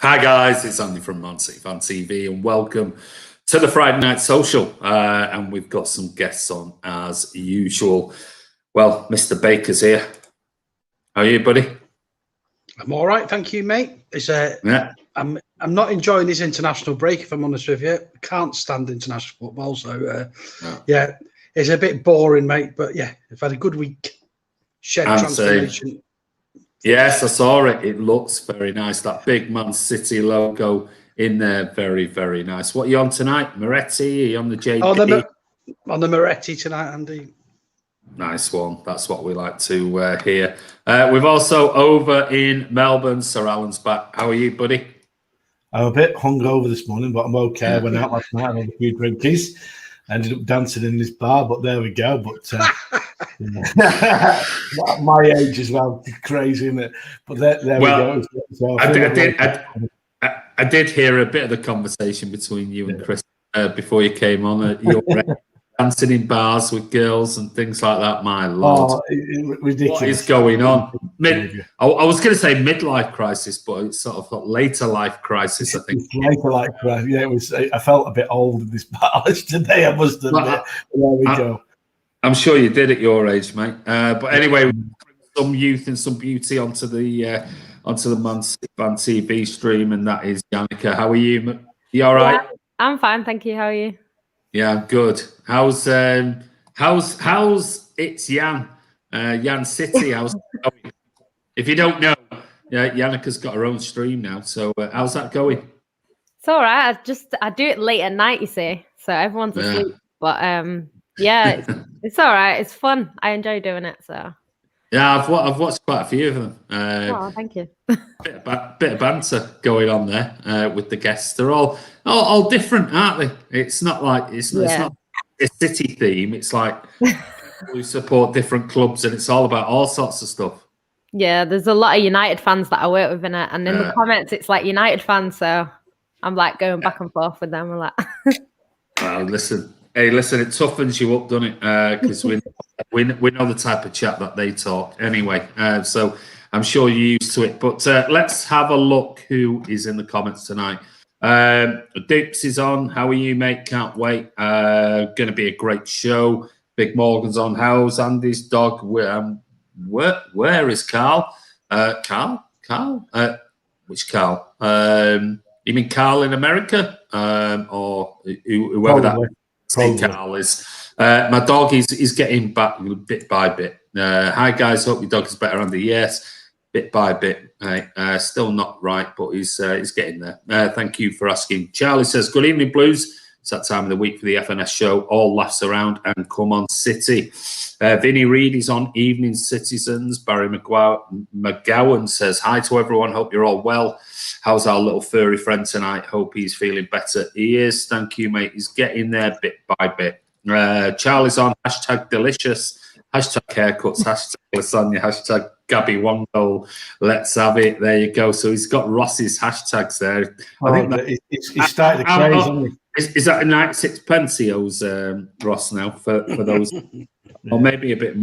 Hi guys, it's Andy from mcfcfantv and welcome to the Friday Night Social. And we've got some guests on as usual. Well, Mr. Baker's here. How are you, buddy? I'm all right, thank you, mate. Yeah. I'm not enjoying this international break, if I'm honest with you. I can't stand international football, so yeah, it's a bit boring, mate. But yeah, I've had a good week. Shed transformation. Yes, I saw it. It looks very nice. That big Man City logo in there, very, very nice. What are you on tonight? Moretti? Are you on the JP? On the Moretti tonight, Andy. Nice one. That's what we like to hear. We've also over in Melbourne, Sir Alan's back. How are you, buddy? I'm a bit hungover this morning, but I'm okay. I went out last night and had a few drinkies. I ended up dancing in this bar, but there we go. But my age as well, crazy, isn't it? But there we go. So I did hear a bit of the conversation between you and Chris before you came on. You're dancing in bars with girls and things like that. My lord, ridiculous! What is going on? I was going to say midlife crisis, but it's sort of later life crisis. I think it's later life crisis. Yeah, it was. I felt a bit old in this bar today. I must admit. There we go. I'm sure you did at your age, mate. But anyway, we bring some youth and some beauty onto the mcfcfantv stream, and that is Yannicka. How are you? You all right? Yeah, I'm fine, thank you. How are you? Yeah, I'm good. How's it's Yan City? How's it going? If you don't know, Yannicka's got her own stream now. So how's that going? It's all right. I do it late at night, you see, so everyone's asleep. But yeah, it's all right. It's fun. I enjoy doing it. So yeah, I've watched quite a few of them. Oh, thank you. bit of banter going on there with the guests. They're all different, aren't they? It's not like it's not a city theme. It's like we support different clubs, and it's all about all sorts of stuff. Yeah, there's a lot of United fans that I work with in it, and in the comments, it's like United fans. So I'm like going back and forth with them. I'm like, well, listen, it toughens you up, doesn't it? Because we know the type of chat that they talk anyway. So I'm sure you're used to it. But let's have a look who is in the comments tonight. Dukes is on. How are you, mate? Can't wait. Going to be a great show. Big Morgan's on. How's Andy's dog? Where is Carl? Carl? Which Carl? You mean Carl in America? Or whoever that Carl is. My dog is getting back bit by bit. Hi guys, hope your dog is better, Andy. Yes, bit by bit. Still not right, but he's getting there. Thank you for asking. Charlie says, good evening, Blues. It's that time of the week for the FNS show. All laughs around and come on City. Vinny Reid is on Evening Citizens. Barry McGowan says, hi to everyone. Hope you're all well. How's our little furry friend tonight? Hope he's feeling better. He is. Thank you, mate. He's getting there bit by bit. Charlie's on. Hashtag delicious. Hashtag haircuts. Hashtag lasagna. Hashtag Gabby one goal. Let's have it. There you go. So he's got Ross's hashtags there. I think he started the craze, hasn't he? Is that a 96 he owes Ross now for those? Or maybe a bit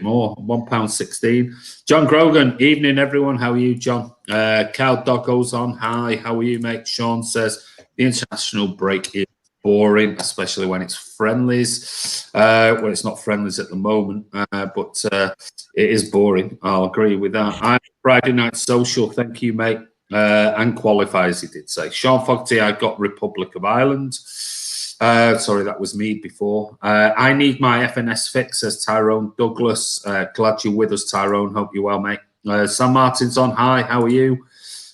more. £1.16. John Grogan, evening everyone. How are you, John? Cal Doggo's on. Hi, how are you, mate? Sean says the international break is boring, especially when it's friendlies. Well, it's not friendlies at the moment, but it is boring. I'll agree with that. I'm Friday Night Social. Thank you, mate. And qualifiers, he did say. Sean Fogarty, I got Republic of Ireland. Sorry, that was me before. I need my FNS fix, says Tyrone Douglas. Glad you're with us, Tyrone. Hope you're well, mate. Sam Martin's on. Hi, how are you?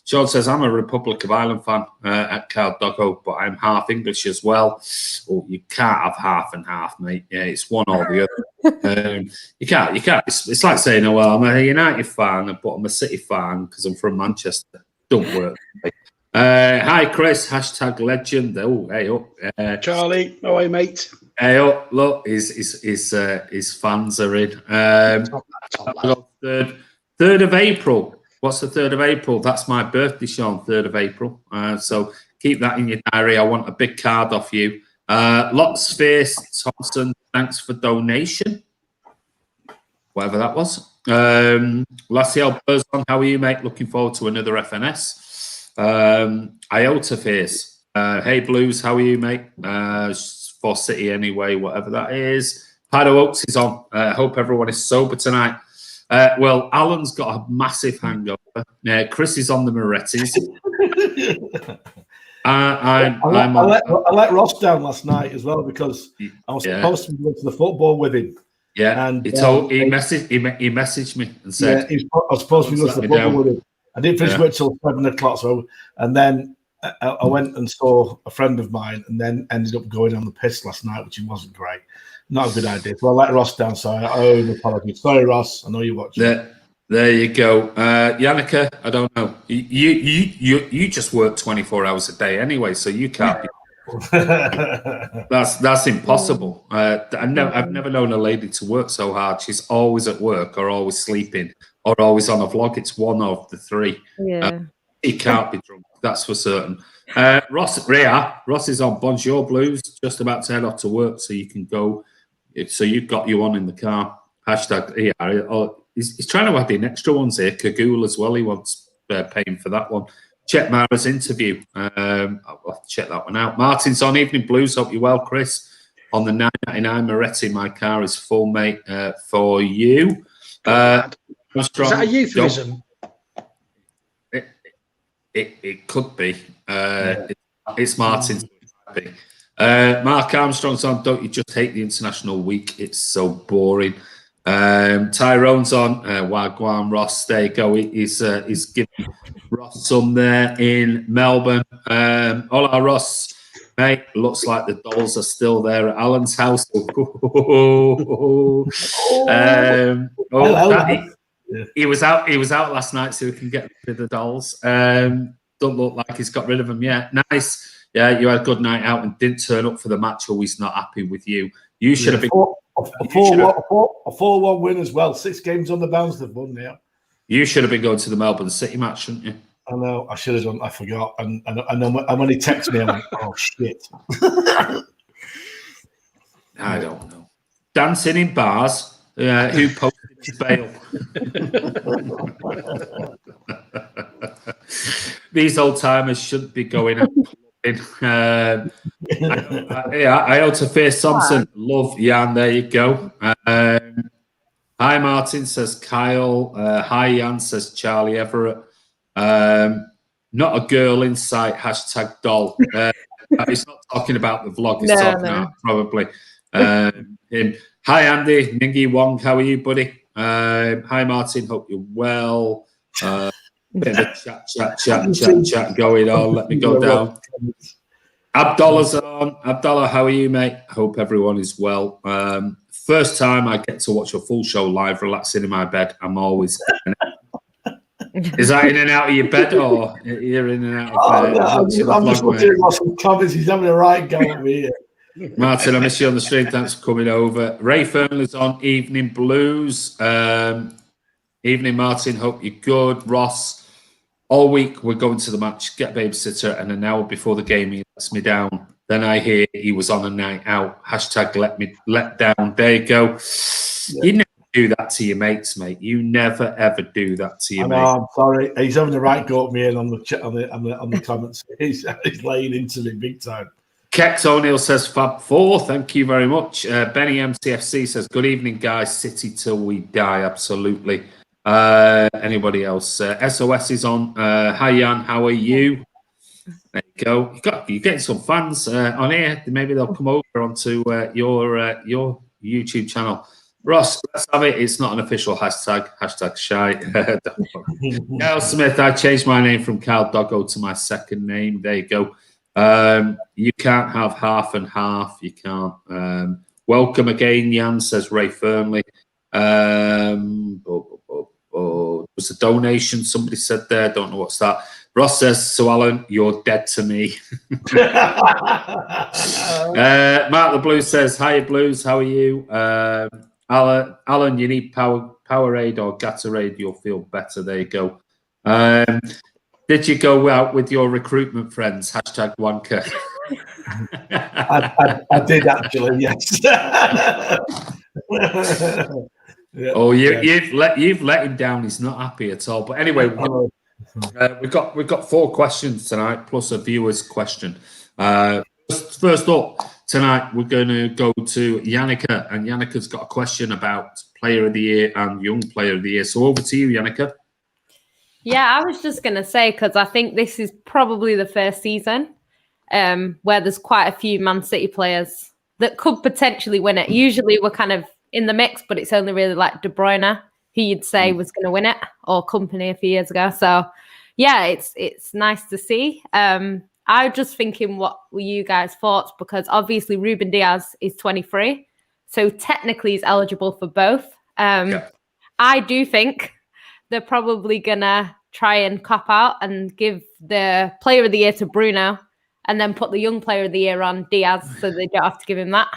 Sean says, I'm a Republic of Ireland fan at Cal Doggo, but I'm half English as well. Oh, you can't have half and half, mate. Yeah, it's one or the other. You can't. It's like saying, oh, well, I'm a United fan, but I'm a City fan because I'm from Manchester. Don't work. Hi, Chris. Hashtag legend. Oh, hey up. Charlie, how are you, mate? Hey up. Look, his fans are in. 3rd of April. What's the 3rd of April? That's my birthday, Sean. 3rd of April. So keep that in your diary. I want a big card off you. Lots Face Thompson. Thanks for donation. Whatever that was. Lassiel Burzon, how are you, mate? Looking forward to another FNS. Iota Face. Hey Blues, how are you, mate? For City anyway, whatever that is. Pido Oaks is on. Hope everyone is sober tonight. Well, Alan's got a massive hangover. Chris is on the Moretti's. I let Ross down last night as well because I was supposed to go to the football with him. Yeah, and he messaged me and said, I was supposed to go to the football with him. I didn't finish work till 7 o'clock, and then I went and saw a friend of mine, and then ended up going on the piss last night, which wasn't great. Not a good idea. So I let Ross down, so I owe him apologies. Sorry, Ross. I know you're watching. There you go, Yannicka. I don't know. You just work 24 hours a day anyway, so you can't be. That's impossible. I've never known a lady to work so hard. She's always at work, or always sleeping, or always on a vlog. It's one of the three. Yeah, he can't be drunk. That's for certain. Ross is on Bonjour Blues, just about to head off to work, so you can go. So you've got you on in the car. Hashtag. He's trying to add in extra ones here. Cagoule as well. He wants paying for that one. Check Mara's interview. I'll have to check that one out. Martin's on Evening Blues. Hope you're well, Chris. On the 999 Moretti, my car is full, mate, for you. Is that a euphemism? It could be. It's Martin's. Mark Armstrong's on. Don't you just hate the international week? It's so boring. Tyrone's on. Wagwan Ross. There you go. He's giving Ross some there in Melbourne. Hola, Ross. Mate, looks like the dolls are still there at Alan's house. He was out last night, so we can get rid of the dolls. Don't look like he's got rid of them yet. Nice. Yeah, you had a good night out and didn't turn up for the match, or he's not happy with you. You should have been a 4-1 win as well. 6 games on the bounce they've won now. You should have been going to the Melbourne City match, shouldn't you? I know. I should have done. I forgot. And when he texted me, I went, "Oh shit." I don't know. Dancing in bars. Who posted his bail? These old timers shouldn't be going out. Iota Face Thompson, love Jan. There you go. Hi Martin, says Kyle. Hi Jan, says Charlie Everett. Not a girl in sight. Hashtag doll. He's not talking about the vlog. He's talking about probably him. Hi Andy, Ningy Wong. How are you, buddy? Hi Martin. Hope you're well. Bit of a chat going on. Let me go down. Abdullah's on. Abdullah, how are you, mate? Hope everyone is well. First time I get to watch a full show live, relaxing in my bed. I'm always. Is that in and out of your bed, or you're in and out of bed? I'm just looking at some comments. He's having a right go at me. Martin, I miss you on the stream. Thanks for coming over. Ray Fernley's on Evening Blues. Evening, Martin. Hope you're good. Ross. All week we're going to the match, get a babysitter, and an hour before the game he lets me down. Then I hear he was on a night out. Hashtag let down. There you go. Yeah. You never do that to your mates, mate. You never ever do that to your mates. I'm sorry. He's having the right go at me in on the comments. He's laying into me big time. Kex O'Neill says Fab 4. Thank you very much. Benny MCFC says good evening, guys. City till we die. Absolutely. Anybody else? SOS is on. Hi Jan, how are you? There you go. You're getting some fans on here. Maybe they'll come over onto your YouTube channel. Ross, let's have it. It's not an official hashtag. Hashtag shy. Kyle Smith, I changed my name from Kyle Doggo to my second name. There you go. You can't have half and half. You can't. Welcome again, Jan, says Ray Firmly. Was a donation somebody said there? Don't know what's that. Ross says, so Alan, you're dead to me. Mark the Blues says, hi Blues, how are you? Alan, you need Powerade or Gatorade, you'll feel better. There you go. Did you go out with your recruitment friends? Hashtag wanker. I did actually, yes. Yeah, you've let him down. He's not happy at all. But anyway, We've got 4 questions tonight, plus a viewer's question. First up tonight, we're going to go to Yannicka, and Yannika's got a question about Player of the Year and Young Player of the Year. So over to you, Yannicka. Yeah, I was just going to say, because I think this is probably the first season where there's quite a few Man City players that could potentially win it. Usually we're kind of in the mix, but it's only really like De Bruyne who you'd say was going to win it, or Company a few years ago. So yeah, it's nice to see. I was just thinking, what were you guys' thoughts? Because obviously Ruben Diaz is 23, so technically he's eligible for both. I do think they're probably gonna try and cop out and give the Player of the Year to Bruno, and then put the Young Player of the Year on Diaz, so they don't have to give him that.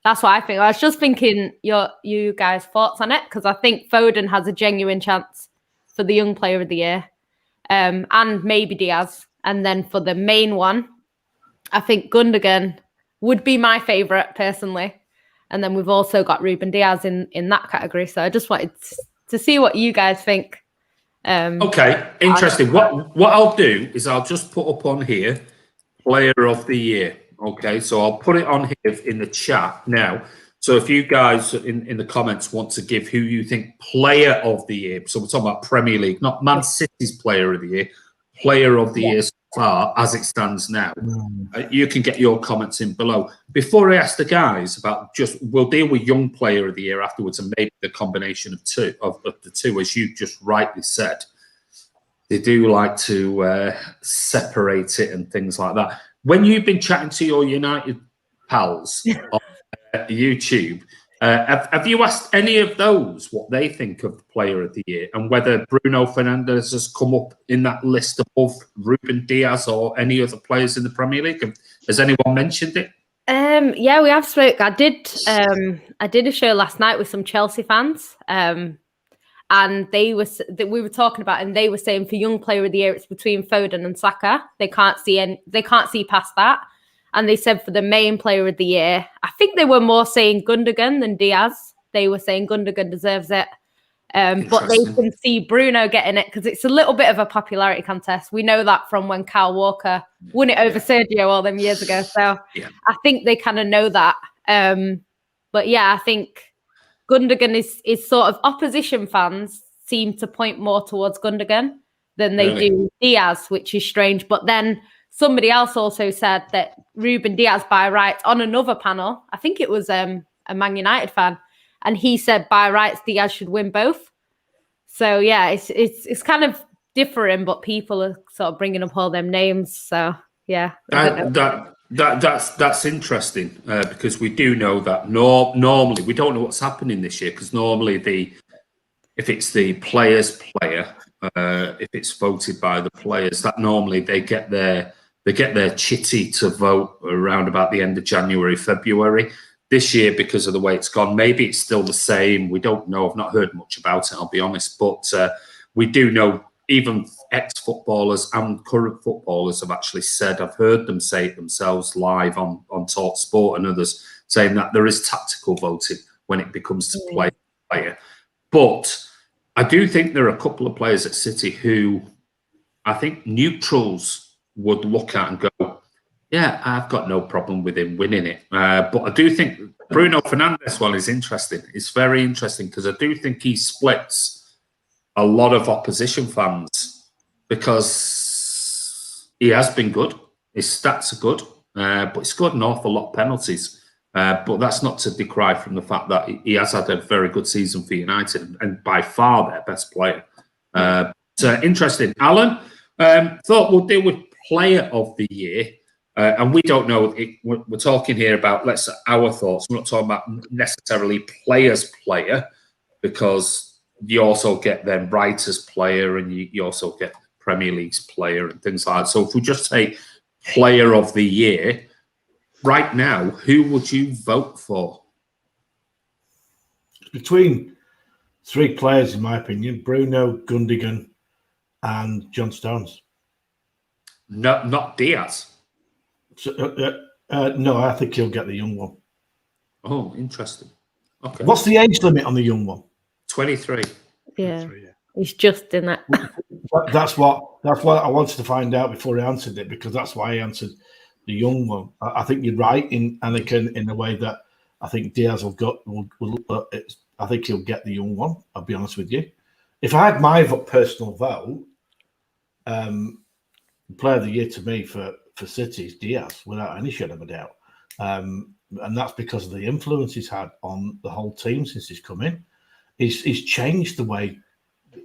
That's what I think. I was just thinking you guys' thoughts on it, because I think Foden has a genuine chance for the Young Player of the Year, and maybe Diaz. And then for the main one, I think Gundogan would be my favourite personally. And then we've also got Ruben Diaz in that category. So I just wanted to see what you guys think. Okay, interesting. What I'll do is I'll just put up on here Player of the Year. Okay, so I'll put it on here in the chat now. So if you guys in the comments want to give who you think Player of the Year, so we're talking about Premier League, not Man City's Player of the Year, Player of the Year so far as it stands now. You can get your comments in below. Before I ask the guys about, we'll deal with Young Player of the Year afterwards, and maybe the combination of the two, as you just rightly said. They do like to separate it and things like that. When you've been chatting to your United pals on YouTube, have you asked any of those what they think of the Player of the Year, and whether Bruno Fernandes has come up in that list above Ruben Diaz or any other players in the Premier League? Has anyone mentioned it? Yeah, we have spoke. I did a show last night with some Chelsea fans, and we were talking about, and they were saying for Young Player of the Year it's between Foden and Saka. They can't see past that. And they said for the main Player of the Year, I think they were more saying Gundogan than Diaz. They were saying Gundogan deserves it. But they can see Bruno getting it, because it's a little bit of a popularity contest. We know that from when Kyle Walker won it over Sergio all them years ago. So I think they kind of know that. But yeah, I think Gundogan is sort of, opposition fans seem to point more towards Gundogan than they do Diaz, which is strange. But then somebody else also said that Ruben Diaz by rights on another panel. I think it was a Man United fan, and he said by rights Diaz should win both. So yeah, it's kind of different, but people are sort of bringing up all them names. So yeah, that's interesting because we do know that normally we don't know what's happening this year, because normally if it's the player's player, if it's voted by the players, that normally they get their chitty to vote around about the end of January, February. This year, because of the way it's gone, maybe it's still the same. We don't know. I've not heard much about it, I'll be honest. But we do know even ex-footballers and current footballers have actually said, I've heard them say it themselves live on Talk Sport and others, saying that there is tactical voting when it becomes to player. But I do think there are a couple of players at City who I think neutrals would look at and go, yeah, I've got no problem with him winning it. But I do think Bruno Fernandes one is interesting. It's very interesting, because I do think he splits a lot of opposition fans, because he has been good. His stats are good, but he scored an awful lot of penalties. But that's not to decry from the fact that he has had a very good season for United, and by far their best player. So interesting. Alan, thought we'll deal with Player of the Year. And we don't know, we're talking here about, let's say, our thoughts. We're not talking about necessarily player's player, because you also get then writer's player, and you also get Premier League's player and things like that. So if we just say Player of the Year, right now, who would you vote for? Between 3 players, in my opinion: Bruno, Gundogan, and John Stones. No, not Diaz. So, no, I think he'll get the young one. Oh, interesting. Okay. What's the age limit on the young one? 23. Yeah. He's just in it. That's what I wanted to find out before he answered it, because that's why he answered the young one. I think you're right in Anakin in the way that I think Diaz I think he'll get the young one. I'll be honest with you. If I had my personal vote, player of the year to me for City is Diaz, without any shadow of a doubt. And that's because of the influence he's had on the whole team since he's come in. He's changed the way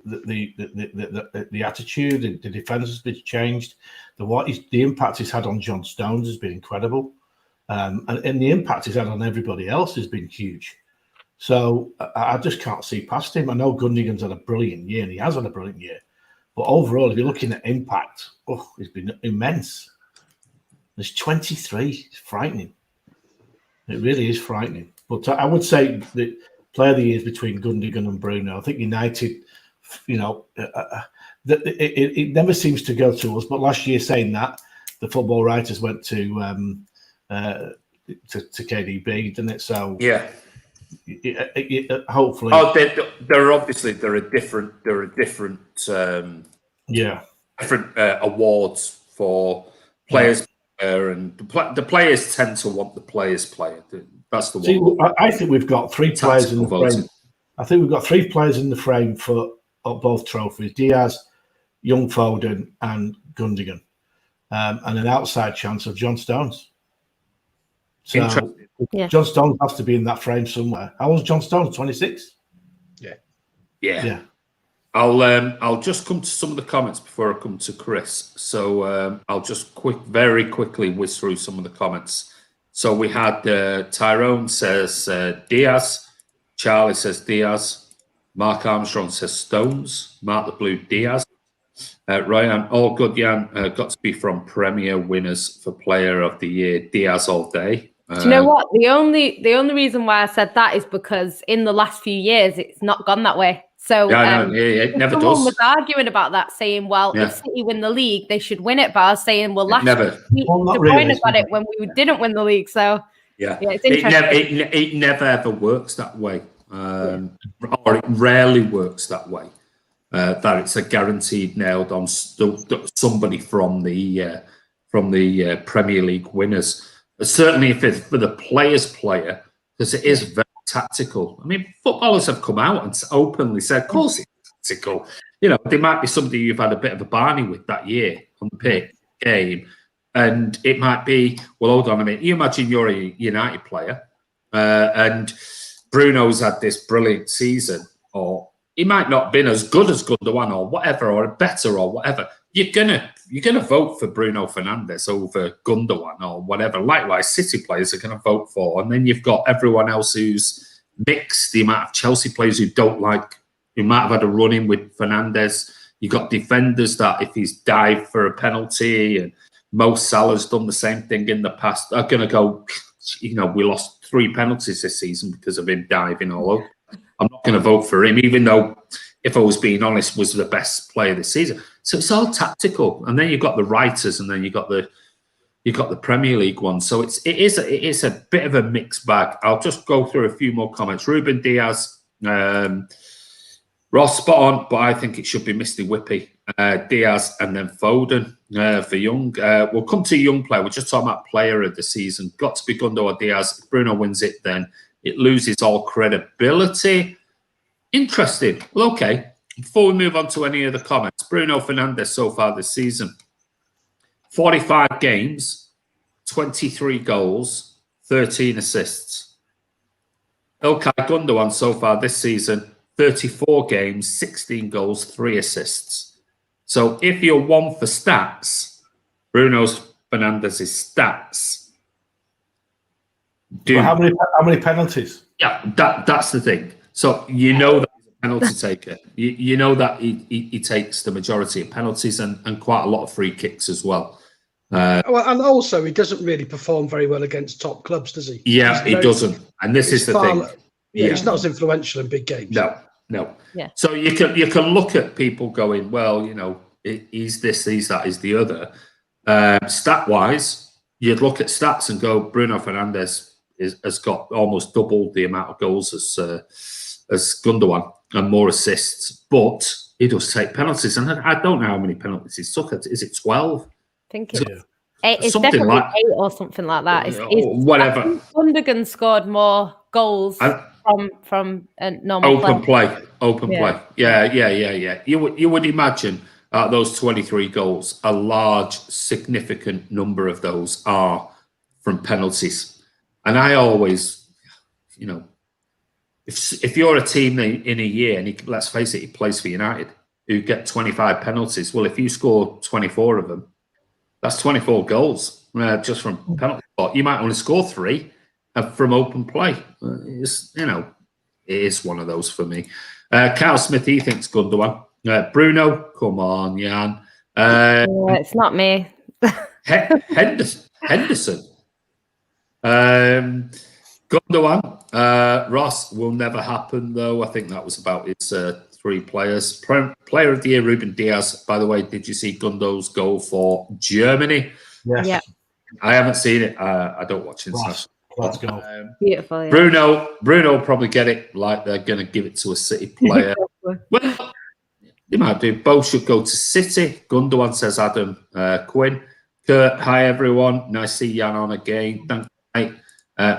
the attitude, the defence has been changed. The impact he's had on John Stones has been incredible, and the impact he's had on everybody else has been huge. So I just can't see past him. I know Gundogan's had a brilliant year, and he has had a brilliant year. But overall, if you're looking at impact, he's been immense. There's 23. It's frightening. It really is frightening. But I would say the player of the year is between Gundogan and Bruno. I think United, it never seems to go to us. But last year, saying that, the football writers went to KDB, didn't it? So yeah. Hopefully, they're a different different awards for players, and the players tend to want the players player. That's the one. See, I think we've got three players in the frame. I think we've got three players in the frame for both trophies: Diaz, Young Foden, and Gundogan, and an outside chance of John Stones. So John Stones has to be in that frame somewhere. How old is John Stones? 26. Yeah. I'll just come to some of the comments before I come to Chris. So I'll just very quickly whiz through some of the comments. So we had Tyrone says Diaz, Charlie says Diaz, Mark Armstrong says Stones, Mark the Blue Diaz, Ryan, all good, Jan, got to be from Premier winners for Player of the Year, Diaz all day. Do you know what? The only reason why I said that is because in the last few years it's not gone that way. So it never someone does. was arguing about that, saying, "Well, if City win the league, they should win it." But I was saying, "Well, last year De Bruyne got it when we didn't win the league." So it's interesting. It never ever works that way, or it rarely works that way. That it's a guaranteed nailed on somebody from the Premier League winners. But certainly, if it's for the player's player, because it is very tactical. I mean, footballers have come out and openly said, "Of course, it's tactical." There might be somebody you've had a bit of a barney with that year on the pitch game, and it might be, well, hold on a minute. You imagine you're a United player, and Bruno's had this brilliant season, or he might not have been as good as Gundogan or whatever, or better or whatever. You're gonna vote for Bruno Fernandes over Gundogan or whatever. Likewise, City players are going to vote for, and then you've got everyone else who's mixed. The amount of Chelsea players who don't like, who might have had a run in with Fernandes. You've got defenders that if he's dived for a penalty, and Mo Salah's done the same thing in the past, are going to go, we lost 3 penalties this season because of him diving all over. I'm not going to vote for him, even though, if I was being honest, was the best player this season. So it's all tactical, and then you've got the writers, and then you've got the Premier League one. So it is a bit of a mixed bag. I'll just go through a few more comments. Ruben Diaz, Ross, spot on, but I think it should be Misty Whippy, Diaz, and then Foden for Young. We'll come to Young player. We're just talking about player of the season. Got to be Gundo or Diaz. If Bruno wins it, then it loses all credibility. Interesting. Well, okay. Before we move on to any of the comments, Bruno Fernandes so far this season, 45 games, 23 goals, 13 assists. Ilkay Gundogan so far this season, 34 games, 16 goals, 3 assists. So if you're one for stats, Bruno Fernandes' stats. How many penalties? Yeah, that's the thing. So that he's a penalty taker. You know that he takes the majority of penalties and quite a lot of free kicks as well. And also he doesn't really perform very well against top clubs, does he? Yeah, he doesn't. And this is the thing. He's not as influential in big games. No. Yeah. So you can look at people going, well, he's this, he's that, he's the other. Stat wise, you'd look at stats and go, Bruno Fernandes has got almost double the amount of goals as Gundogan and more assists. But he does take penalties, and I don't know how many penalties he's took. Is it 12? I think it's 8. It's something definitely like 8 or something like that. Whatever. I think Gundogan scored more goals from a normal open play. Yeah. You would imagine those 23 goals, a large, significant number of those are from penalties. And I always, if you're a team in a year, and let's face it, he plays for United, who get 25 penalties. Well, if you score 24 of them, that's 24 goals just from penalty spot. You might only score 3 from open play. It is one of those for me. Carl Smith, he thinks Gundogan. Bruno, come on, Jan. It's not me. Henderson. Gundogan. Ross will never happen, though. I think that was about his 3 players. Player of the year, Ruben Diaz. By the way, did you see Gundo's goal for Germany? Yes. Yeah. I haven't seen it. I don't watch international. Let's go. Beautiful. Yeah. Bruno will probably get it like they're going to give it to a City player. Well, they might do. Both should go to City. Gundogan, says Adam Quinn. Kurt, hi everyone. Nice to see Jan on again. Thank you, mate.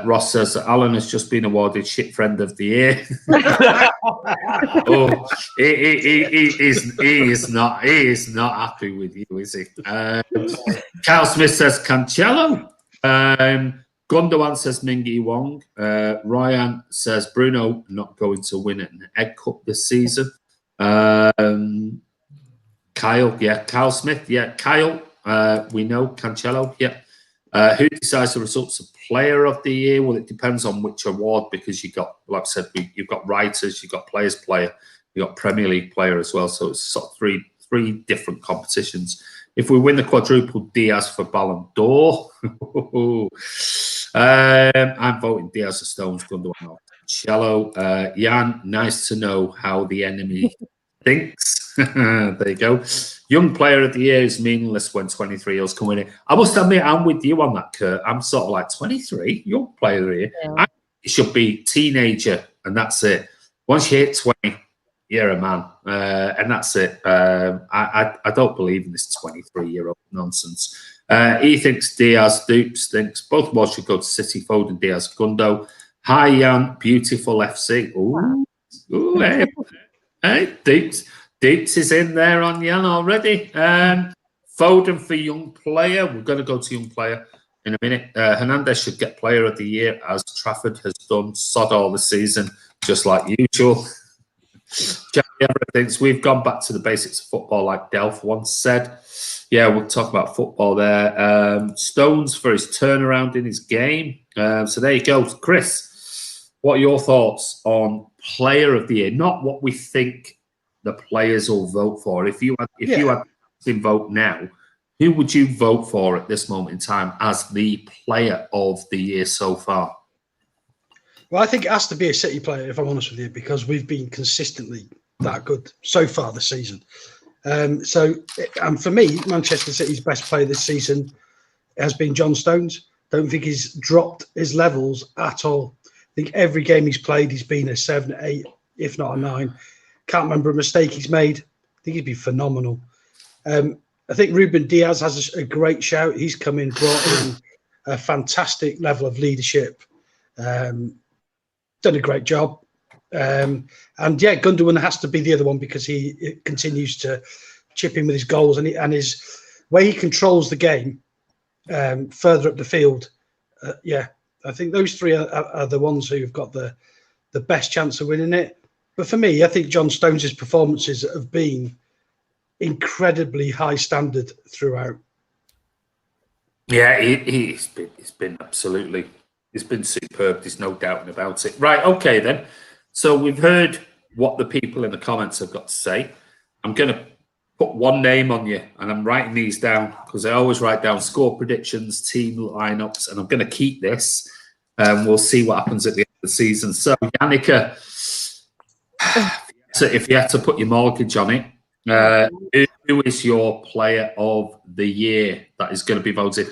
Ross says that Alan has just been awarded shit friend of the year. He is not happy with you, is he? Carl Smith says Cancelo. Gundogan says Mingy Wong. Ryan says Bruno not going to win an Egg Cup this season. Kyle Smith, Kyle. We know Cancelo, who decides the results of player of the year? Well, it depends on which award, because you got, like I said, you've got writers, you've got players player, you've got Premier League player as well. So it's sort of three different competitions. If we win the quadruple Diaz for Ballon d'Or, I'm voting Diaz for Stones, Gundogan or Cancelo. Jan, nice to know how the enemy thinks. There you go. Young player of the year is meaningless when 23-year-olds come in. I must admit, I'm with you on that, Kurt. I'm sort of like 23, young player of the year. Yeah. It should be teenager, and that's it. Once you hit 20, you're a man, and that's it. I don't believe in this 23-year-old nonsense. He thinks Diaz, Dupes thinks both of us should go to City, Foden, Diaz, Gundo. Hi, Jan, beautiful FC. Ooh, hey, Dupes. Dupes is in there on Jan already. Foden for young player. We're going to go to young player in a minute. Hernandez should get player of the year, as Trafford has done sod all the season, just like usual. Thinks we've gone back to the basics of football, like Delph once said. Yeah, we'll talk about football there. Stones for his turnaround in his game. So there you go. Chris, what are your thoughts on player of the year? Not what we think the players will vote for. If you had to vote now, who would you vote for at this moment in time as the player of the year so far? Well, I think it has to be a City player, if I'm honest with you, because we've been consistently that good so far this season. For me, Manchester City's best player this season has been John Stones. Don't think he's dropped his levels at all. I think every game he's played, he's been a 7, 8, if not a 9. Can't remember a mistake he's made. I think he's been phenomenal. I think Ruben Diaz has a great shout. He's come in, brought in a fantastic level of leadership. Done a great job. Gundogan has to be the other one, because he continues to chip in with his goals and his way he controls the game further up the field. I think those 3 are the ones who've got the best chance of winning it. But for me, I think John Stones' performances have been incredibly high standard throughout. Yeah, he's been absolutely. It's been superb. There's no doubt about it. Right, okay then. So we've heard what the people in the comments have got to say. I'm going to put one name on you, and I'm writing these down because I always write down score predictions, team lineups, and I'm going to keep this. We'll see what happens at the end of the season. So, Yannicka, if you had to put your mortgage on it, who is your player of the year that is going to be voted?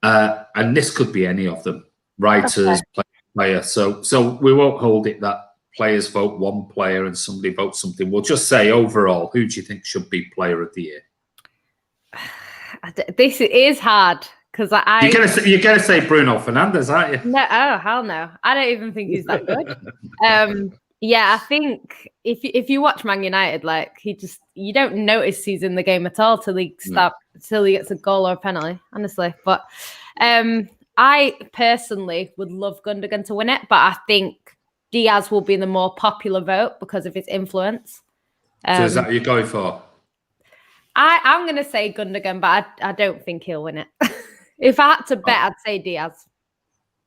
And this could be any of them. Writers, player. So we won't hold it that players vote one player and somebody votes something. We'll just say overall, who do you think should be Player of the Year? This is hard because you're gonna say Bruno Fernandes, aren't you? No, oh hell no! I don't even think he's that good. Yeah, I think if you watch Man United, like you don't notice he's in the game at all till he gets a goal or a penalty, honestly. But I personally would love Gundogan to win it, but I think Diaz will be the more popular vote because of his influence. So is that what you're going for? I'm going to say Gundogan, but I don't think he'll win it. If I had to bet, I'd say Diaz.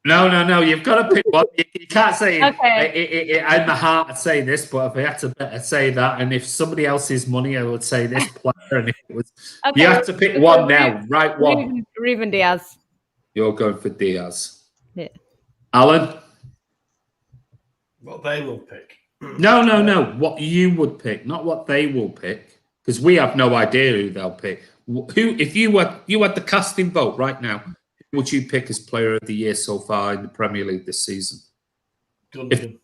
No. You've got to pick one. You can't say okay. in the heart I'd say this, but if I had to bet, I'd say that. And if somebody else's money, I would say this player. And if it was, you have to pick one now, right? One. Ruben Diaz. You're going for Diaz. Yeah. Alan? What they will pick. No. What you would pick, not what they will pick, because we have no idea who they'll pick. Who, if you had the casting vote right now, who would you pick as Player of the Year so far in the Premier League this season? Gundogan.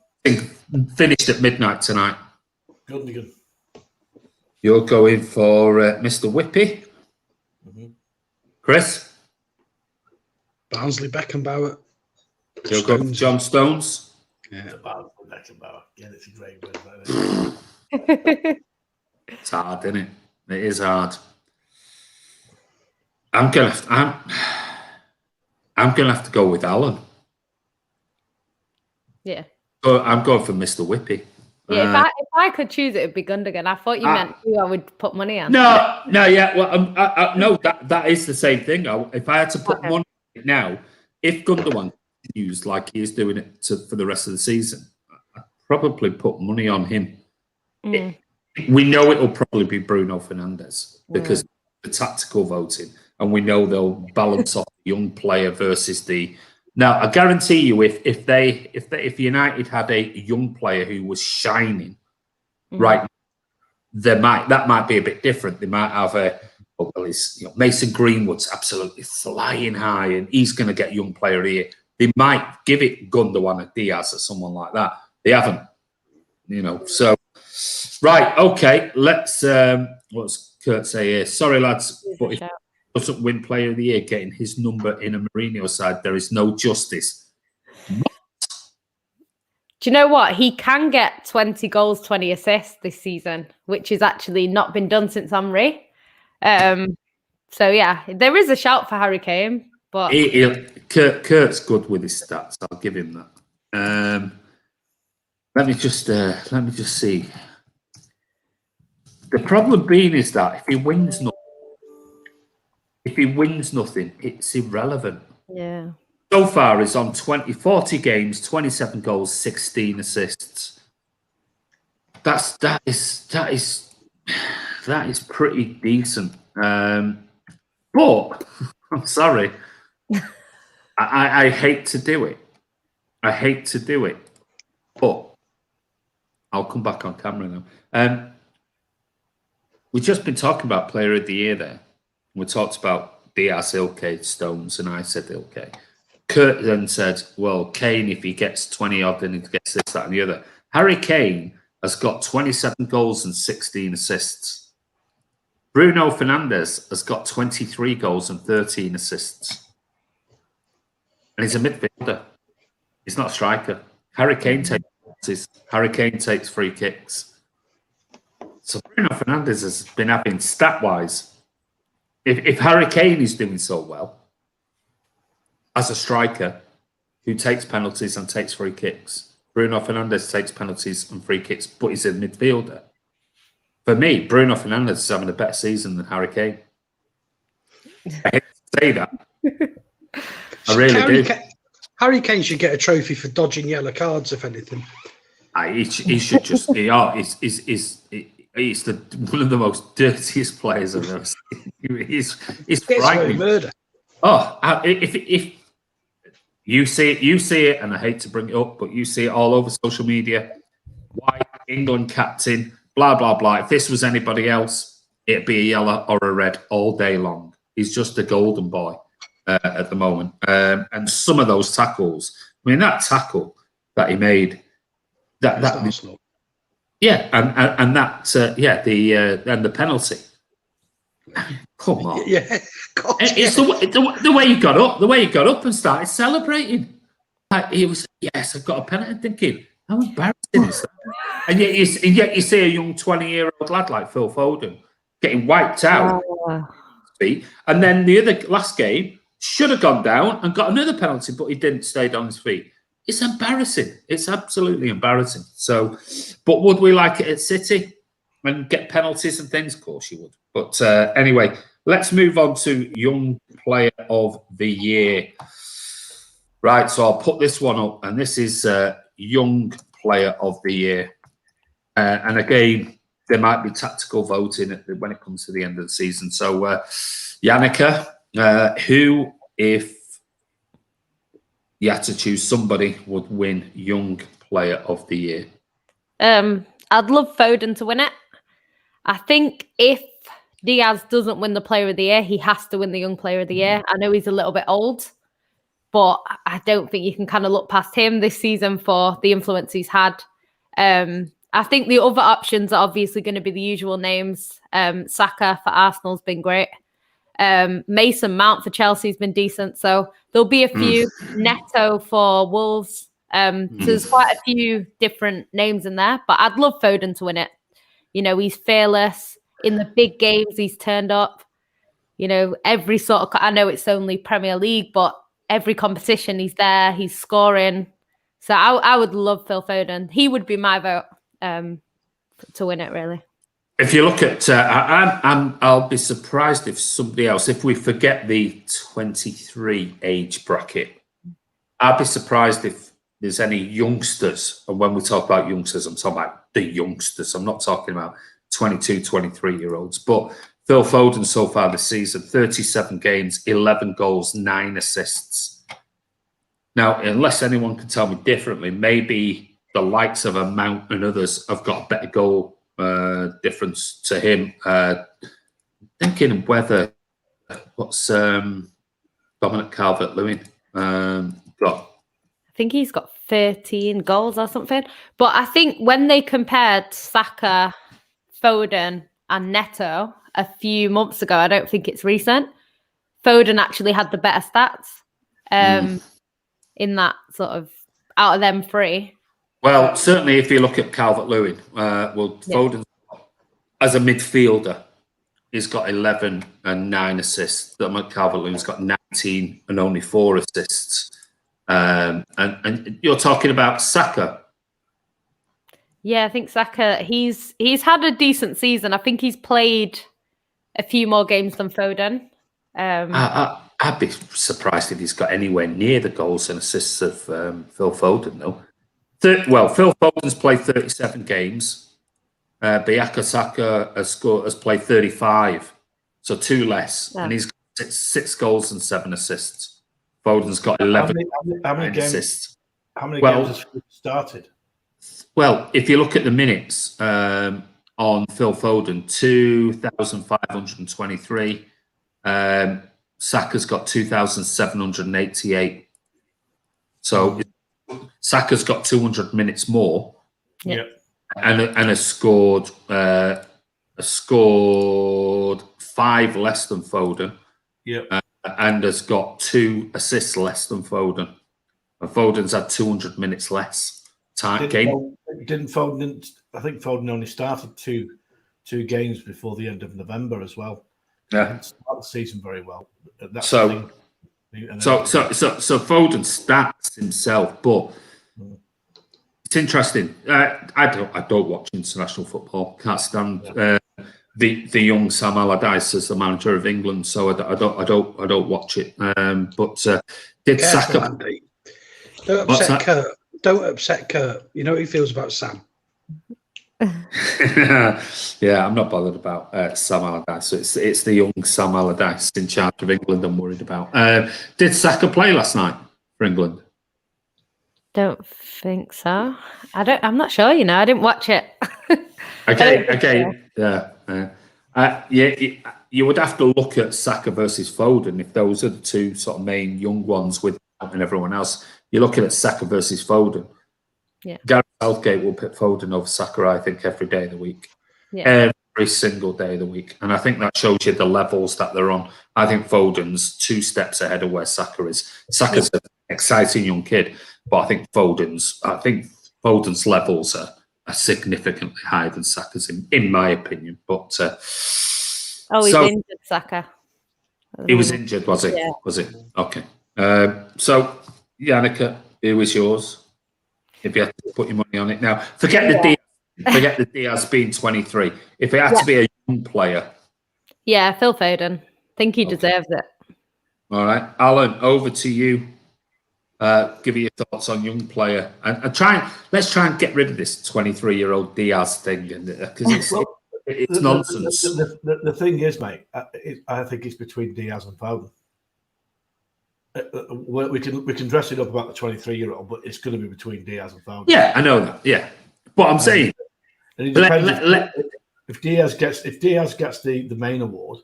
Finished at midnight tonight. Gundogan. You're going for Mr. Whippy. Mm-hmm. Chris? Barnsley Beckenbauer. You're going for John Stones. Yeah. Barnsley Beckenbauer. Yeah, it's a great word. It's hard, isn't it? It is hard. I'm gonna have to go with Alan. Yeah. So I'm going for Mr. Whippy. Yeah, if I could choose it, it'd be Gundogan. I thought you meant who I would put money on. No, yeah. Well, no, that is the same thing. If I had to put money on it now, if Gundogan continues like he is doing it for the rest of the season, I'd probably put money on him. We know it'll probably be Bruno Fernandes because the tactical voting, and we know they'll balance off the young player versus the. Now, I guarantee you, if United had a young player who was shining, right, that might be a bit different. They might have Mason Greenwood's absolutely flying high, and he's going to get young player of the year. They might give it Gundogan or Diaz or someone like that. They haven't, So, right, okay. Let's. What's Kurt say here? Sorry, lads, but if doesn't win Player of the Year, getting his number in a Mourinho side, there is no justice. Do you know what? He can get 20 goals, 20 assists this season, which has actually not been done since Henry. So, yeah, there is a shout for Harry Kane. But Kurt's good with his stats. I'll give him that. Let me just see. The problem being is that if he wins nothing, it's irrelevant. Yeah. So far, he's on 40 games, 27 goals, 16 assists. That is pretty decent. But I'm sorry, I hate to do it. But I'll come back on camera now. We've just been talking about Player of the Year there. We talked about Diaz, Ilkay, Stones, and I said Ilkay. Kurt then said, well, Kane, if he gets 20 odd, then he gets this, that, and the other. Harry Kane has got 27 goals and 16 assists. Bruno Fernandes has got 23 goals and 13 assists. And he's a midfielder. He's not a striker. Harry Kane takes penalties. Harry Kane takes free kicks. So Bruno Fernandes has been having stat-wise. If Harry Kane is doing so well as a striker who takes penalties and takes free kicks, Bruno Fernandes takes penalties and free kicks, but he's a midfielder. For me, Bruno Fernandes is having a better season than Harry Kane. I hate to say that. I really do. Harry Kane should get a trophy for dodging yellow cards, if anything. He should just. He's one of the most dirtiest players I've ever seen. He's frightening. Murder. Oh, if you see it, and I hate to bring it up, but you see it all over social media. White England captain, blah blah blah. If this was anybody else, it'd be a yellow or a red all day long. He's just a golden boy at the moment. And some of those tackles. I mean, that tackle that he made Arsenal. Yeah, and that and the penalty. Come on, Yeah, God, it's the way he got up, and started celebrating. He was, yes, I've got a penalty. Thinking, how embarrassing is that? And yet you see a young 20-year-old lad like Phil Foden getting wiped out, and then the last game should have gone down and got another penalty, but he didn't, stayed on his feet. It's embarrassing. It's absolutely embarrassing. So, but would we like it at City and get penalties and things? Of course you would. But anyway, let's move on to Young Player of the Year. Right, so I'll put this one up, and this is Young Player of the Year. And again, there might be tactical voting when it comes to the end of the season. So, Yannicka, who, if you had to choose somebody, would win Young Player of the Year? I'd love Foden to win it. I think if Diaz doesn't win the Player of the Year, he has to win the Young Player of the Year. I know he's a little bit old, but I don't think you can kind of look past him this season for the influence he's had. I think the other options are obviously going to be the usual names. Saka for Arsenal's been great. Mason Mount for Chelsea's been decent. So there'll be a few. Neto for Wolves. So there's quite a few different names in there, but I'd love Foden to win it. You know, he's fearless. In the big games, he's turned up. You know, every sort of, I know it's only Premier League, but every competition he's there, he's scoring. So I would love Phil Foden. He would be my vote to win it, really. If you look at, I'll be surprised if somebody else, if we forget the 23 age bracket, I'd be surprised if there's any youngsters. And when we talk about youngsters, I'm talking about the youngsters. I'm not talking about 22, 23-year-olds. But Phil Foden so far this season, 37 games, 11 goals, 9 assists. Now, unless anyone can tell me differently, maybe the likes of a Mount and others have got a better goal difference to him. Thinking whether what's Dominic Calvert-Lewin got? I think he's got 13 goals or something. But I think when they compared Saka, Foden, and Neto a few months ago, I don't think it's recent, Foden actually had the better stats in that sort of out of them three. Well, certainly if you look at Calvert-Lewin, Foden as a midfielder, he's got 11 and 9 assists. Calvert-Lewin's got 19 and only 4 assists. And you're talking about Saka. Yeah, I think Saka, he's had a decent season. I think he's played a few more games than Foden. I'd be surprised if he's got anywhere near the goals and assists of Phil Foden, though. Phil Foden's played 37 games. Bukayo Saka has played 35, so 2 less. Yeah. And he's got 6 goals and 7 assists. Foden's got 11 how many games, assists. How many games has he started? Well, if you look at the minutes on Phil Foden, 2,523. Saka's got 2,788. So Saka's got 200 minutes more. Yeah. And has scored 5 less than Foden. Yeah. And has got 2 assists less than Foden. And Foden's had 200 minutes less game. Didn't Foden? I think Foden only started two games before the end of November as well. Yeah, didn't start the season very well. So Foden starts himself, but it's interesting. I don't watch international football. Can't stand the young Sam Allardyce as the manager of England, so I don't watch it. But did Saka? Andy. Don't upset Kurt. Don't upset Kurt. You know what he feels about Sam. Yeah, I'm not bothered about Sam Allardyce. So it's the young Sam Allardyce in charge of England I'm worried about. Did Saka play last night for England? Don't think so. I'm not sure. You know, I didn't watch it. Okay. You would have to look at Saka versus Foden if those are the two sort of main young ones with and everyone else. You're looking at Saka versus Foden. Yeah. Gareth Southgate will put Foden over Saka, I think, every day of the week. Yeah. Every single day of the week. And I think that shows you the levels that they're on. I think Foden's 2 steps ahead of where Saka is. Saka's an exciting young kid, but I think Foden's levels are significantly higher than Saka's, in my opinion. But he's injured, Saka. He was injured, was he? Yeah. Was it? Okay. So, Yannicka, who was yours? If you had to put your money on it now, forget the Diaz being 23. If it had to be a young player, Phil Foden. I think he deserves it. All right, Alan, over to you. Give you your thoughts on young player, and let's try and get rid of this 23-year-old Diaz thing, because it's nonsense. The thing is, mate, I think it's between Diaz and Foden. We can dress it up about the 23-year-old, but it's going to be between Diaz and Foden. Yeah, I know that. Yeah, but I'm saying, and it if Diaz gets the main award,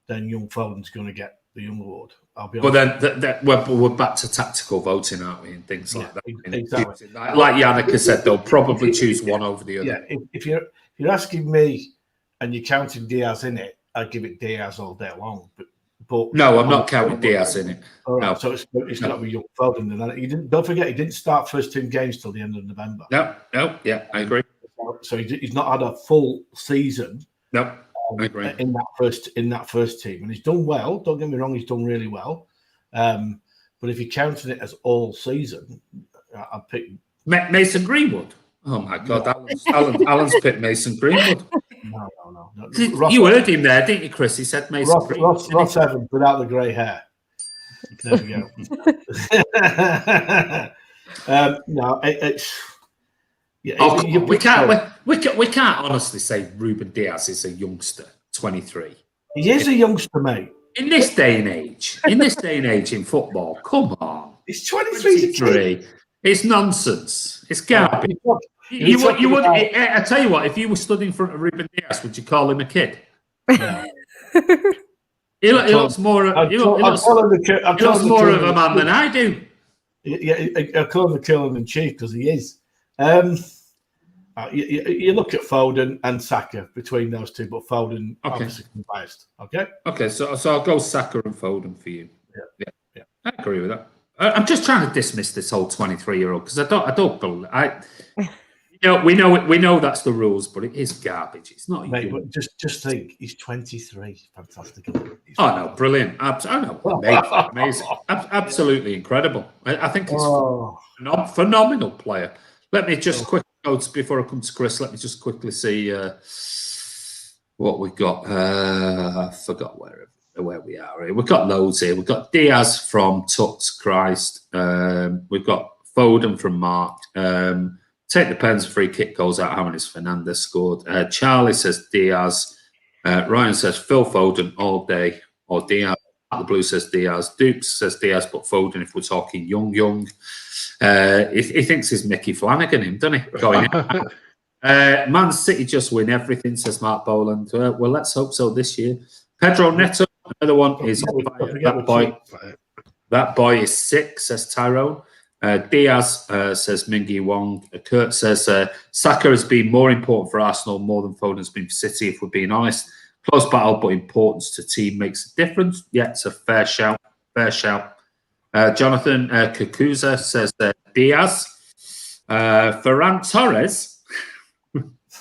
then young Foden's going to get the young award. I'll be honest. But then we're back to tactical voting, aren't we, and things like that. Exactly. Like Yannicka said, they'll probably choose one over the other. Yeah, if you're asking me and you're counting Diaz in it, I'd give it Diaz all day long. But no, I'm not counting Diaz in it. Right, no. So it's got to be young Foden. And don't forget, he didn't start first team games till the end of November. No, yeah, I agree. So he's not had a full season. No, I agree. In that first team, and he's done well. Don't get me wrong, he's done really well. But if you're counting it as all season, I'd pick Mason Greenwood. Oh my God, Alan's picked Mason Greenwood. No. You heard him there, didn't you, Chris? He said Mason Greenwood. Ross Evans without the grey hair. There we go. No, it's. Yeah, we can't honestly say Ruben Diaz is a youngster, 23. He is a youngster, mate. In this day and age, in football, come on. He's 23. It's nonsense. It's garbage. You would. I tell you what. If you were stood in front of Ruben Diaz, would you call him a kid? No. He looks more. He looks more of a man than I do. Yeah, I call him the killer in chief because he is. You look at Foden and Saka between those two, but Foden obviously biased. Okay, so I'll go Saka and Foden for you. Yeah. I agree with that. I'm just trying to dismiss this whole 23-year-old because I don't believe. We know that's the rules, but it is garbage. It's not. Mate, but just think, he's 23. Fantastic. No, brilliant. I know, amazing, absolutely incredible. I think he's a phenomenal player. Let me just quickly go before I come to Chris. Let me just quickly see what we got. I forgot where we are here. We've got loads here. We've got Diaz from Tuts Christ. We've got Foden from Mark. Take the pens, free kick goes out. How many has Fernandez scored? Charlie says Diaz. Ryan says Phil Foden all day or Diaz. The Blue says Diaz. Dukes says Diaz, but Foden if we're talking young. He thinks he's Mickey Flanagan, him, doesn't he? Going in. Man City just win everything, says Mark Boland. Well, let's hope so this year. Pedro Neto, another one is that boy is sick, says Tyrone. Diaz says Mingy Wong. Kurt says Saka has been more important for Arsenal more than Foden's been for City, if we're being honest. Close battle, but importance to team makes a difference. Yeah, it's a fair shout. Jonathan Kakuza says Diaz. Ferran Torres.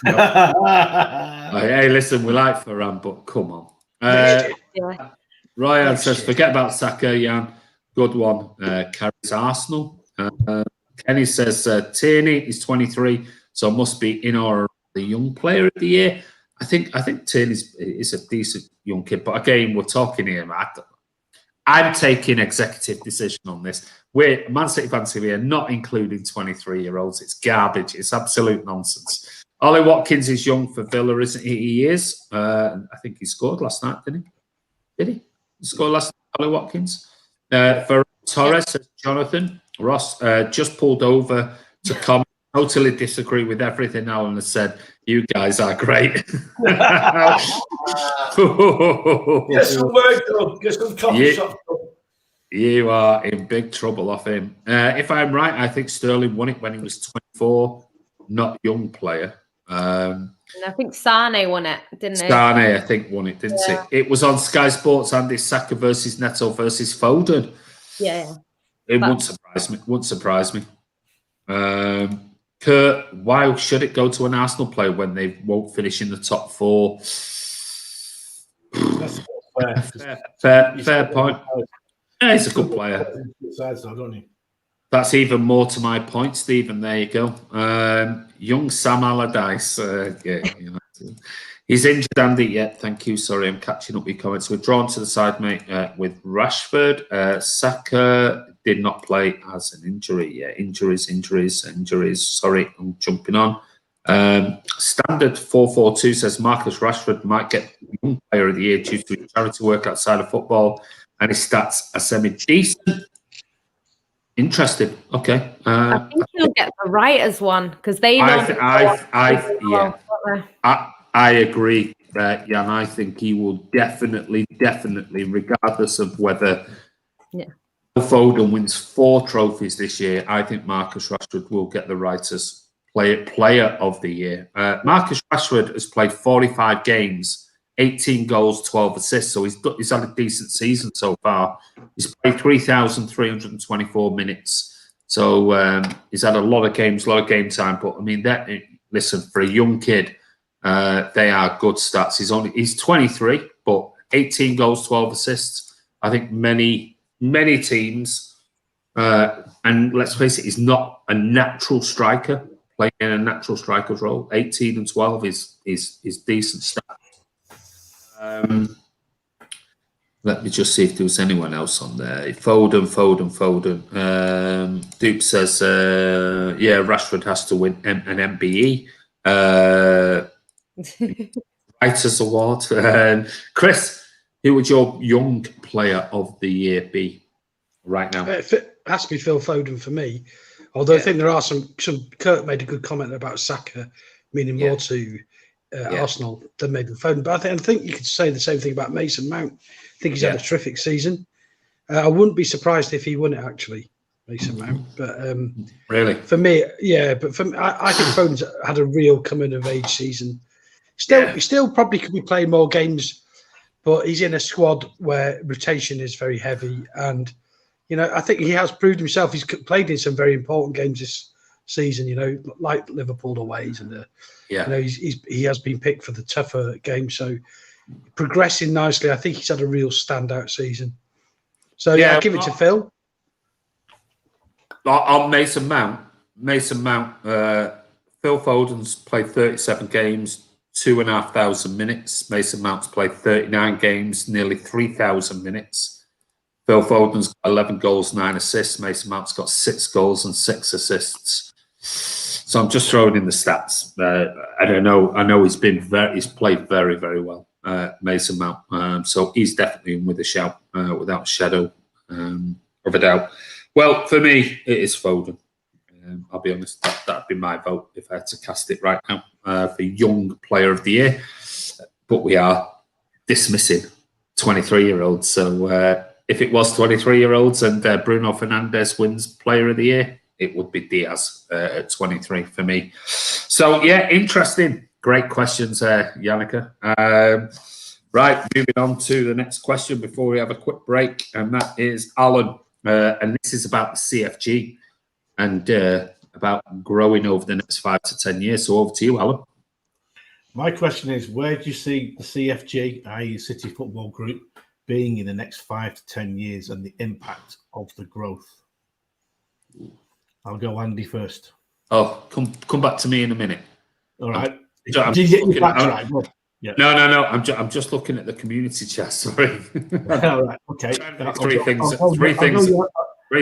Hey, listen, we like Ferran, but come on. Ryan says, forget about Saka, Jan. Good one. Carries Arsenal. Kenny says Tierney is 23, so must be in or the young player of the year. I think Tierney is a decent young kid, but again, we're talking here. I'm taking executive decision on this. We're Man City Fan TV are not including 23-year-olds. It's garbage. It's absolute nonsense. Ollie Watkins is young for Villa, isn't he? He is. I think he scored last night, didn't he? Did he? Scored last night, Ollie Watkins. For Torres, says Jonathan. Ross just pulled over to comment. Totally disagree with everything Alan has said. You guys are great. Get some work done. Get some coffee shops done. You are in big trouble off him. If I'm right, I think Sterling won it when he was 24, not young player. And I think Sane won it, didn't he? Sane, I think, won it, didn't it? It was on Sky Sports, Andy, Saka versus Neto versus Foden. Yeah. It wouldn't surprise me. Wouldn't surprise me. Kurt, why should it go to an Arsenal player when they won't finish in the top 4? That's Fair point. Yeah, he's a good player. That's even more to my point, Stephen. There you go. Young Sam Allardyce. He's injured, Andy. Yeah, thank you. Sorry, I'm catching up with your comments. We're drawn to the side, mate, with Rashford. Saka did not play as an injury. Yeah, injuries. Sorry, I'm jumping on. Standard 442 says Marcus Rashford might get Young Player of the Year due to his charity work outside of football, and his stats are semi-decent. Interesting. Okay. I think he'll get the writers one because they. I agree. And I think he will definitely, regardless of whether Foden wins 4 trophies this year, I think Marcus Rashford will get the writers player of the year. Marcus Rashford has played 45 games. 18 goals, 12 assists. So he's had a decent season so far. He's played 3,324 minutes. So he's had a lot of games, a lot of game time. But I mean, listen, for a young kid, they are good stats. He's 23, but 18 goals, 12 assists. I think many teams, and let's face it, he's not a natural striker playing in a natural striker's role. 18 and 12 is decent stats. Let me just see if there was anyone else on there. Foden. Dupe says, Rashford has to win an MBE. Writers Award. Chris, who would your young player of the year be right now? It has to be Phil Foden for me. Although I think there are some. Kurt made a good comment about Saka, meaning more to Arsenal than maybe Foden. But I think you could say the same thing about Mason Mount. I think he's had a terrific season. I wouldn't be surprised if he won it, actually, Mason Mount. But really, for me, But for me, I think Foden's had a real coming of age season. He still probably could be playing more games, but he's in a squad where rotation is very heavy, and I think he has proved himself. He's played in some very important games this season. Like Liverpool aways, and he has been picked for the tougher games. So progressing nicely. I think he's had a real standout season. So I'll give it to Phil. On Mason Mount, Phil Foden's played 37 games, 2,500 minutes. Mason Mount's played 39 games, nearly 3,000 minutes. Phil Foden's got 11 goals, 9 assists. Mason Mount's got 6 goals and 6 assists. So I'm just throwing in the stats. I don't know. I know he's played very, very well, Mason Mount. So he's definitely in with a shout, without a shadow of a doubt. Well, for me, it is Foden. I'll be honest, that'd be my vote if I had to cast it right now for Young Player of the Year. But we are dismissing 23-year-olds. So if it was 23-year-olds and Bruno Fernandes wins Player of the Year, it would be Diaz at 23 for me. So, interesting. Great questions, Yannicka. Right, moving on to the next question before we have a quick break, and that is Alan. And this is about the CFG and about growing over the next 5 to 10 years. So over to you, Alan. My question is, where do you see the CFG, i.e. City Football Group, being in the next 5 to 10 years and the impact of the growth? I'll go Andy first. Oh, come back to me in a minute. All right. Did you get your facts right? Yeah. No. I'm just looking at the community chat. Sorry. All right. Okay. Three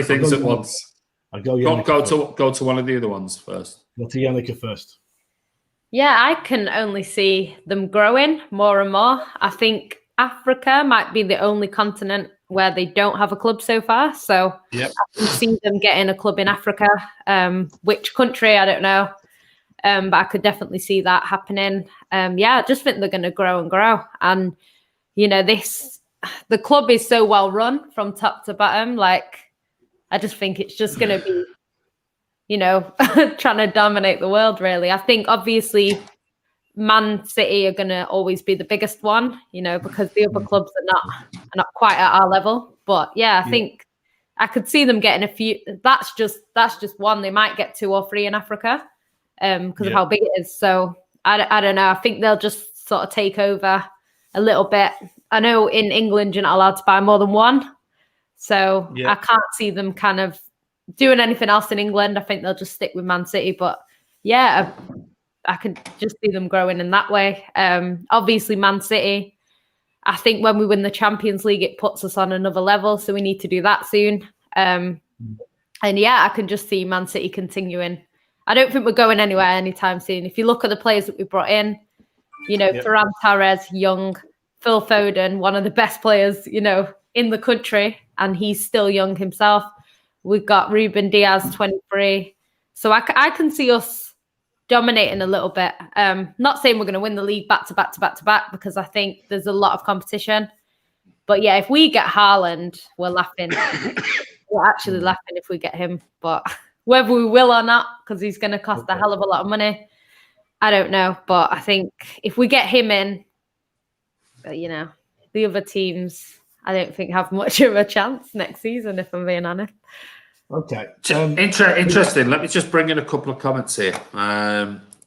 things at once. I'll go. Go to one of the other ones first. Go to Yannicka first. Yeah, I can only see them growing more and more. I think Africa might be the only continent where they don't have a club so far. So I can see them getting a club in Africa. Which country, I don't know. But I could definitely see that happening. I just think they're going to grow and grow. And, this the club is so well run from top to bottom. Like, I just think it's just going to be, you know, trying to dominate the world, really. I think obviously Man City are going to always be the biggest one, you know, because the other clubs are not quite at our level. But yeah, I think I could see them getting a few. That's just one. They might get 2 or 3 in Africa because of how big it is. So I don't know. I think they'll just sort of take over a little bit. I know in England you're not allowed to buy more than 1. So I can't see them kind of doing anything else in England. I think they'll just stick with Man City. But yeah, I could just see them growing in that way. Obviously, Man City, I think when we win the Champions League, it puts us on another level. So we need to do that soon. And yeah, I can just see Man City continuing. I don't think we're going anywhere anytime soon. If you look at the players that we brought in, you know, Ferran Torres, young, Phil Foden, one of the best players, you know, in the country, and he's still young himself. We've got Ruben Diaz, 23. So I can see us dominating a little bit. Not saying we're going to win the league back to back, because I think there's a lot of competition. But yeah, if we get Haaland, we're laughing. We're actually laughing if we get him. But whether we will or not, because he's going to cost a hell of a lot of money, I don't know. But I think if we get him in, you know, the other teams, I don't think have much of a chance next season, if I'm being honest. Okay. Interesting. Let me just bring in a couple of comments here.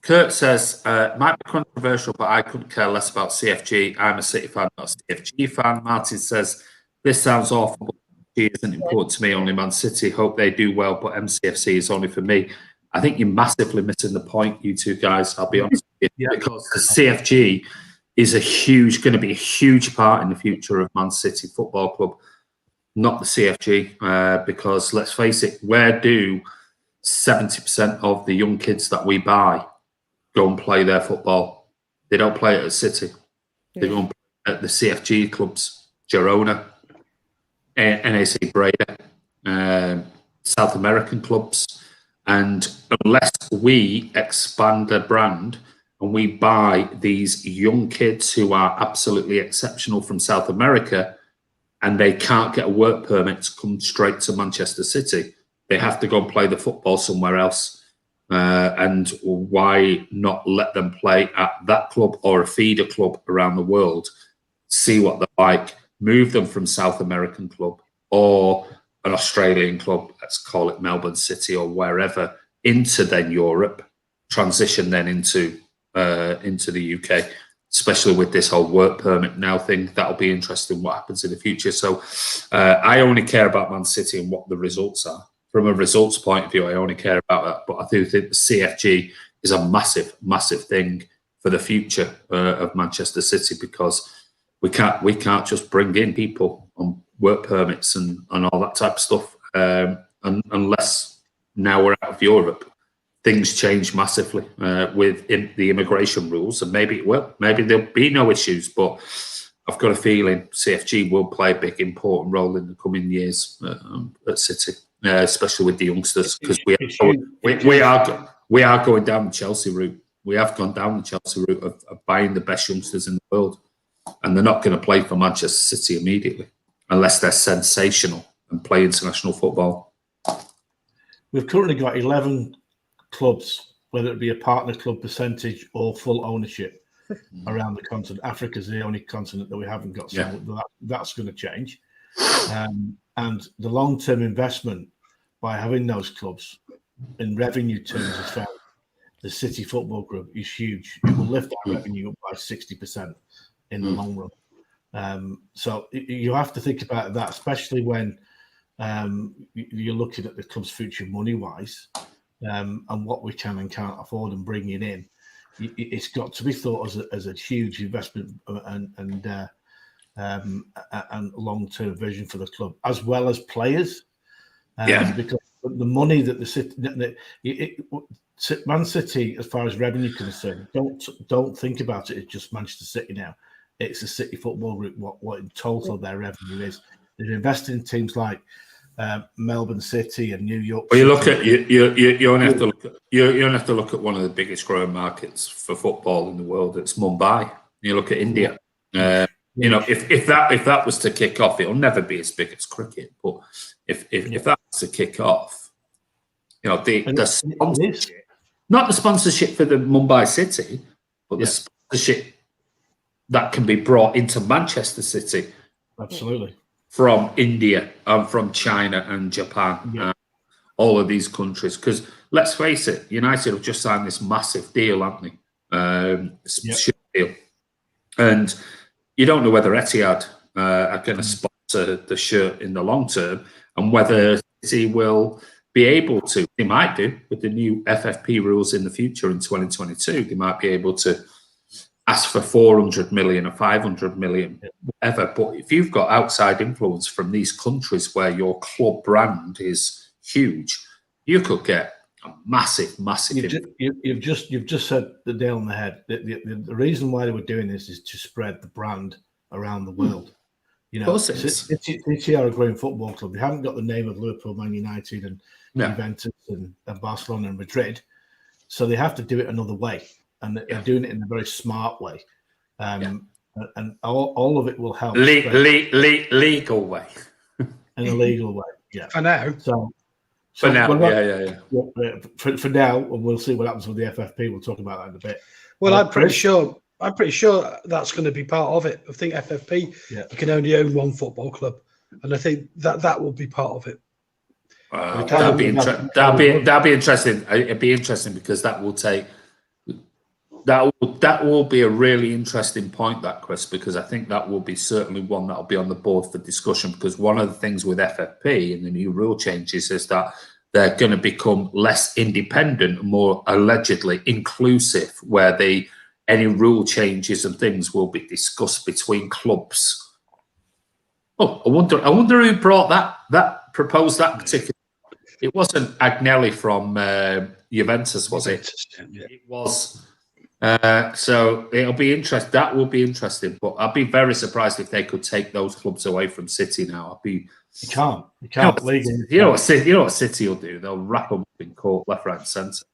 Kurt says, might be controversial, but I couldn't care less about CFG. I'm a City fan, not a CFG fan. Martin says, this sounds awful, but it isn't important to me, only Man City. Hope they do well, but MCFC is only for me. I think you're massively missing the point, you two guys. I'll be honest with you, because the CFG is going to be a huge part in the future of Man City Football Club, not the CFG, because let's face it, where do 70% of the young kids that we buy go and play their football? They don't play it at City. They go and play at the CFG clubs, Girona, NAC Breda, South American clubs. And unless we expand the brand and we buy these young kids who are absolutely exceptional from South America, and they can't get a work permit to come straight to Manchester City, they have to go and play the football somewhere else. And why not let them play at that club or a feeder club around the world, see what they're like, move them from South American club or an Australian club, let's call it Melbourne City or wherever, into then Europe, transition then into the UK, especially with this whole work permit now thing. That'll be interesting what happens in the future. So I only care about Man City and what the results are. From a results point of view, I only care about that. But I do think the CFG is a massive, massive thing for the future of Manchester City, because we can't just bring in people on work permits and all that type of stuff unless now we're out of Europe. Things change massively with the immigration rules, and maybe it will. Maybe there'll be no issues, but I've got a feeling CFG will play a big, important role in the coming years at City, especially with the youngsters, because we are going down the Chelsea route. We have gone down the Chelsea route of buying the best youngsters in the world, and they're not going to play for Manchester City immediately unless they're sensational and play international football. We've currently got 11 clubs, whether it be a partner club percentage or full ownership around the continent. Africa's the only continent that we haven't got, so that's going to change. And the long-term investment by having those clubs in revenue terms as far as the City Football Group is huge. It will lift that revenue up by 60% in the long run. So you have to think about that, especially when you're looking at the club's future money-wise. And what we can and can't afford and bringing in, it's got to be thought as a huge investment and long-term vision for the club, as well as players. Because the money that Man City, as far as revenue concerned, don't think about it as just Manchester City now. It's a City Football Group. What in total their revenue is. They've invested in teams like Melbourne City and New York. Well, you only have to look at one of the biggest growing markets for football in the world. It's Mumbai. You look at India. You know, if that was to kick off, it'll never be as big as cricket. But if that was to kick off, you know, the sponsorship, not the sponsorship for the Mumbai City, but the sponsorship that can be brought into Manchester City. Absolutely. From India and from China and Japan, all of these countries. Because let's face it, United have just signed this massive deal, haven't they? Deal. And you don't know whether Etihad are going to sponsor the shirt in the long term, and whether City will be able to. They might do with the new FFP rules in the future in 2022. They might be able to ask for 400 million or 500 million, whatever. But if you've got outside influence from these countries where your club brand is huge, you could get a massive. You've just said the nail on the head. The reason why they were doing this is to spread the brand around the world. You know, City are a growing football club. They haven't got the name of Liverpool, Man United, and Juventus, and Barcelona and Madrid, so they have to do it another way, and they're doing it in a very smart way. And all of it will help. Legal way. In a legal way, yeah. For now. For now, For now, and we'll see what happens with the FFP. We'll talk about that in a bit. Well, I'm pretty sure that's going to be part of it. I think FFP you can only own one football club, and I think that will be part of it. That'd be interesting. It'd be interesting because that will be a really interesting point, that, Chris, because I think that will be certainly one that will be on the board for discussion, because one of the things with FFP and the new rule changes is that they're going to become less independent, more allegedly inclusive, where any rule changes and things will be discussed between clubs. Oh, I wonder who brought proposed that particular. It wasn't Agnelli from Juventus, was it? It was. So it'll be interesting. That will be interesting. But I'd be very surprised if they could take those clubs away from City now. You can't. You know what City will do? They'll wrap them up in court, left, right, and centre.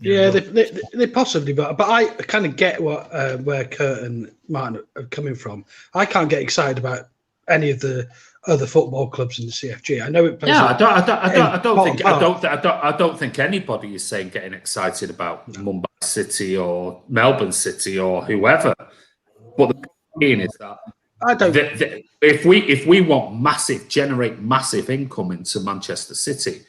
Yeah, they possibly, but I kind of get where Kurt and Martin are coming from. I can't get excited about any of the other football clubs in the CFG. I know it plays. Yeah, I don't think anybody is saying getting excited about Mumbai City or Melbourne City or whoever. But the point is that if we want generate massive income into Manchester City,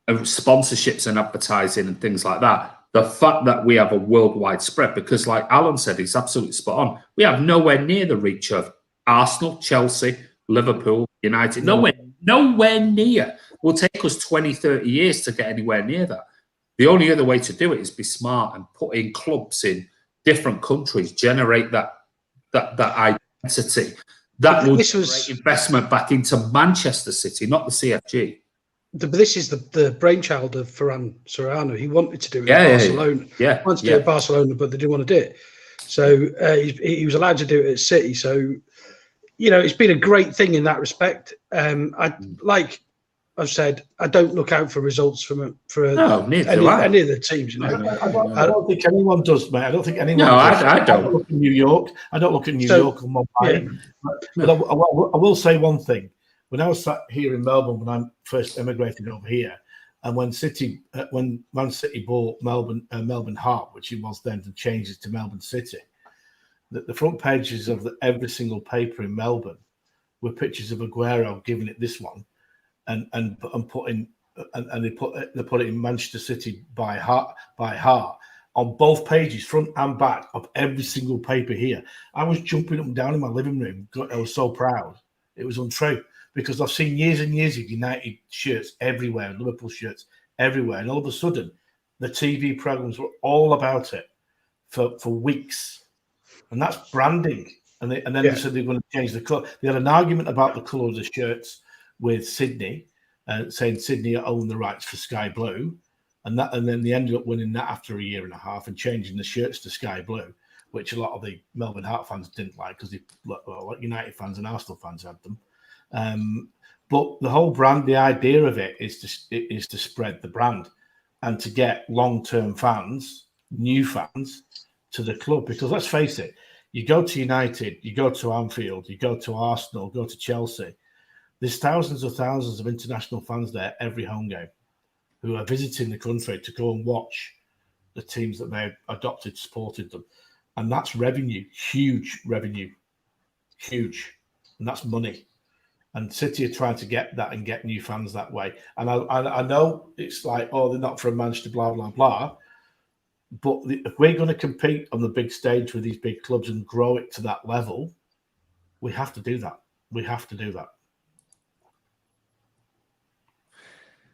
sponsorships and advertising and things like that, the fact that we have a worldwide spread, because like Alan said, he's absolutely spot on. We have nowhere near the reach of Arsenal, Chelsea, Liverpool, United. Nowhere near. It will take us 20, 30 years to get anywhere near that. The only other way to do it is be smart and put in clubs in different countries, generate that identity. That will generate investment back into Manchester City, not the CFG. But this is the brainchild of Ferran Soriano. He wanted to do it in Barcelona. Yeah. Wanted to do it in Barcelona, but they didn't want to do it. So he was allowed to do it at City. So, you know, it's been a great thing in that respect. Like I've said, I don't look out for results for any of the teams. You know, I don't think anyone does, mate. I don't think anyone. No, does. I don't. I don't look at New York. I don't look at New York or Mumbai. Yeah. But I will say one thing. When I was sat here in Melbourne, when I first emigrated over here, and when Man City bought Melbourne Heart, which it was then, to change it to Melbourne City, the front pages of every single paper in Melbourne were pictures of Aguero giving it this one, and they put it in Manchester City by heart on both pages, front and back of every single paper here. I was jumping up and down in my living room. I was so proud. It was untrue. Because I've seen years and years of United shirts everywhere, Liverpool shirts everywhere, and all of a sudden, the TV programs were all about it for weeks, and that's branding. And then they said they were going to change the colour. They had an argument about the colour of the shirts with Sydney, saying Sydney owned the rights for Sky Blue, and then they ended up winning that after a year and a half and changing the shirts to Sky Blue, which a lot of the Melbourne Heart fans didn't like because United fans and Arsenal fans had them. But the whole brand, the idea of it is to spread the brand and to get long-term fans, new fans to the club. Because let's face it, You go to United, you go to Anfield, you go to Arsenal, go to Chelsea. There's thousands of international fans there every home game who are visiting the country to go and watch the teams that they've adopted, supported them. And that's revenue, huge revenue, huge. And that's money. And City are trying to get that and get new fans that way. And I know it's like, oh, they're not from Manchester, blah, blah, blah. But if we're going to compete on the big stage with these big clubs and grow it to that level, we have to do that. We have to do that.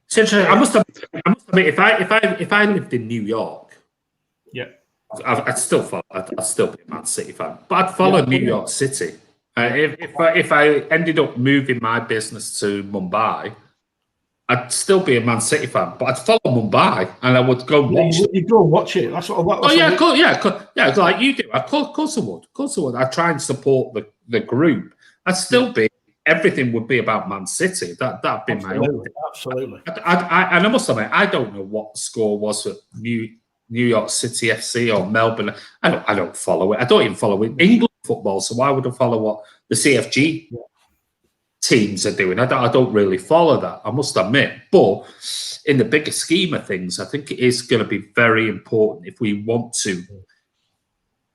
So I must admit, if I lived in New York, yeah, I'd still be a Man City fan, but I'd follow New York City. If I ended up moving my business to Mumbai, I'd still be a Man City fan, but I'd follow Mumbai and I would go watch. You'd go watch it. That's what. Like you do. Of course I would. Of course I would. I'd try and support the group. I'd still be. Everything would be about Man City. That'd be my own. Absolutely. And I must admit, I don't know what the score was for New York City FC or Melbourne. I don't follow it. I don't even follow it. England football. So why would I follow what the CFG teams are doing? I don't really follow that, I must admit. But in the bigger scheme of things, I think it is going to be very important if we want to,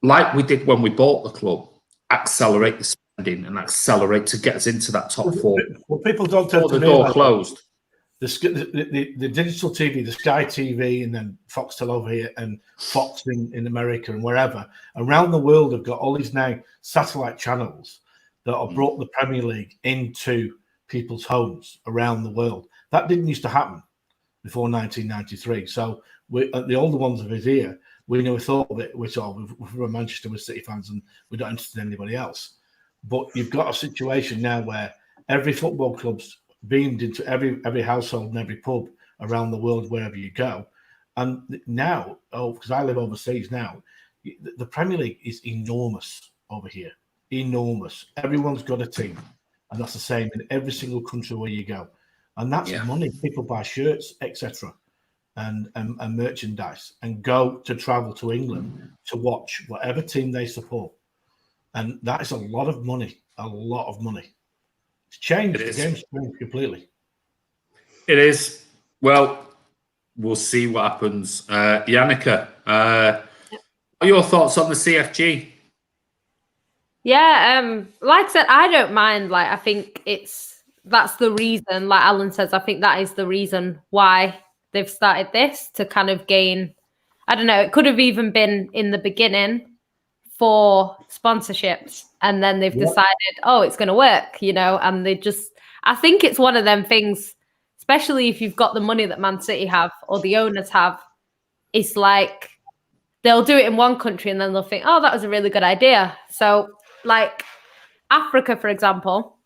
like we did when we bought the club, accelerate the spending and accelerate to get us into that top four. Well, people don't tend to the door closed. The digital TV, the Sky TV, and then Foxtel over here, and Fox in America and wherever around the world have got all these now satellite channels that have brought the Premier League into people's homes around the world. That didn't used to happen before 1993. So the older ones of us here, we never thought of it. We're from Manchester, we're City fans, and we're not interested in anybody else. But you've got a situation now where every football club's beamed into every household and every pub around the world, wherever you go. And now, because I live overseas now, the Premier League is enormous over here. Enormous. Everyone's got a team. And that's the same in every single country where you go. And that's money. People buy shirts, etc. and merchandise and go to travel to England to watch whatever team they support. And that is a lot of money. A lot of money. It's changed. The game's changed completely. It is. Well, we'll see what happens. Yannicka, what are your thoughts on the CFG? Yeah, like I said, I don't mind. Like, I think that's the reason, like Alan says, I think that is the reason why they've started this, to kind of gain, I don't know, it could have even been in the beginning for sponsorships, and then they've decided, oh, it's going to work, and I think it's one of them things, especially if you've got the money that Man City have or the owners have, it's like they'll do it in one country and then they'll think, oh, that was a really good idea. So like Africa, for example,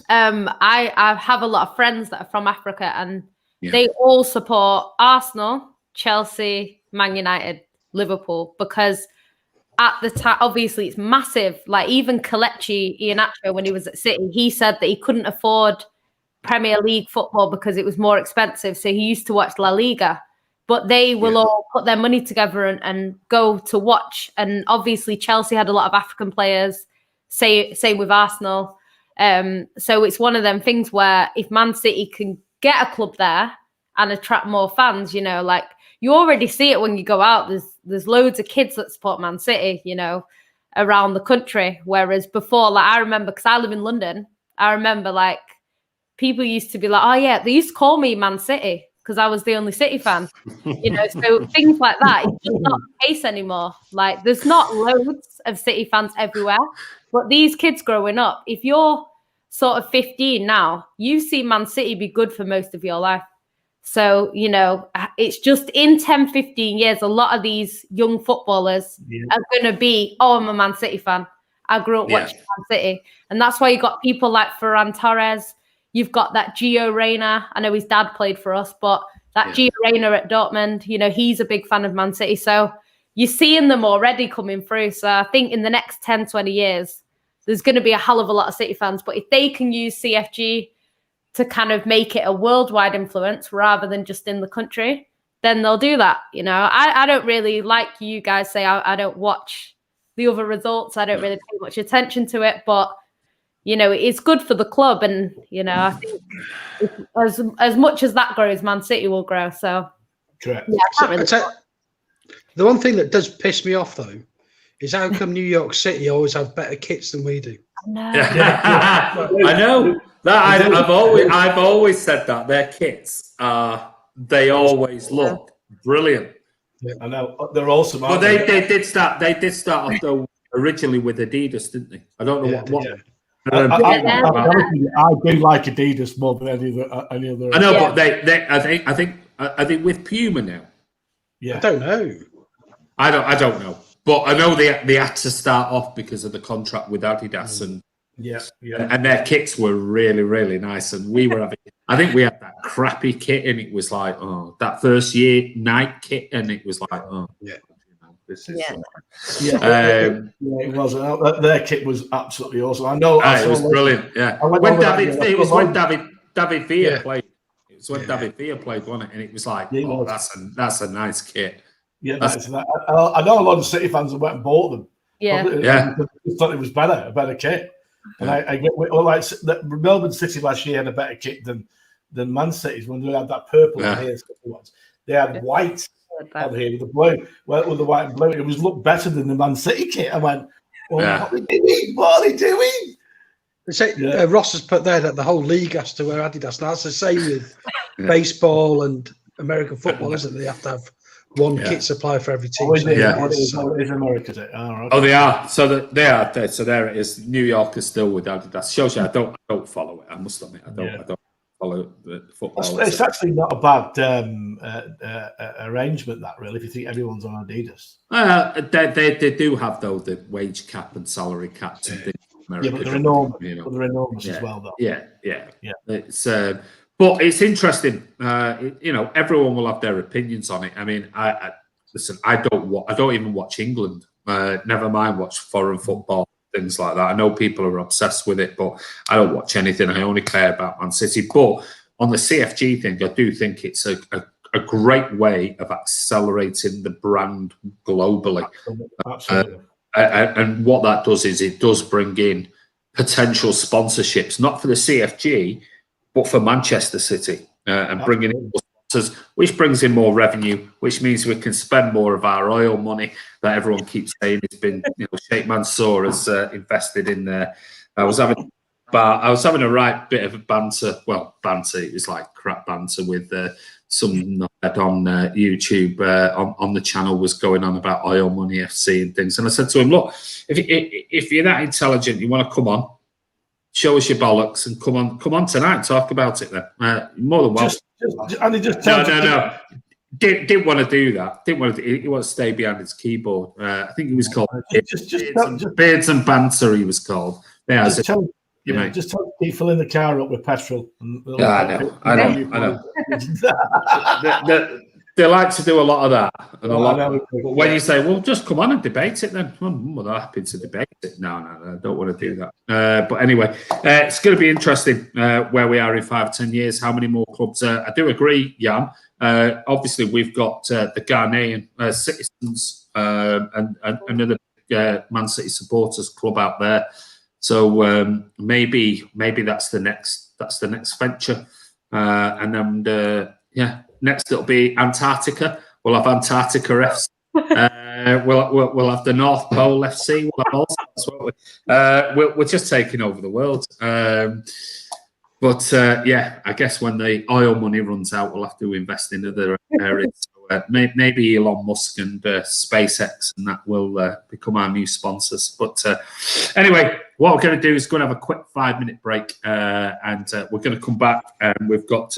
I have a lot of friends that are from Africa, and they all support Arsenal, Chelsea, Man United, Liverpool, because at the time, obviously, it's massive. Like even Kelechi Iheanacho, when he was at City, he said that he couldn't afford Premier League football because it was more expensive. So he used to watch La Liga. But they will all put their money together and go to watch. And obviously, Chelsea had a lot of African players. Same with Arsenal. So it's one of them things where if Man City can get a club there and attract more fans, like you already see it when you go out. There's loads of kids that support Man City, around the country. Whereas before, like I remember, because I live in London, I remember like people used to be like, oh yeah, they used to call me Man City because I was the only City fan, so things like that. It's just not the case anymore. Like there's not loads of City fans everywhere, but these kids growing up, if you're sort of 15 now, you see Man City be good for most of your life. So, it's just in 10, 15 years, a lot of these young footballers are going to be, oh, I'm a Man City fan. I grew up watching Man City. And that's why you got people like Ferran Torres. You've got that Gio Reyna. I know his dad played for us, but that Gio Reyna at Dortmund, he's a big fan of Man City. So you're seeing them already coming through. So I think in the next 10, 20 years, there's going to be a hell of a lot of City fans. But if they can use CFG to kind of make it a worldwide influence rather than just in the country, then they'll do that. I don't really, like you guys say, I don't watch the other results. I don't really pay much attention to it, but you know, it's good for the club, and you know, I think as much as that grows, Man City will grow. So, correct. Yeah, I can't really The one thing that does piss me off though is how come New York City always have better kits than we do? No. I know that I've always said that their kits they always look brilliant. Yeah. I know they're awesome. But they did start off though originally with Adidas, didn't they? I don't know what. I do like Adidas more than any other. I know, but I think with Puma now. Yeah, I don't know. I don't know, but I know they had to start off because of the contract with Adidas and their kits were really, really nice. And we were having, I think we had that crappy kit, and it was like, oh, that first year night kit, and it was like, oh, yeah. This is it was. Their kit was absolutely awesome. I know. It was brilliant. Yeah, when David Villa played. It was when David Villa played, wasn't it? And it was like, that's a nice kit. Yeah, I know a lot of City fans that went and bought them. Thought it was a better kit. And I get like Melbourne City last year had a better kit than Man City's when they had that purple here. They had white on here with the blue. Well, with the white and blue, it was looked better than the Man City kit. I went, what are they doing? What are they doing? Ross has put there that the whole league has to wear Adidas. Now that's the same with baseball and American football, isn't it? They have to have one kit supply for every team. It is America. Oh, they are. So they are. So there it is. New York is still with Adidas. Shows you I don't follow it. I must admit, I don't follow the football. It's actually not a bad arrangement, that really. If you think everyone's on Adidas, they do have though the wage cap and salary caps and things. America, but they're enormous. They're enormous as well, though. Yeah. It's but it's interesting. Everyone will have their opinions on it. I mean, listen. I don't even watch England. Never mind watch foreign football, things like that. I know people are obsessed with it, but I don't watch anything. I only care about Man City. But on the CFG thing, I do think it's a great way of accelerating the brand globally. Absolutely. And what that does is it does bring in potential sponsorships, not for the CFG, but for Manchester City, and bringing in more sponsors, which brings in more revenue, which means we can spend more of our oil money that everyone keeps saying has been, Sheikh Mansour has invested in there. I was having a right bit of banter. Well, banter. It was like crap banter with some on YouTube on the channel was going on about oil money FC and things. And I said to him, look, if you're that intelligent, you want to come on, show us your bollocks, and come on tonight and talk about it. Then more than welcome. No. Didn't want to do that. He wanted to stay behind his keyboard. I think he was called Beards and Banter. He was called. Yeah, just tell keep filling the car up with petrol. I know. They like to do a lot of that, and But when you say, "Well, just come on and debate it," then they're happy to debate it. No, I don't want to do that. But anyway, it's going to be interesting where we are in 5-10 years. How many more clubs? I do agree, Jan. Obviously, we've got the Ghanaian Citizens and another Man City supporters club out there. So maybe that's the next venture, and then next it'll be Antarctica. We'll have Antarctica FC. We'll have the North Pole FC. We'll have all sorts. We're just taking over the world. But I guess when the oil money runs out, we'll have to invest in other areas. So, maybe Elon Musk and SpaceX and that will become our new sponsors. But anyway, what we're going to do is going to have a quick 5-minute break, and we're going to come back, and we've got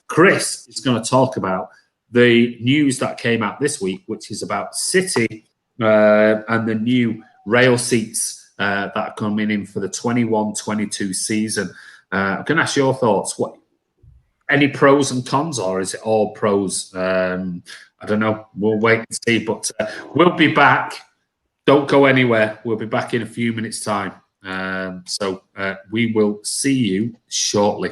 Chris is going to talk about the news that came out this week, which is about City and the new rail seats that are coming in for the 21-22 season. I'm going to ask your thoughts. Any pros and cons, or is it all pros? I don't know. We'll wait and see. But we'll be back. Don't go anywhere. We'll be back in a few minutes' time. So we will see you shortly.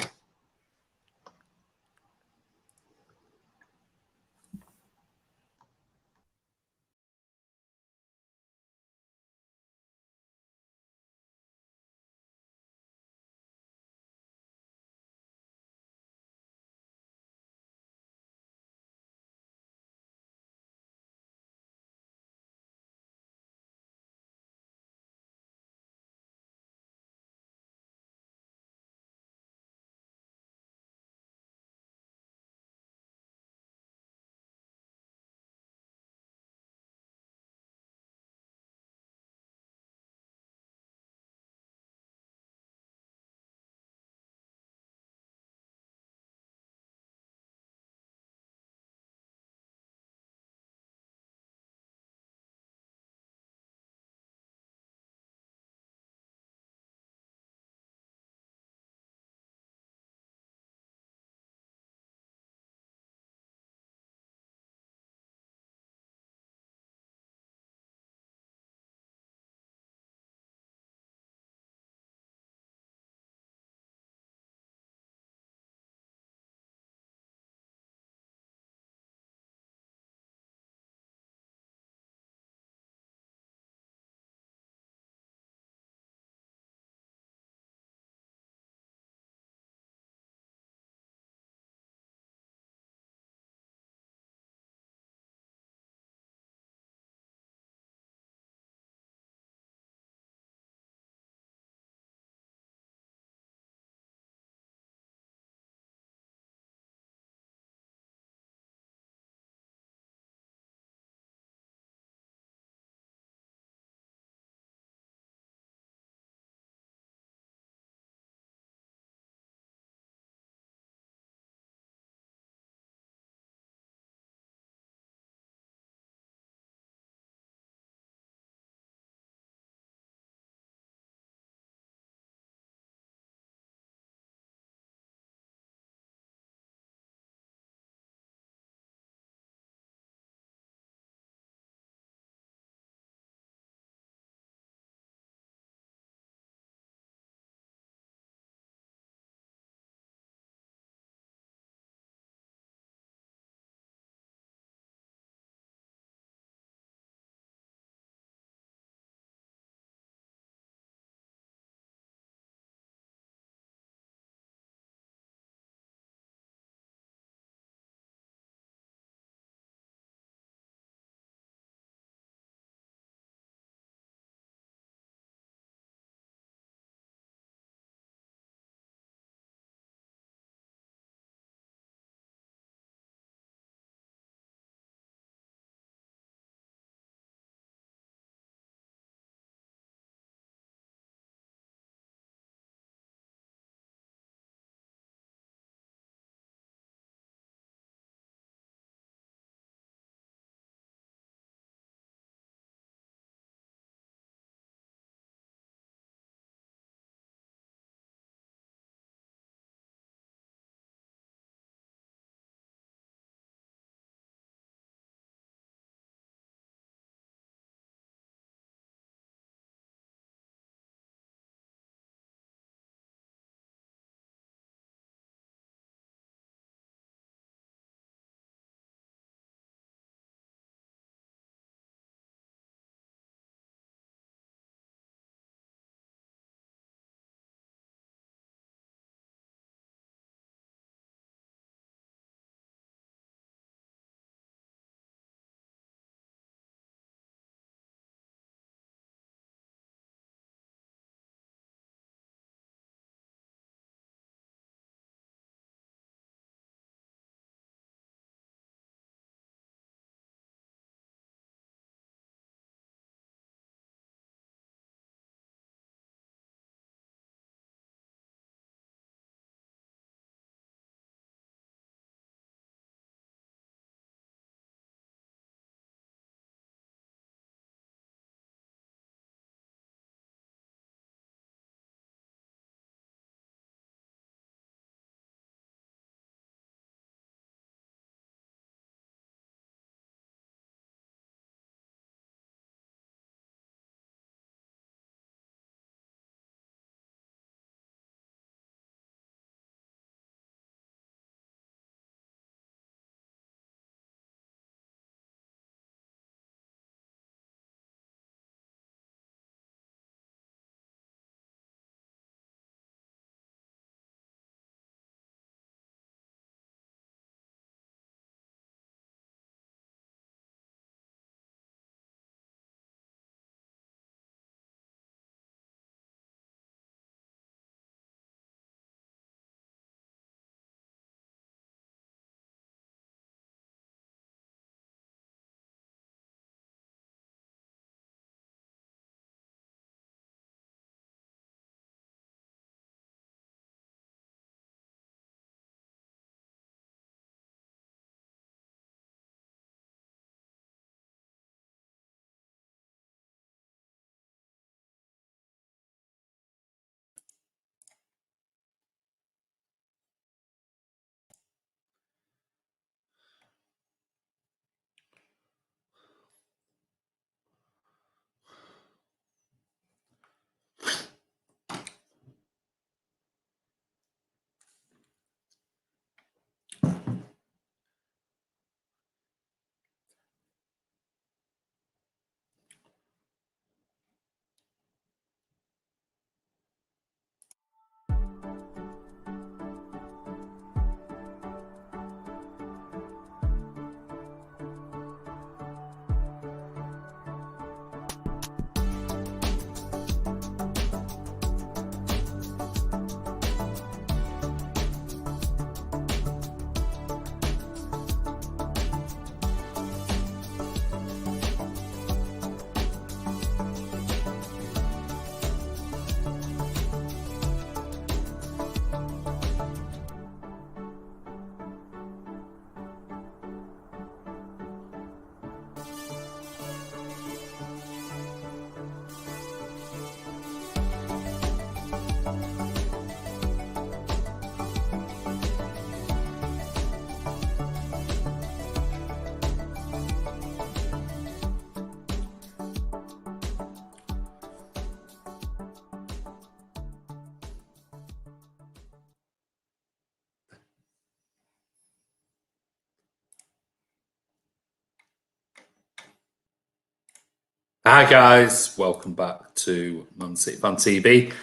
Hi guys, welcome back to Man City Fan TV.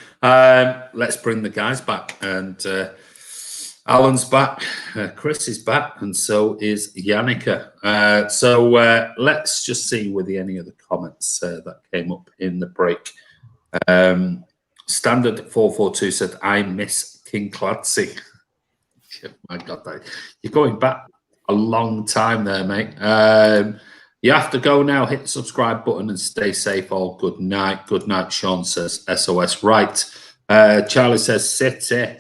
Let's bring the guys back, and Alan's back, Chris is back, and so is Yannicka. So let's just see whether any of the comments that came up in the break. Standard 442 said, "I miss King Clancy." My God, you're going back a long time there, mate. You have to go now. Hit the subscribe button and stay safe. All good night. Good night, Sean says SOS. Right. Charlie says City.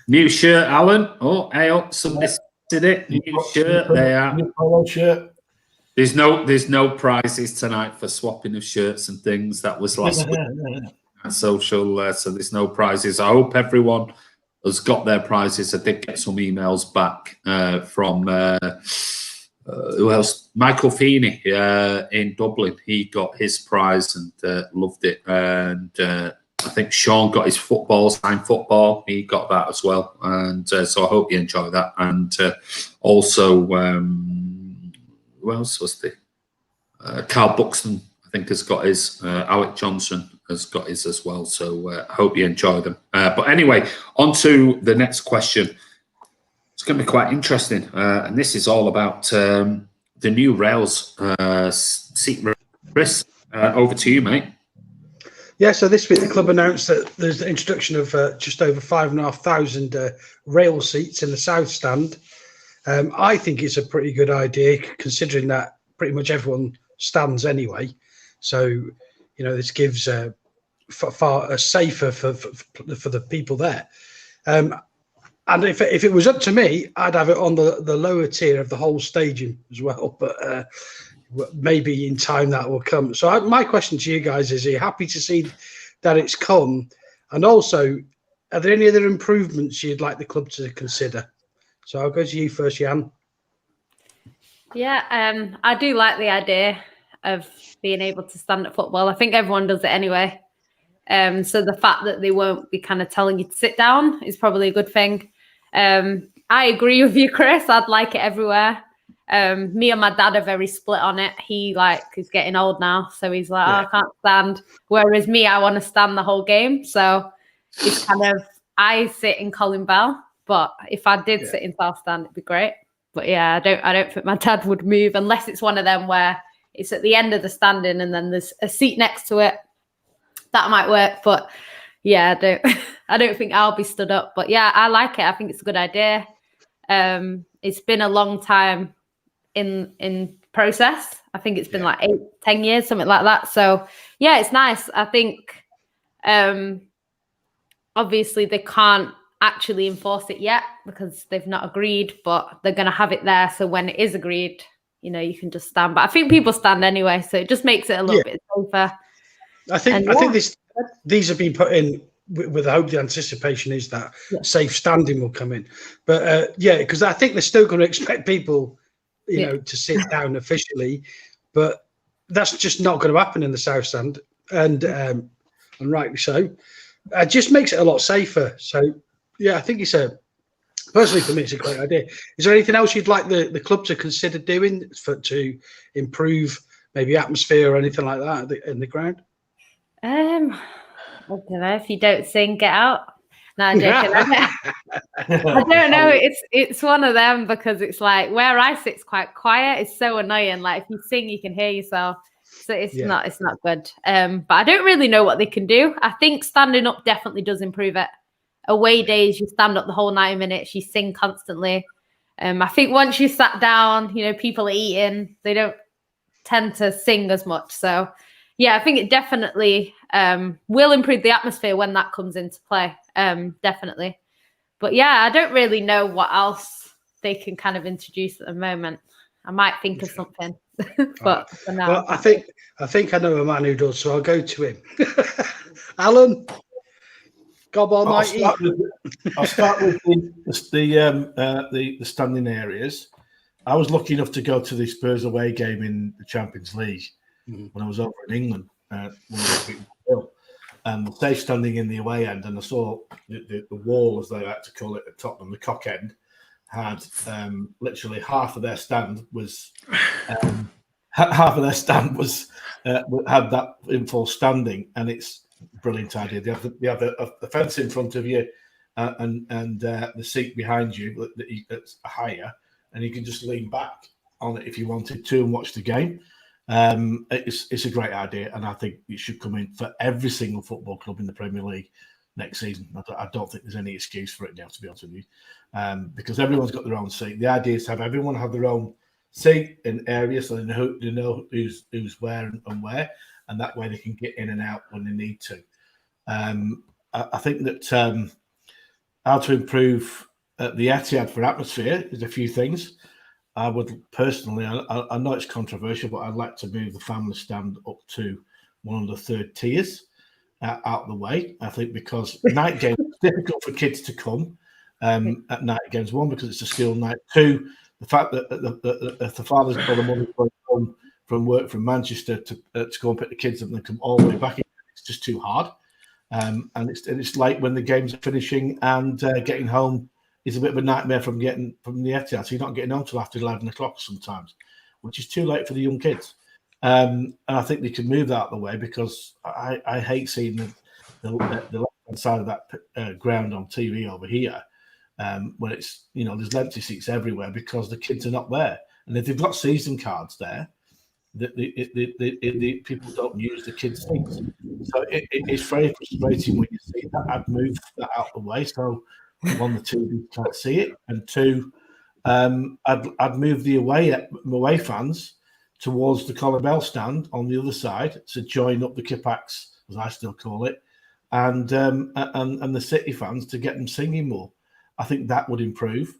New shirt, Alan. Oh, hey, somebody did it. New shirt. They are. New polo shirt. There's no prizes tonight for swapping of shirts and things. That was last week at social. So there's no prizes. I hope everyone has got their prizes. I did get some emails back from who else? Michael Feeney in Dublin. He got his prize and loved it. And I think Sean got his signed football. He got that as well. And so I hope you enjoy that. And also, who else was there? Carl Buxton, I think, has got his. Alec Johnson has got his as well. So I hope you enjoy them. But anyway, on to the next question. It's going to be quite interesting. And this is all about the new rails seat. Chris, over to you, mate. Yeah, so this week the club announced that there's the introduction of just over 5,500 rail seats in the South Stand. I think it's a pretty good idea, considering that pretty much everyone stands anyway. So, you know, this gives far safer for the people there. And if it was up to me, I'd have it on the lower tier of the whole stadium as well. But maybe in time that will come. So my question to you guys is, are you happy to see that it's come? And also, are there any other improvements you'd like the club to consider? So I'll go to you first, Jan. Yeah, I do like the idea of being able to stand at football. I think everyone does it anyway. So the fact that they won't be kind of telling you to sit down is probably a good thing. I agree with you, Chris. I'd like it everywhere. Me and my dad are very split on it. He is getting old now, so he's like, I can't stand. Whereas me, I want to stand the whole game. So it's kind of, I sit in Colin Bell, but if I did sit in South Stand, it'd be great. But yeah, I don't think my dad would move unless it's one of them where it's at the end of the standing and then there's a seat next to it. That might work, but yeah, I don't think I'll be stood up. But yeah, I like it. I think it's a good idea. It's been a long time in process. I think it's been like 8-10 years, something like that. So yeah, it's nice. I think obviously they can't actually enforce it yet because they've not agreed, but they're going to have it there. So when it is agreed, you know, you can just stand. But I think people stand anyway, so it just makes it a little bit safer. I think these have been put in with the hope, the anticipation is that safe standing will come in. But because I think they're still going to expect people, you know, to sit down officially, but that's just not going to happen in the South Stand, and rightly so. It just makes it a lot safer. So yeah, I think personally for me, it's a great idea. Is there anything else you'd like the club to consider doing to improve maybe atmosphere or anything like that in the ground? I don't know. If you don't sing, get out. No, I'm joking. I don't know. It's one of them because it's like where I sit is quite quiet. It's so annoying. Like if you sing, you can hear yourself. So it's not good. But I don't really know what they can do. I think standing up definitely does improve it. Away days, you stand up the whole 90 minutes. You sing constantly. I think once you sat down, you know, people are eating. They don't tend to sing as much. So yeah, I think it definitely will improve the atmosphere when that comes into play. Definitely. But yeah, I don't really know what else they can kind of introduce at the moment. I might think of something. But for now, well, I think I know a man who does, so I'll go to him. Alan, God Almighty. I'll start with the standing areas. I was lucky enough to go to the Spurs away game in the Champions League when I was over in England. And the safe standing in the away end, and I saw the wall, as they like to call it at Tottenham, the cock end, had literally half of their stand was half of their stand was had that in full standing, and it's a brilliant idea. They have the fence in front of you, and the seat behind you that's higher, and you can just lean back on it if you wanted to and watch the game. It's a great idea, and I think it should come in for every single football club in the Premier League next season. I don't think there's any excuse for it now, to be honest with you, because everyone's got their own seat. The idea is to have everyone have their own seat in areas so they know who's where and where, and that way they can get in and out when they need to. I think that how to improve the Etihad for atmosphere is a few things. I would personally, I know it's controversial, but I'd like to move the family stand up to one of the third tiers out the way. I think because night games it's difficult for kids to come at night games. One, because it's a school night. Two, the fact that the fathers or the mothers going home from work from Manchester to go and pick the kids up and then come all the way back, it's just too hard. And it's late when the games are finishing, and getting home is a bit of a nightmare from the Etihad. So you're not getting home till after 11 o'clock sometimes, which is too late for the young kids. And I think they can move that out of the way, because I hate seeing the left-hand side of that ground on TV over here, when it's, there's empty seats everywhere because the kids are not there. And if they've got season cards there, the people don't use the kids' seats. So it's very frustrating when you see that. I'd move that out of the way, so one, the TV can't see it, and two, I'd move the away fans towards the Collar Bell stand on the other side, to join up the Kipaks, as I still call it, and the City fans, to get them singing more. I think that would improve.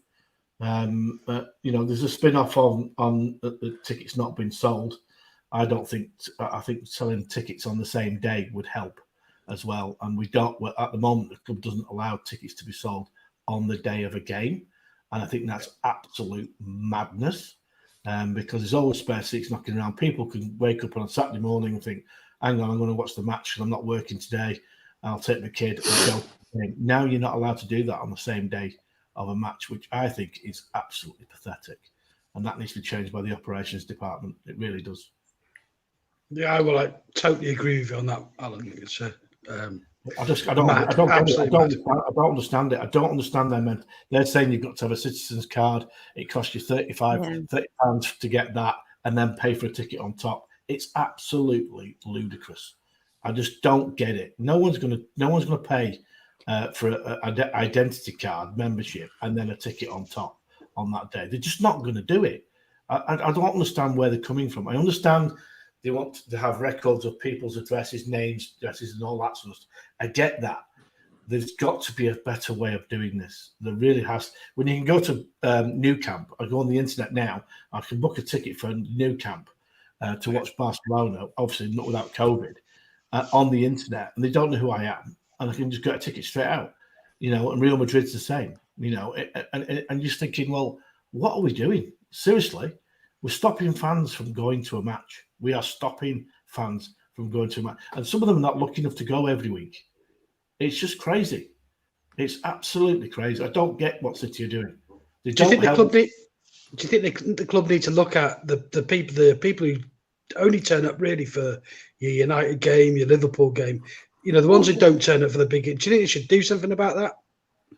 There's a spin-off on the tickets not being sold. I think selling tickets on the same day would help as well. And at the moment, the club doesn't allow tickets to be sold on the day of a game. And I think that's absolute madness, because there's always spare seats knocking around. People can wake up on a Saturday morning and think, hang on, I'm going to watch the match because I'm not working today. I'll take my kid and go. Now you're not allowed to do that on the same day of a match, which I think is absolutely pathetic. And that needs to be changed by the operations department. It really does. Yeah, well, I totally agree with you on that, Alan. It's I don't understand it. I don't understand their mental. They're saying you've got to have a citizen's card. It costs you £30 to get that, and then pay for a ticket on top. It's absolutely ludicrous. I just don't get it. No one's gonna pay for an identity card membership and then a ticket on top on that day. They're just not going to do it. I don't understand where they're coming from. I understand they want to have records of people's addresses, names, addresses, and all that sort of stuff. I get that. There's got to be a better way of doing this. There really has. When you can go to Nou Camp, I go on the internet now, I can book a ticket for Nou Camp to watch Barcelona, obviously not without COVID, on the internet, and they don't know who I am, and I can just get a ticket straight out. And Real Madrid's the same. And you're thinking, well, what are we doing? Seriously, we're stopping fans from going to a match. We are stopping fans from going to a match. And some of them are not lucky enough to go every week. It's just crazy. It's absolutely crazy. I don't get what City are doing. Do you think the club need to look at the people who only turn up really for your United game, your Liverpool game? The ones who don't turn up for the big. Do you think they should do something about that?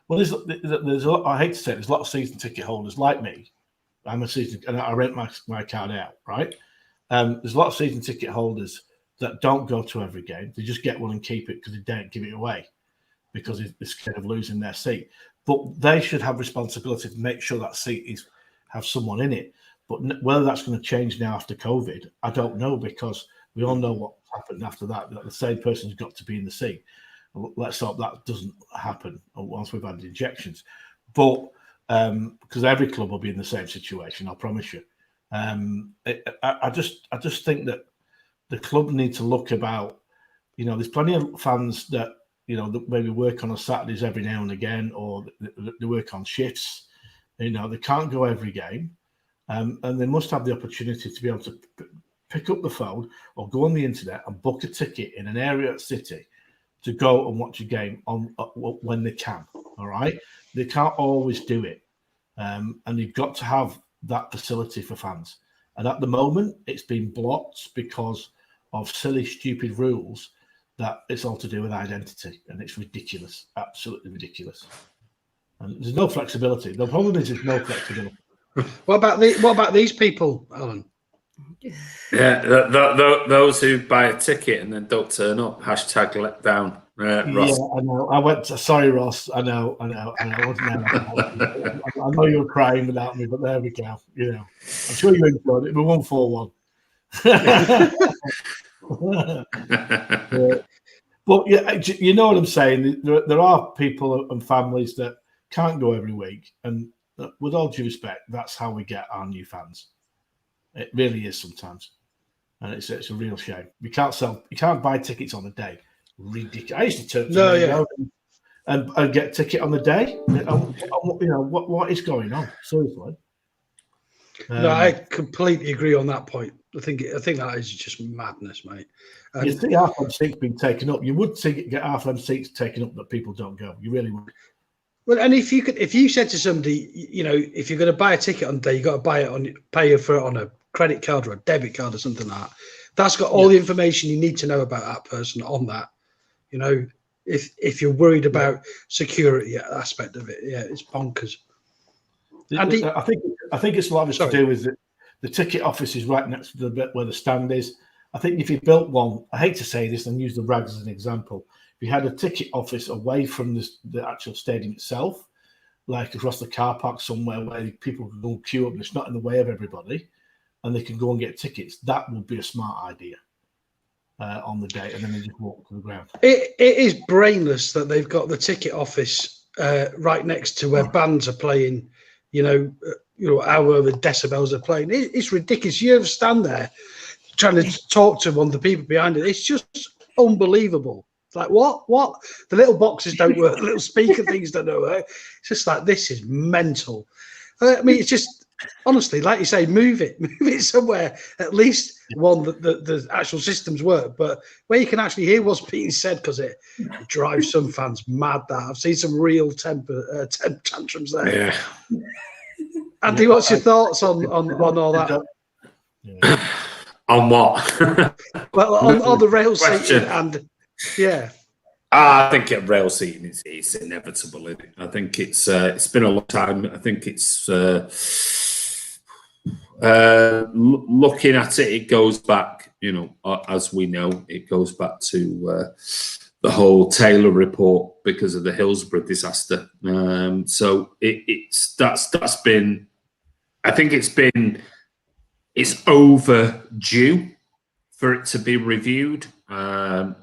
Well, there's a lot. I hate to say it, there's a lot of season ticket holders like me. I'm a season, and I rent my card out, right? There's a lot of season ticket holders that don't go to every game. They just get one and keep it because they don't give it away because they're scared of losing their seat. But they should have responsibility to make sure that seat have someone in it. But whether that's going to change now after COVID, I don't know, because we all know what happened after that. The same person's got to be in the seat. Let's hope that doesn't happen once we've had the injections. But because every club will be in the same situation, I promise you. I just think that the club need to look about. There's plenty of fans that that maybe work on Saturdays every now and again, or they work on shifts. They can't go every game, and they must have the opportunity to be able to pick up the phone or go on the internet and book a ticket in an area at City to go and watch a game on when they can. All right, they can't always do it, and you've got to have that facility for fans. And at the moment, it's been blocked because of silly, stupid rules that it's all to do with identity, and it's ridiculous, absolutely ridiculous. And there's no flexibility. The problem is there's no flexibility. What about these people, Alan? Yeah, those who buy a ticket and then don't turn up. Hashtag let down. Ross. Yeah, I know. I went to, sorry, Ross. I know. I know you were crying without me, but there we go. You know, I'm sure you enjoyed it. We won 4-1. But yeah, you know what I'm saying. There are people and families that can't go every week, and with all due respect, that's how we get our new fans. It really is sometimes, and it's a real shame. You can't buy tickets on the day. Ridiculous. I used to turn to and get a ticket on the day. You know what is going on? Seriously. No, I completely agree on that point. I think that is just madness, mate. You see half them seats being taken up. You would get half them seats taken up that people don't go. You really would. Well, and if you said to somebody, you know, if you're going to buy a ticket on the day, you got to pay for it on a credit card or a debit card or something like that. That's got all the information you need to know about that person on that. You know, if you're worried about security aspect of it, yeah, it's bonkers. I think it's a lot to do with the ticket office is right next to the bit where the stand is. I think if you built one, I hate to say this and use the Rags as an example, if you had a ticket office away from the actual stadium itself, like across the car park somewhere where people can go queue up and it's not in the way of everybody, and they can go and get tickets, that would be a smart idea on the day, and then they just walk to the ground. It is brainless that they've got the ticket office right next to where bands are playing. You know, however the decibels are playing. It's ridiculous. You ever stand there trying to talk to one of the people behind it? It's just unbelievable. It's like, what? The little boxes don't work. The little speaker things don't work. It's just like, this is mental. I mean, it's just, honestly, like you say, move it somewhere. At least one that the actual systems work, but where you can actually hear what's being said, because it drives some fans mad. That I've seen some real temper tantrums there. Yeah. Andy, what's your thoughts on all that? On what? Well, on the rail seating and I think rail seating is inevitable. Isn't it? I think it's been a long time. I think it's looking at it. It goes back, you know, as we know, it goes back to the whole Taylor report because of the Hillsborough disaster. So that's been. I think it's overdue for it to be reviewed. And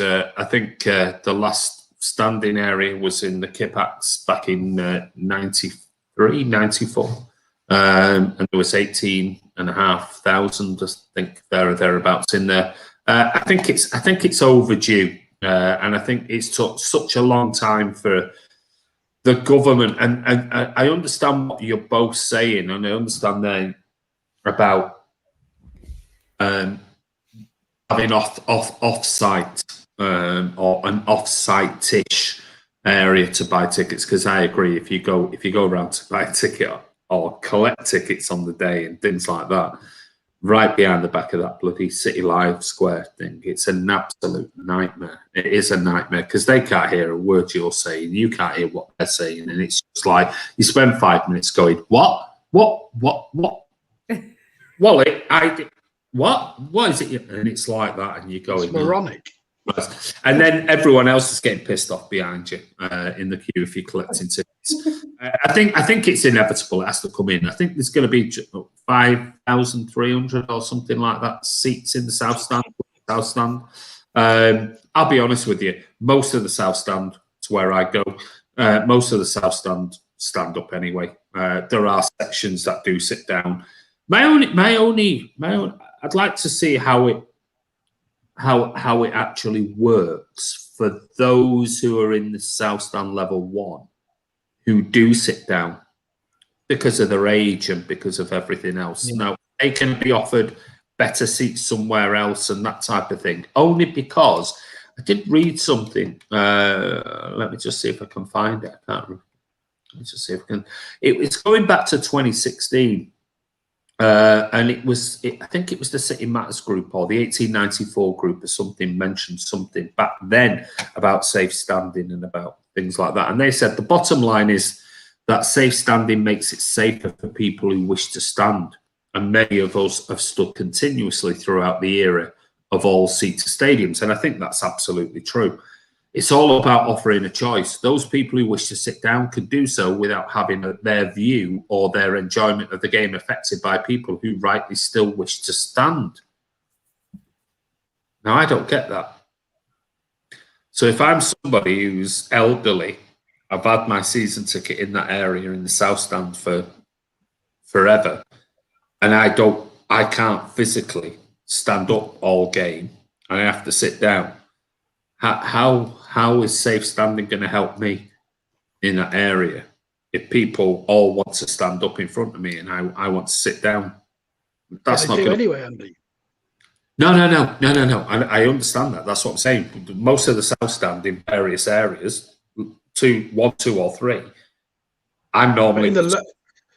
I think the last standing area was in the Kippax back in 93, 94. And there was 18,500, I think, there or thereabouts in there. I think it's overdue. And I think it's took such a long time for the government, and I understand what you're both saying, and I understand there about having off-site or an off-site-ish area to buy tickets, because I agree, if you go around to buy a ticket or collect tickets on the day and things like that, right behind the back of that bloody City Live Square thing, it's an absolute nightmare. It is a nightmare because they can't hear a word you're saying. You can't hear what they're saying, and it's just like you spend 5 minutes going, what? What is it? And it's like that, and you're going, it's moronic. And then everyone else is getting pissed off behind you in the queue if you're collecting tickets. I think it's inevitable. It has to come in. I think there's going to be 5,300 or something like that seats in the South Stand. I'll be honest with you. Most of the South Stand, to where I go, most of the South Stand stand up anyway. There are sections that do sit down. My only. I'd like to see how it actually works for those who are in the South Stand level 1 who do sit down because of their age and because of everything else. Now, they can be offered better seats somewhere else and that type of thing, only because I did read something. Let me just see if I can find it. I can't remember. Let's just see if I can. It's going back to 2016. And I think it was the City Matters group or the 1894 group or something mentioned something back then about safe standing and about things like that. And they said the bottom line is that safe standing makes it safer for people who wish to stand. And many of us have stood continuously throughout the era of all-seater stadiums. And I think that's absolutely true. It's all about offering a choice. Those people who wish to sit down can do so without having their view or their enjoyment of the game affected by people who rightly still wish to stand. Now, I don't get that. So if I'm somebody who's elderly, I've had my season ticket in that area in the South Stand for forever, and I can't physically stand up all game, and I have to sit down. How is safe standing going to help me in that area if people all want to stand up in front of me and I want to sit down? That's not going anyway, Andy. No. I understand that. That's what I'm saying. Most of the South Stand in various areas, 1, 2, or 3. I'm normally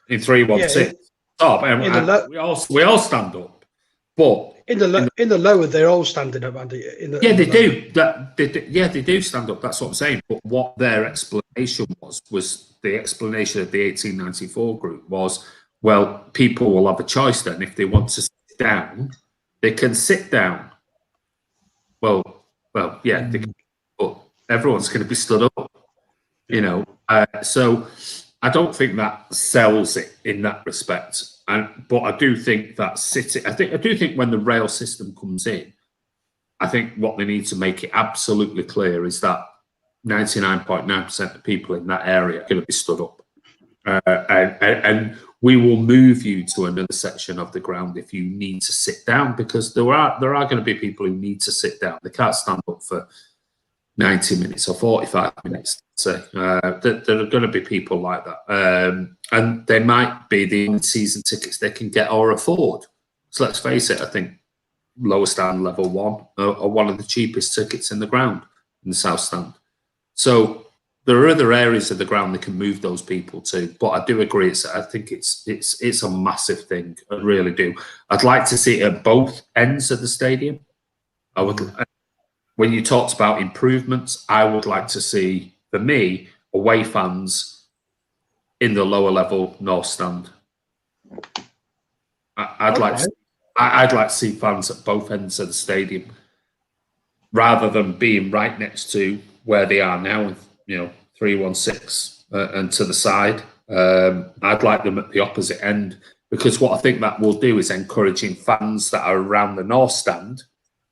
in 3, 1, 6. We all stand up, but in the lower, they're all standing up, Andy. They do. They do stand up. That's what I'm saying. But what their explanation was the explanation of the 1894 group was, well, people will have a choice then. If they want to sit down, they can sit down. Well, yeah, they can, but everyone's going to be stood up, you know. So I don't think that sells it in that respect. But I do think that I do think when the rail system comes in, I think what they need to make it absolutely clear is that 99.9% of people in that area are going to be stood up, and we will move you to another section of the ground if you need to sit down, because there are going to be people who need to sit down. They can't stand up for 90 minutes or 45 minutes. So there are going to be people like that, and they might be the only season tickets they can get or afford. So let's face it, I think lower stand level 1 are one of the cheapest tickets in the ground in the South Stand. So there are other areas of the ground they can move those people to. But I do agree. I think it's a massive thing. I really do. I'd like to see it at both ends of the stadium. I would. When you talked about improvements, I would like to see, for me, away fans in the lower level North Stand. I'd like to see fans at both ends of the stadium, rather than being right next to where they are now, 316 and to the side. I'd like them at the opposite end, because what I think that will do is encouraging fans that are around the North Stand.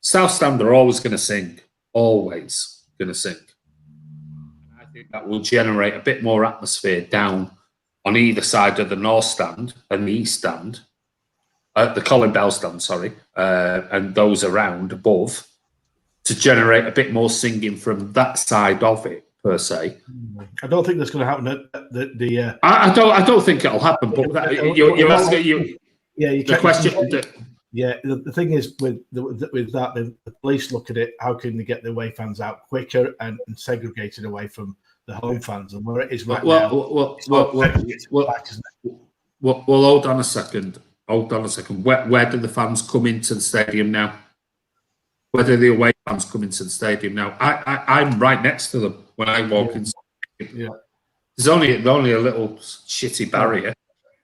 South Stand are always going to sing, always going to sing. I think that will generate a bit more atmosphere down on either side of the North Stand and the East Stand, the Colin Bell Stand, sorry, and those around above, to generate a bit more singing from that side of it, per se. I don't think that's going to happen. I don't think it'll happen. But you're asking the question. Yeah, the thing is with that, the police look at it. How can they get the away fans out quicker and segregated away from the home fans, and where it is right now? Well, hold on a second. Where do the fans come into the stadium now? Where do the away fans come into the stadium now? I'm right next to them when I walk in. Yeah. There's only a little shitty barrier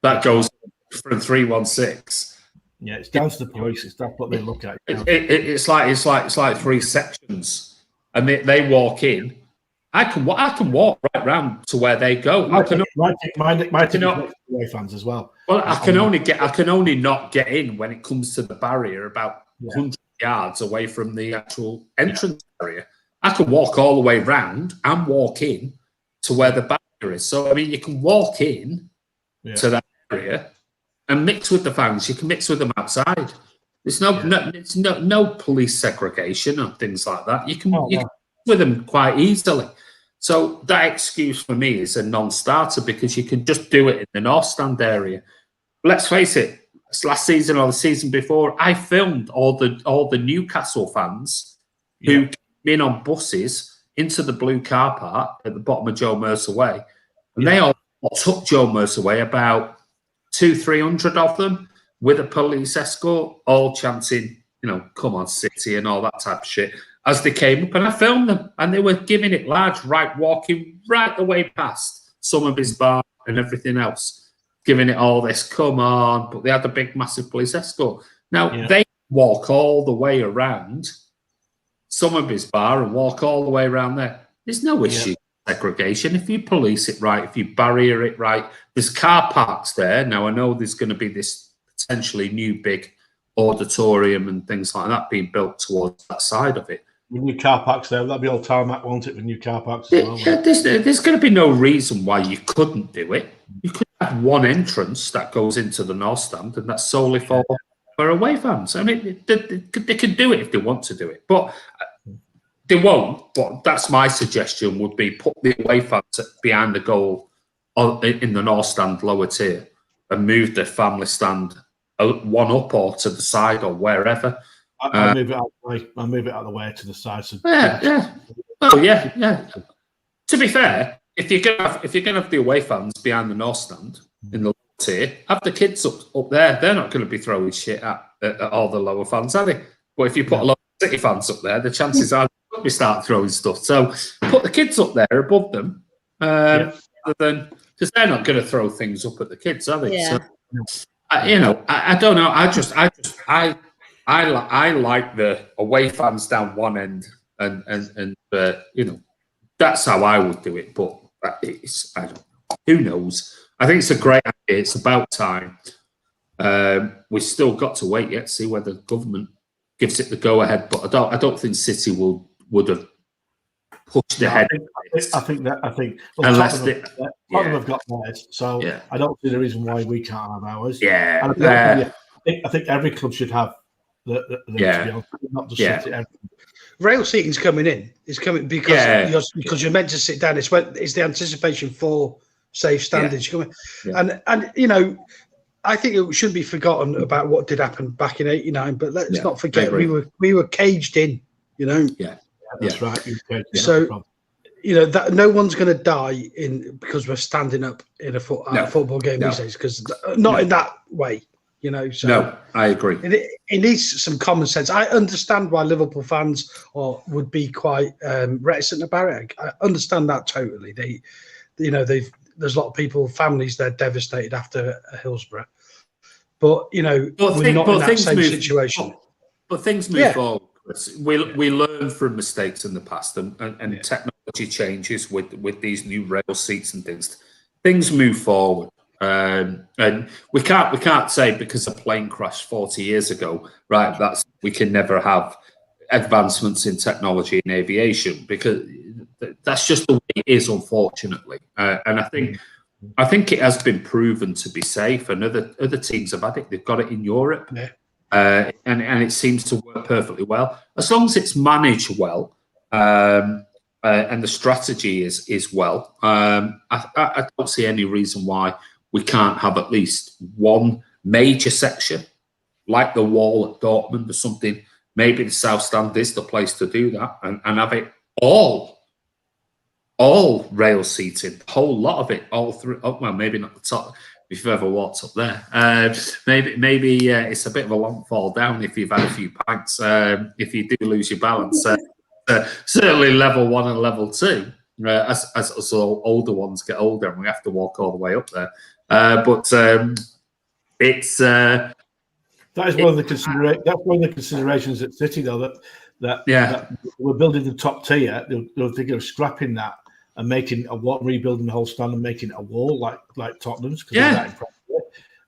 that goes from 316. Yeah, it's down to the police. That's what they look at. It's like 3 sections, and they walk in. I can walk right round to where they go. My away fans as well. Well, I can only not get in when it comes to the barrier about 100 yards away from the actual entrance area. I can walk all the way round and walk in to where the barrier is. So I mean, you can walk in to that area and mix with the fans. You can mix with them outside. There's no police segregation and things like that. You can mix with them quite easily. So that excuse for me is a non-starter, because you can just do it in the North Stand area. Let's face it, last season or the season before, I filmed all the Newcastle fans who came in on buses into the blue car park at the bottom of Joe Mercer Way. And they all took Joe Mercer Way, about 200-300 of them. with a police escort, all chanting, you know, come on, City and all that type of shit, as they came up, and I filmed them, and they were giving it large, right, walking right the way past Somerby's bar and everything else, giving it all this, come on, but they had a big, massive police escort. Now, they walk all the way around Somerby's bar and walk all the way around there. There's no issue with segregation. If you police it right, if you barrier it right, there's car parks there. Now, I know there's going to be this potentially new big auditorium and things like that being built towards that side of it. With new car parks there, that'd be all tarmac, won't it, with new car parks as well? Yeah, there's going to be no reason why you couldn't do it. You could have one entrance that goes into the North Stand, and that's solely for away fans. I mean, they can do it if they want to do it, but they won't. But that's my suggestion, would be put the away fans behind the goal in the North Stand lower tier and move the family stand one up or to the side or wherever. I'll move it out of the way. I'll move it out of the way to the side. So Oh yeah. To be fair, if you're gonna have the away fans behind the North Stand in the lower tier, have the kids up there. They're not going to be throwing shit at all the lower fans, are they? But if you put a lot of City fans up there, the chances are we start throwing stuff. So put the kids up there above them, rather than, because they're not going to throw things up at the kids, are they? Yeah. So, I don't know. I like the away fans down one end, and that's how I would do it. But I don't know. Who knows? I think it's a great idea. It's about time. We've still got to wait yet to see whether the government gives it the go ahead. But I don't think City would have pushed ahead. I think unless Tottenham have got theirs, so I don't see the reason why we can't have ours. Yeah, I think every club should have not just City. Rail seating's coming in. It's coming because you're meant to sit down. It's the anticipation for safe standings coming, and I think it shouldn't be forgotten about what did happen back in '89. But let's not forget we were caged in. That's right. So that no one's going to die because we're standing up in a football game these days, because not in that way. So no, I agree. It needs some common sense. I understand why Liverpool fans would be quite reticent about it. I understand that totally. There's a lot of people, families, they're devastated after Hillsborough. But we're not in that same situation. But things move forward. We learn from mistakes in the past, and technology changes with these new rail seats and things. Things move forward. And we can't say because a plane crashed 40 years ago, right? We can never have advancements in technology in aviation, because that's just the way it is, unfortunately. And I think it has been proven to be safe, and other teams have had it. They've got it in Europe, and it seems to work perfectly well as long as it's managed well. And the strategy is well. I don't see any reason why we can't have at least one major section, like the wall at Dortmund or something. Maybe the South Stand is the place to do that, and have it all rail seating, the whole lot of it, all through. Oh, well, maybe not the top. If you've ever walked up there, maybe it's a bit of a long fall down if you've had a few pints. If you do lose your balance, certainly level 1 and level 2. As us older ones get older, and we have to walk all the way up there. But it's that is one of the considerations at City, though, that we're building the top tier. They're thinking of scrapping that and rebuilding the whole stand and making it a wall like Tottenham's.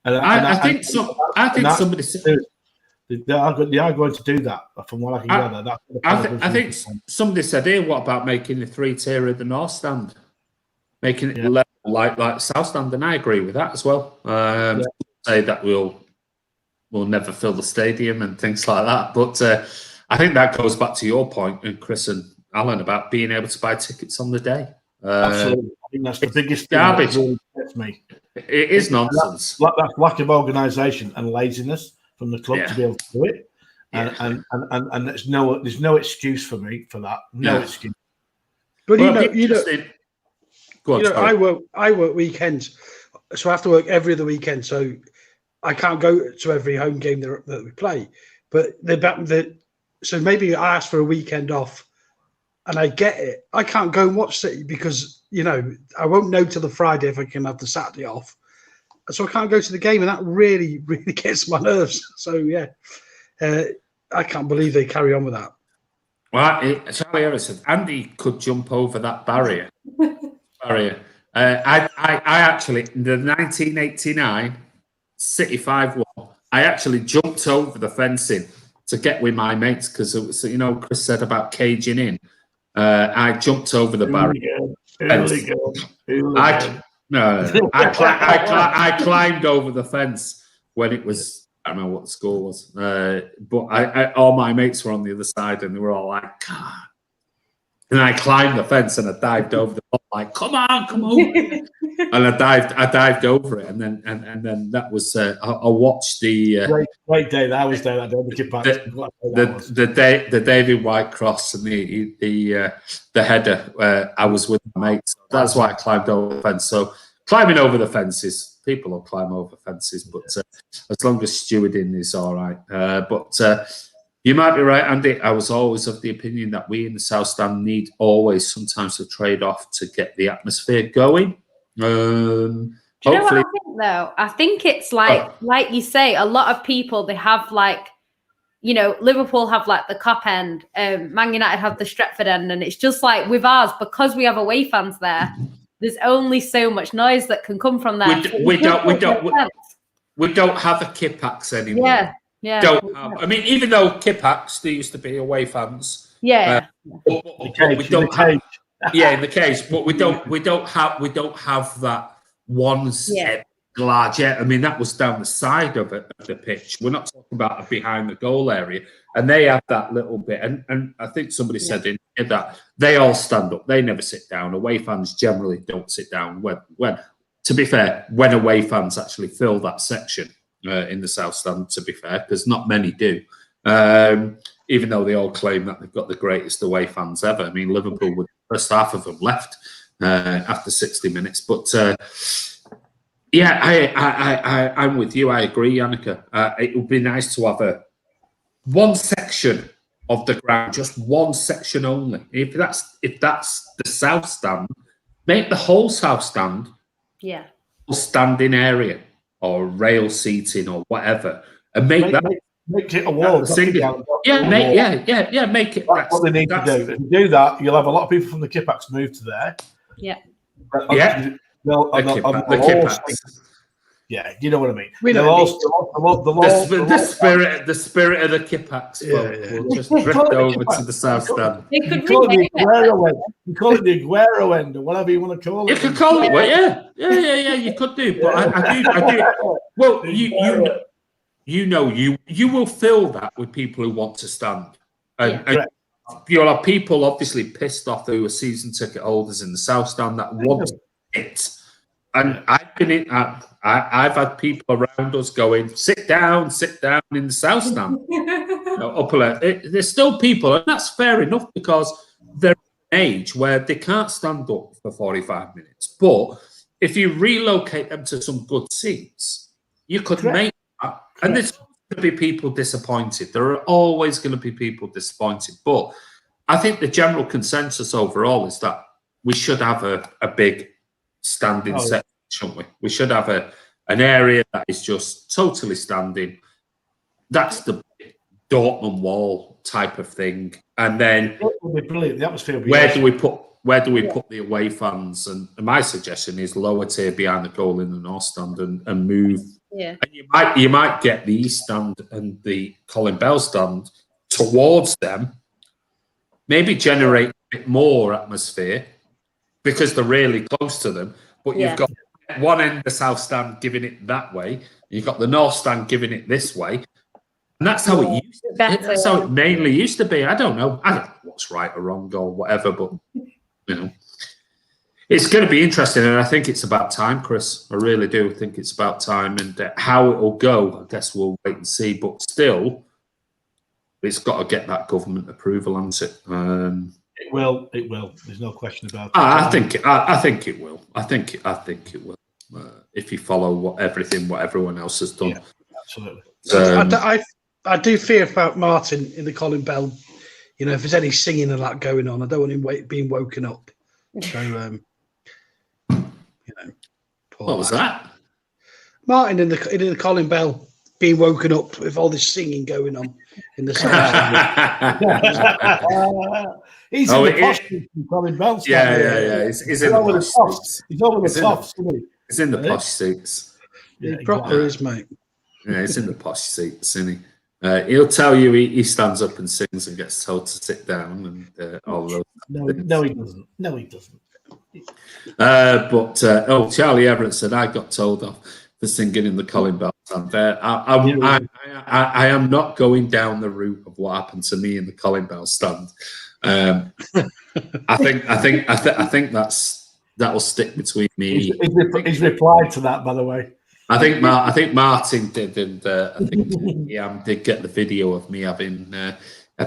I think somebody said they are going to do that. From what I can gather, I think somebody said here, what about making the 3-tier of the North Stand, making it level like South Stand? And I agree with that as well. Say that we'll never fill the stadium and things like that, but I think that goes back to your point, and Chris and Alan, about being able to buy tickets on the day. Absolutely, I think that's the biggest garbage. Thing that really gets me. It is nonsense. That's lack of organisation and laziness from the club to be able to do it, and there's no excuse for me for that. No excuse. But I work weekends, so I have to work every other weekend. So I can't go to every home game that we play. But so maybe I ask for a weekend off, and I get it. I can't go and watch City because I won't know till the Friday if I can have the Saturday off. So I can't go to the game, and that really, really gets my nerves. So yeah, I can't believe they carry on with that. Well, Charlie Harrison, Andy could jump over that barrier. I actually, in the 1989 City 5-1, I actually jumped over the fencing to get with my mates because it was, Chris said about caging in. I jumped over the barrier. I climbed over the fence when it was. I don't know what the score was, but all my mates were on the other side, and they were all like, God. And I climbed the fence and I dived over the ball, like, come over. And I dived over it, and then that was. I watched the great day. That was there. The David White cross and the header. I was with my mates. That's why I climbed over the fence. So climbing over the fences. People will climb over fences, but as long as stewarding is all right. But you might be right, Andy. I was always of the opinion that we in the South Stand need always sometimes to trade off to get the atmosphere going. Do you know what I think, though? I think it's like you say, a lot of people, they have Liverpool have the Kop end, Man United have the Stretford end, and it's just like with ours, because we have away fans there, there's only so much noise that can come from there. We don't have a Kipax anymore. Yeah. Don't have. I mean, even though Kipax, there used to be away fans. Yeah. But we don't have. Yeah, in the cage, but we don't have that one set large. I mean, that was down the side of the pitch. We're not talking about a behind the goal area, and they have that little bit. And I think somebody said in here that they all stand up. They never sit down. Away fans generally don't sit down. When to be fair, when away fans actually fill that section in the South Stand, to be fair, because not many do. Even though they all claim that they've got the greatest away fans ever. I mean, Liverpool, with the first half of them left after 60 minutes. But I'm with you. I agree, Yannicka. It would be nice to have one section of the ground, just one section only. If that's the South Stand, make the whole South Stand a standing area or rail seating or whatever, and make it a wall. Make it. That's what they need to do. If you do that, you'll have a lot of people from the Kipax move to there. Yeah. The Kipax. Yeah, you know what I mean. The spirit of the Kipax will just drift over to the South Stand. You call it the Aguero end or whatever you want to call it. You could call it, yeah. You could do, but I do. Well, you will fill that with people who want to stand, and you'll have people obviously pissed off who are season ticket holders in the South Stand that want it. And I've been in. I've had people around us going, sit down in the South Stand. There's still people, and that's fair enough because they're at an age where they can't stand up for 45 minutes. But if you relocate them to some good seats, you could make that. And there's going to be people disappointed. There are always going to be people disappointed. But I think the general consensus overall is that we should have a big standing section, shouldn't we? We should have an area that is just totally standing. That's the Dortmund wall type of thing. And then it would be brilliant. The atmosphere would be where do we put the away fans? And my suggestion is lower tier behind the goal in the North Stand and move. Yeah. And you might get the East Stand and the Colin Bell Stand towards them, maybe generate a bit more atmosphere because they're really close to them. But you've got one end of the South Stand giving it that way. You've got the North Stand giving it this way. And that's how it used to be. That's how it mainly used to be. I don't know what's right or wrong or whatever, but it's going to be interesting. And I think it's about time, Chris. I really do think it's about time. And how it will go, I guess we'll wait and see. But still, it's got to get that government approval, hasn't it? It will. There's no question about it. I think it will. I think it will. if you follow what everyone else has done. Yeah, absolutely. I do fear about Martin in the Colin Bell. You know, if there's any singing and that going on, I don't want him being woken up. So, you know, what was that? Martin in the Colin Bell being woken up with all this singing going on in the sound. He's in the posh seats from Colin Bell. Yeah. He's in the posh seats. He's over the tops, isn't he? He's in the posh seats. Yeah, he proper is, mate. Yeah, he's in the posh seats, isn't he? He'll tell you he stands up and sings and gets told to sit down and all those. No, he doesn't. No, he doesn't. Charlie Everett said I got told off for singing in the Colin Bell stand. I am not going down the route of what happened to me in the Colin Bell stand. I think that'll stick between me. He's replied to that, by the way. I think Martin did, and I think Ian did get the video of me having a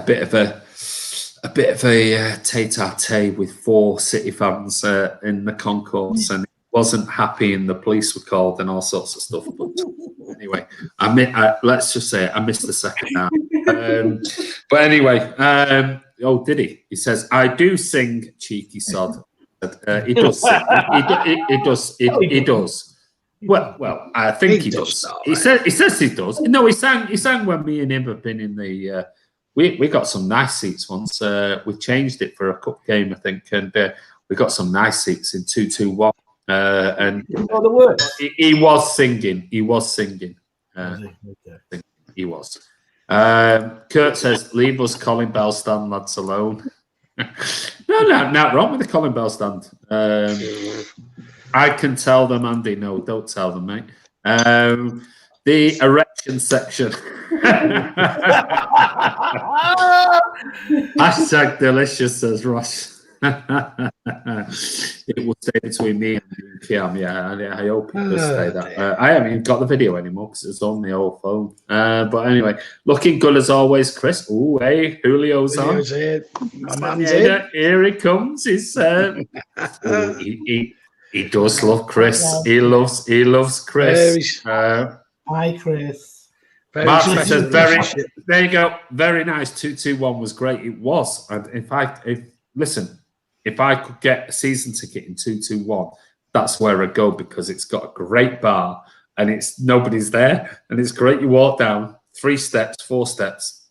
bit of a tete-a-tete with 4 City fans in the concourse, and he wasn't happy, and the police were called and all sorts of stuff. But anyway, let's just say I missed the second half. But anyway, did he? He says, "I do sing, cheeky sod." He does sing. He does. Well, I think he does. He says he does. No, he sang when me and him have been in the. We got some nice seats once. We changed it for a cup game, I think, and we got some nice seats in 221. And he was singing. He was singing. He was. Kurt says, "Leave us Colin Bell stand lads alone." No, not wrong with the Colin Bell stand. I can tell them, Andy. No, don't tell them, mate. The erection section. Hashtag delicious, says Ross. It will stay between me and Kiam. Yeah, I hope it does stay that. I haven't even got the video anymore because it's on the old phone. But anyway, looking good as always, Chris. Ooh, hey, Julio's on. Here. My man's in. Here he comes. He's he does love Chris. He loves Chris. Hi, Chris. Martin says there you go. Very nice. 221 was great. It was. And if I could get a season ticket in 221, that's where I go because it's got a great bar and it's nobody's there and it's great. You walk down 3 steps, 4 steps.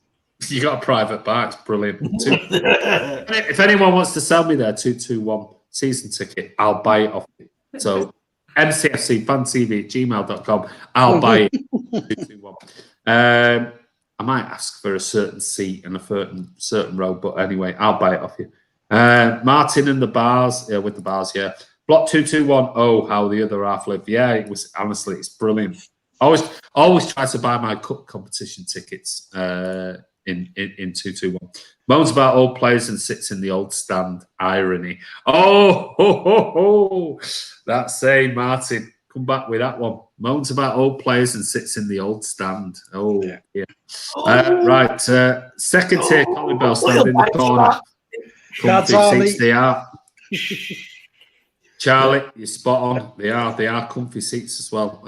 You got a private bar. It's brilliant. If anyone wants to sell me their 221 season ticket, I'll buy it off you. So mcfcfantv@gmail.com. I'll buy it. 221. I might ask for a certain seat and a certain row, but anyway, I'll buy it off you. Martin and the bars, with the bars, yeah. Block 221. Oh, how the other half live. Yeah, it was honestly, it's brilliant. Always try to buy my cup competition tickets in 221. Moans about old players and sits in the old stand. Irony. Oh, that's a Martin. Come back with that one. Moans about old players and sits in the old stand. Oh, yeah. Right. Second tier Colin Bell stand in the corner. Comfy seats they are. Charlie, you're spot on. They are comfy seats as well.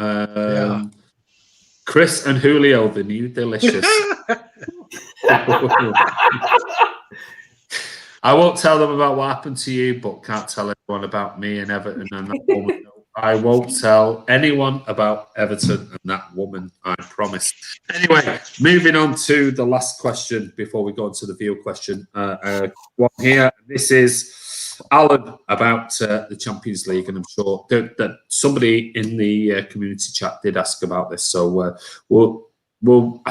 Chris and Julio, the new delicious. I won't tell them about what happened to you, but can't tell everyone about me and Everton and that woman. I won't tell anyone about Everton and that woman, I promise. Anyway, moving on to the last question before we go on to the viewer question. One here. This is Alan about the Champions League, and I'm sure that somebody in the community chat did ask about this. So I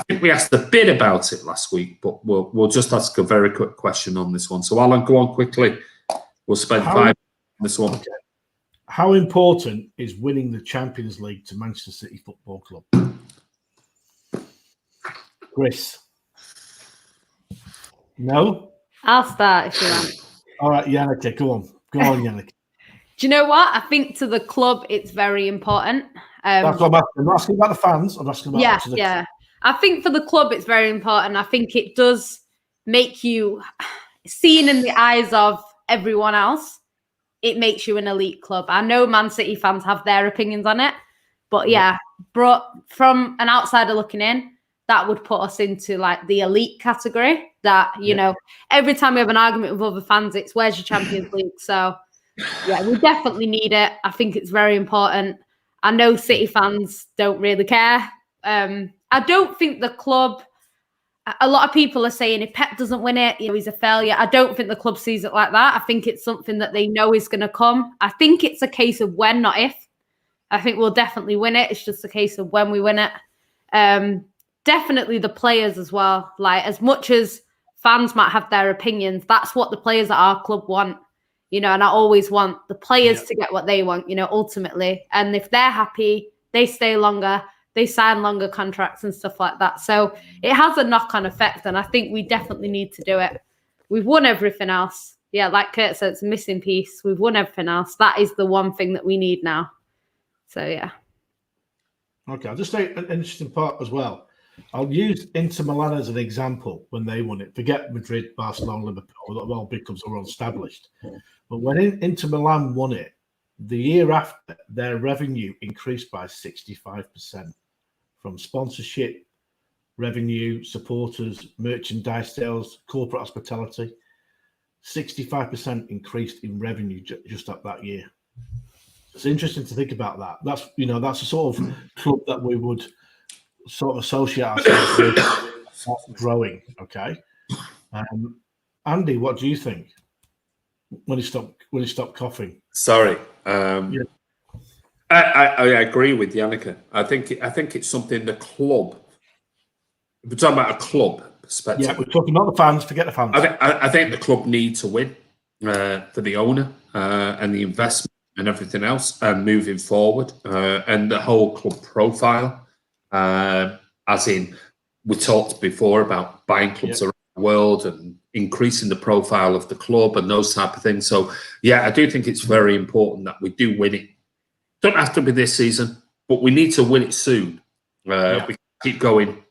think we asked a bit about it last week, but we'll just ask a very quick question on this one. So Alan, go on quickly. We'll spend 5 minutes on this one. How important is winning the Champions League to Manchester City Football Club? Chris? No? I'll start if you want. All right, Yannick, go on. Go on, Yannick. Do you know what? I think to the club, it's very important. That's what I'm asking. I'm not asking about the fans. I'm asking about yeah. I think for the club, it's very important. I think it does make you seen in the eyes of everyone else. it makes you an elite club. I know Man City fans have their opinions on it, but yeah, from an outsider looking in, that would put us into like the elite category. That, you know, every time we have an argument with other fans, it's where's your Champions League? So yeah, we definitely need it. I think it's very important. I know City fans don't really care. I don't think the club, a lot of people are saying if Pep doesn't win it, you know, he's a failure. I don't think the club sees it like that. I think it's something that they know is going to come. I think it's a case of when, not if. I think we'll definitely win it. It's just a case of when we win it. Definitely the players as well. Like, as much as fans might have their opinions, that's what the players at our club want. You know, and I always want the players to get what they want, you know, ultimately. And if they're happy, they stay longer, they sign longer contracts and stuff like that. So it has a knock-on effect, and I think we definitely need to do it. We've won everything else. Yeah, like Kurt said, it's a missing piece. We've won everything else. That is the one thing that we need now. So, yeah. Okay, I'll just say an interesting part as well. I'll use Inter Milan as an example when they won it. Forget Madrid, Barcelona, Liverpool, all big clubs are all established. But when Inter Milan won it, the year after, their revenue increased by 65% from sponsorship, revenue, supporters, merchandise sales, corporate hospitality. 65% increased in revenue just up that year. It's interesting to think about that. That's, you know, that's a sort of club that we would sort of associate ourselves with growing. Okay, Andy, what do you think? When he stopped coughing. Sorry, I agree with Yannicka. I think it's something the club. We're talking about a club perspective. Yeah, we're talking about the fans. Forget the fans. I think the club need to win for the owner and the investment and everything else moving forward, and the whole club profile. As in, we talked before about buying clubs around the world and increasing the profile of the club and those type of things. So, yeah, I do think it's very important that we do win it. Don't have to be this season, but we need to win it soon. We keep going.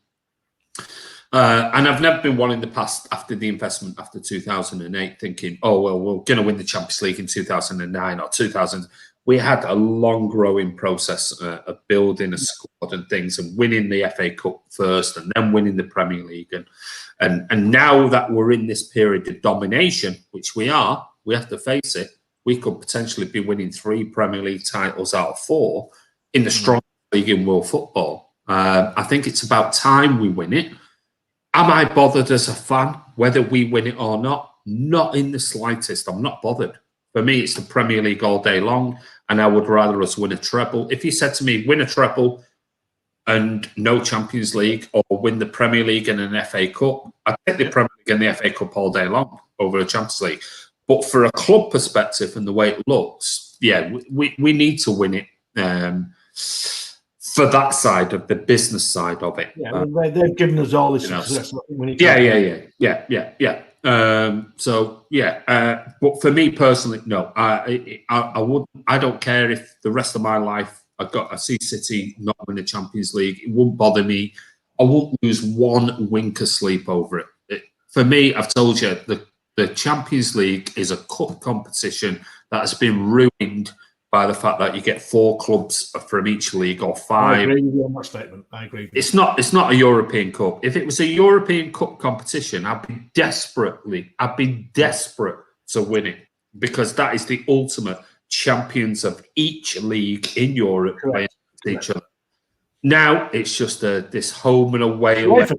And I've never been one in the past after the investment after 2008 thinking, oh, well, we're going to win the Champions League in 2009 or 2000. We had a long growing process of building a squad and things and winning the FA Cup first and then winning the Premier League. And now that we're in this period of domination, which we are, we have to face it, we could potentially be winning 3 Premier League titles out of 4 in the strongest league in world football. I think it's about time we win it. Am I bothered as a fan whether we win it or not? Not in the slightest. I'm not bothered. For me, it's the Premier League all day long, and I would rather us win a treble. If you said to me, win a treble and no Champions League, or win the Premier League and an FA Cup, I'd take the Premier League and the FA Cup all day long over a Champions League. But for a club perspective and the way it looks, yeah, we need to win it for that side of the business side of it. Yeah, they've given us all this success. So yeah, but for me personally, no, I don't care if the rest of my life I see City not win the Champions League. It won't bother me. I won't lose one wink of sleep over it. For me, I've told you, the Champions League is a cup competition that has been ruined by the fact that you get 4 clubs from each league or 5. I agree with you on that statement. I agree. It's not a European Cup. If it was a European Cup competition, I'd be desperate to win it, because that is the ultimate champions of each league in Europe playing each other. Now it's just this home and away. It's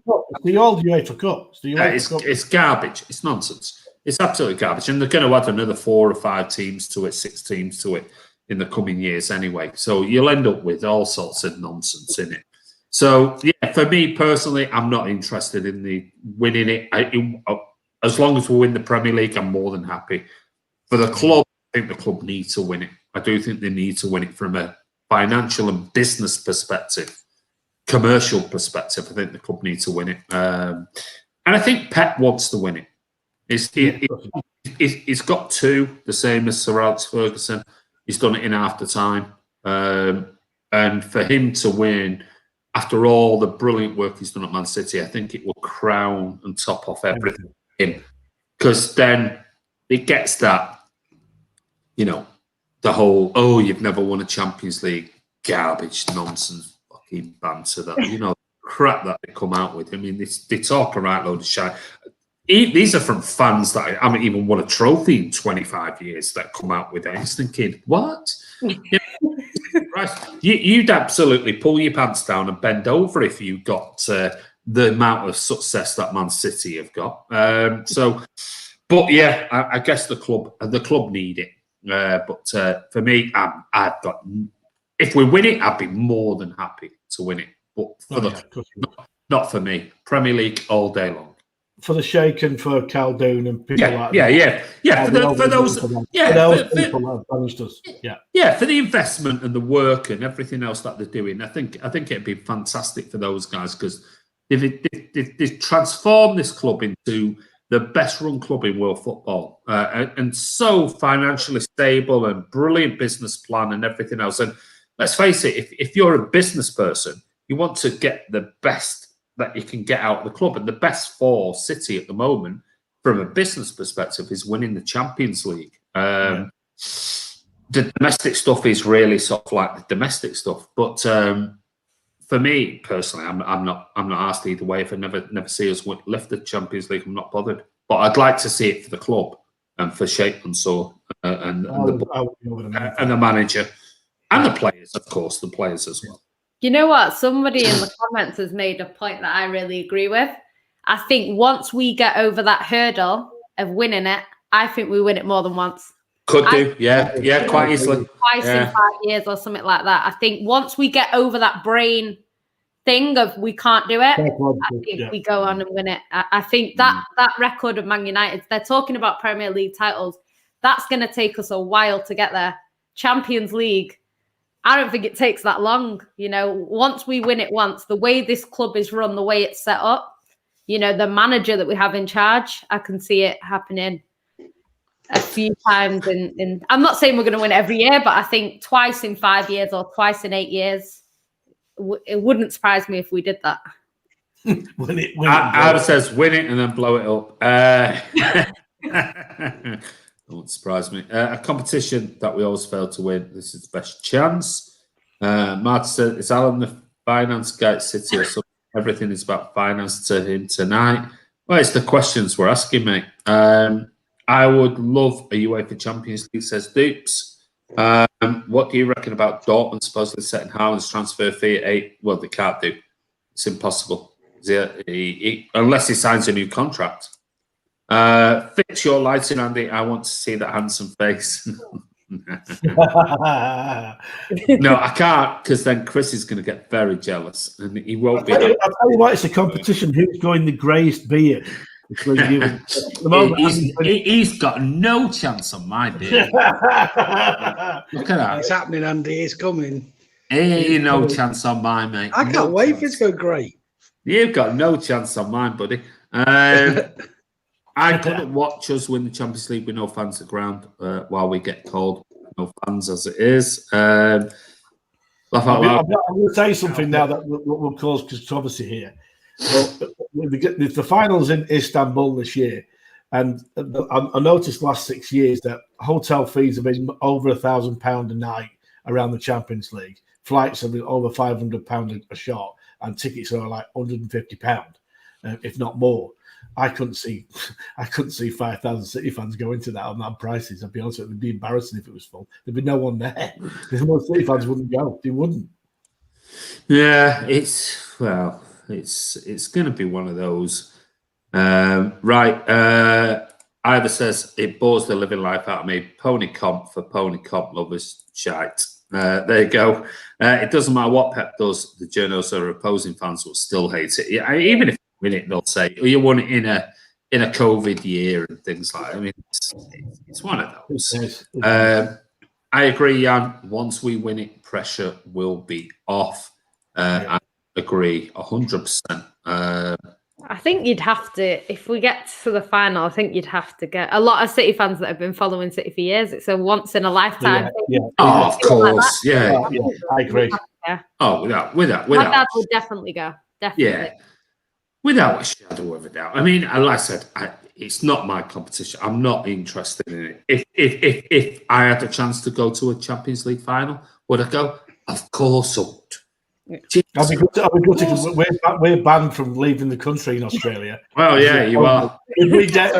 the old UEFA Cup. It's garbage. It's nonsense. It's absolutely garbage. And they're going to add another 4 or 5 teams to it, 6 teams to it in the coming years anyway. So you'll end up with all sorts of nonsense in it. So, yeah, for me personally, I'm not interested in the winning it. As long as we win the Premier League, I'm more than happy. For the club, I think the club needs to win it. I do think they need to win it from a financial and business perspective, commercial perspective. I think the club needs to win it. And I think Pep wants to win it. He's got 2, the same as Sir Alex Ferguson. He's done it in half the time. And for him to win, after all the brilliant work he's done at Man City, I think it will crown and top off everything. Because then it gets that you know, the whole, oh, you've never won a Champions League, garbage, nonsense, fucking banter, that, you know, crap that they come out with. I mean, they talk a right load of shit. These are from fans that haven't even won a trophy in 25 years that come out with it. I was thinking, what? You'd absolutely pull your pants down and bend over if you got the amount of success that Man City have got. But yeah, I guess the club need it. But for me, I've got. If we win it, I'd be more than happy to win it. But for not for me. Premier League all day long. For the Sheikh and for Khaldoon and people like that. Yeah. For those people that managed us. Yeah, for the investment and the work and everything else that they're doing, I think it'd be fantastic for those guys, because they've transformed this club into the best run club in world football, and so financially stable and brilliant business plan and everything else. And let's face it, if you're a business person, you want to get the best that you can get out of the club. And the best for City at the moment, from a business perspective, is winning the Champions League. The domestic stuff is really sort of like the domestic stuff. But for me personally, I'm not asked either way. If I never see us lift the Champions League, I'm not bothered. But I'd like to see it for the club and for Sheikh Mansour and the manager and the players, of course, the players as well. You know what? Somebody in the comments has made a point that I really agree with. I think once we get over that hurdle of winning it, I think we win it more than once. Could do, yeah, quite easily. Twice in 5 years or something like that. I think once we get over that brain thing of we can't do it, I think we go on and win it. I think that record of Man United, they're talking about Premier League titles, that's going to take us a while to get there. Champions League, I don't think it takes that long. You know, once we win it once, the way this club is run, the way it's set up, you know, the manager that we have in charge, I can see it happening a few times. I'm not saying we're going to win every year, but I think twice in 5 years or twice in 8 years, it wouldn't surprise me if we did that. Adam says win it and then blow it up. It won't surprise me. A competition that we always fail to win. This is the best chance. Martin said, is Alan the finance guy at City or something? Everything is about finance to him tonight. Well, it's the questions we're asking, mate. I would love a UEFA Champions League, says Dupes. What do you reckon about Dortmund supposedly setting Haaland's transfer fee at 8? Well, they can't do. It's impossible. Unless he signs a new contract. Fix your lighting, Andy. I want to see that handsome face. No, I can't, because then Chris is going to get very jealous and he won't be. I'll tell you what, it's a competition. Who's going the greyest beard? Between you and, at the moment, he's got no chance on my beard. Look at that. It's happening, Andy. It's coming. Ain't no chance on mine, mate. I can't wait for it to go great. You've got no chance on mine, buddy. I couldn't watch us win the Champions League with no fans at the ground while we get cold. No fans as it is. I'm going to say something now that will cause controversy here. Well, the finals in Istanbul this year, and I noticed last 6 years that hotel fees have been over £1,000 a night around the Champions League. Flights have been over £500 a shot, and tickets are like £150, if not more. I couldn't see 5,000 City fans go into that on that prices. I'll be honest with you, it'd be embarrassing if it was full. There'd be no one there. Most City fans wouldn't go. They wouldn't. Yeah, it's going to be one of those. Right. Ivor says it bores the living life out of me. Pony comp for pony comp lovers shite. There you go. It doesn't matter what Pep does. The journalists or opposing fans will still hate it. Yeah, even if you win it, they'll say, "Oh, you won it in a COVID year" and things like that. I mean, it's one of those. I agree, Jan. Once we win it, pressure will be off. I agree 100%. I think you'd have to, if we get to the final, I think you'd have to get a lot of City fans that have been following City for years. It's a once in a lifetime thing. Yeah. Oh, of course. Like I agree. Yeah. Oh, without. My dad would definitely go. Definitely. Yeah. Without a shadow of a doubt. I mean, like I said, it's not my competition. I'm not interested in it. If I had a chance to go to a Champions League final, would I go? Of course I would. I'll be good because we're banned from leaving the country in Australia. Well, yeah, you are. If we get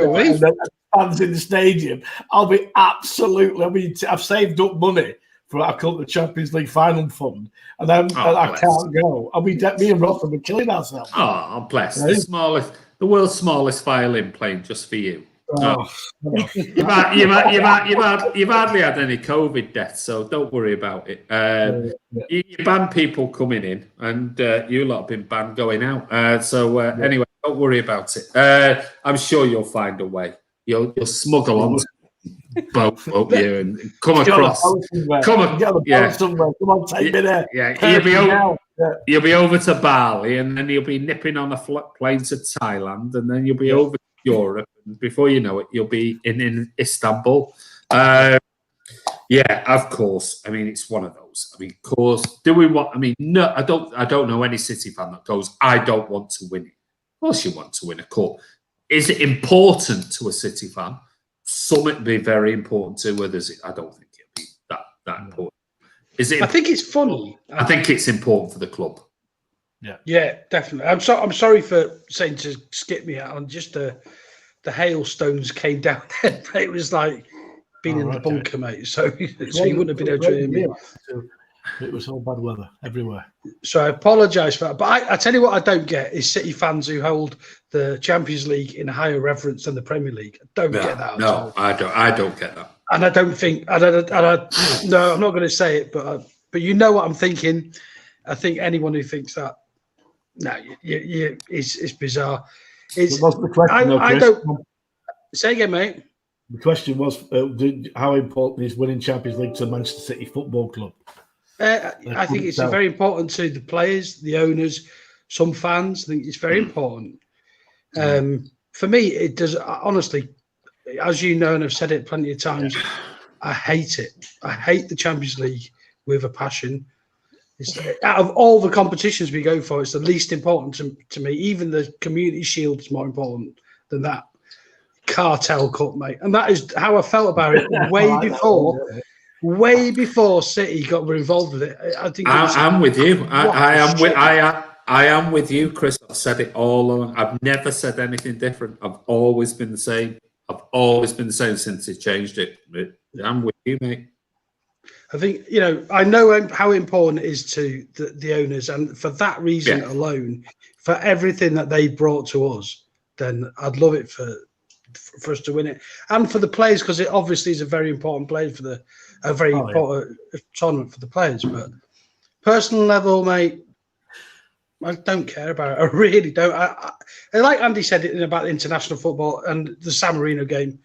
fans in the stadium, I'll be absolutely. I mean, I've saved up money for what I call the Champions League final fund, and I can't go. Me and Ross will be killing ourselves. Oh, bless. The world's smallest violin playing just for you. You've hardly had any COVID deaths, so don't worry about it. You ban people coming in, and you lot have been banned going out. Anyway, don't worry about it. I'm sure you'll find a way. You'll smuggle on both you and come across. Come on, take me there. Yeah, you'll be over to Bali, and then you'll be nipping on a plane to Thailand, and then you'll be over to Europe, and before you know it, you'll be in Istanbul. Yeah, of course. I mean, it's one of those. I mean, of course. Do we want? I mean, no. I don't know any City fan that goes, "I don't want to win it." Of course, you want to win a cup. Is it important to a City fan? Some it'd be very important to others. I don't think it'd be that important. Is it? I think it's funny. I think it's important for the club. Yeah, definitely. I'm sorry for saying to skip me out on just the hailstones came down. It was like being in the bunker, mate. So you wouldn't have been able to hear me. It was all bad weather everywhere. So I apologise for that. But I tell you what I don't get is City fans who hold the Champions League in higher reverence than the Premier League. I don't get that at all. I don't get that. And I don't think, no, I'm not going to say it, but you know what I'm thinking. I think anyone who thinks that, no, it's bizarre. I don't. Say again, mate. The question was, how important is winning Champions League to Manchester City Football Club? I think it's very important to the players, the owners, some fans. I think it's very important. For me, it does. Honestly, as you know, and I've said it plenty of times, I hate it. I hate the Champions League with a passion. It's, out of all the competitions we go for, it's the least important to me. Even the Community Shield is more important than that cartel cup, mate. And that is how I felt about it way before City were involved with it. I think I'm with you. I am with you, Chris. I've said it all along. I've never said anything different. I've always been the same. I've always been the same since it changed it. I'm with you, mate. I think, I know how important it is to the owners, and for that reason alone, for everything that they brought to us, then I'd love it for us to win it, and for the players, because it obviously is a very important important tournament for the players. But personal level, mate, I don't care about it. I really don't. I like Andy said it about international football and the San Marino game.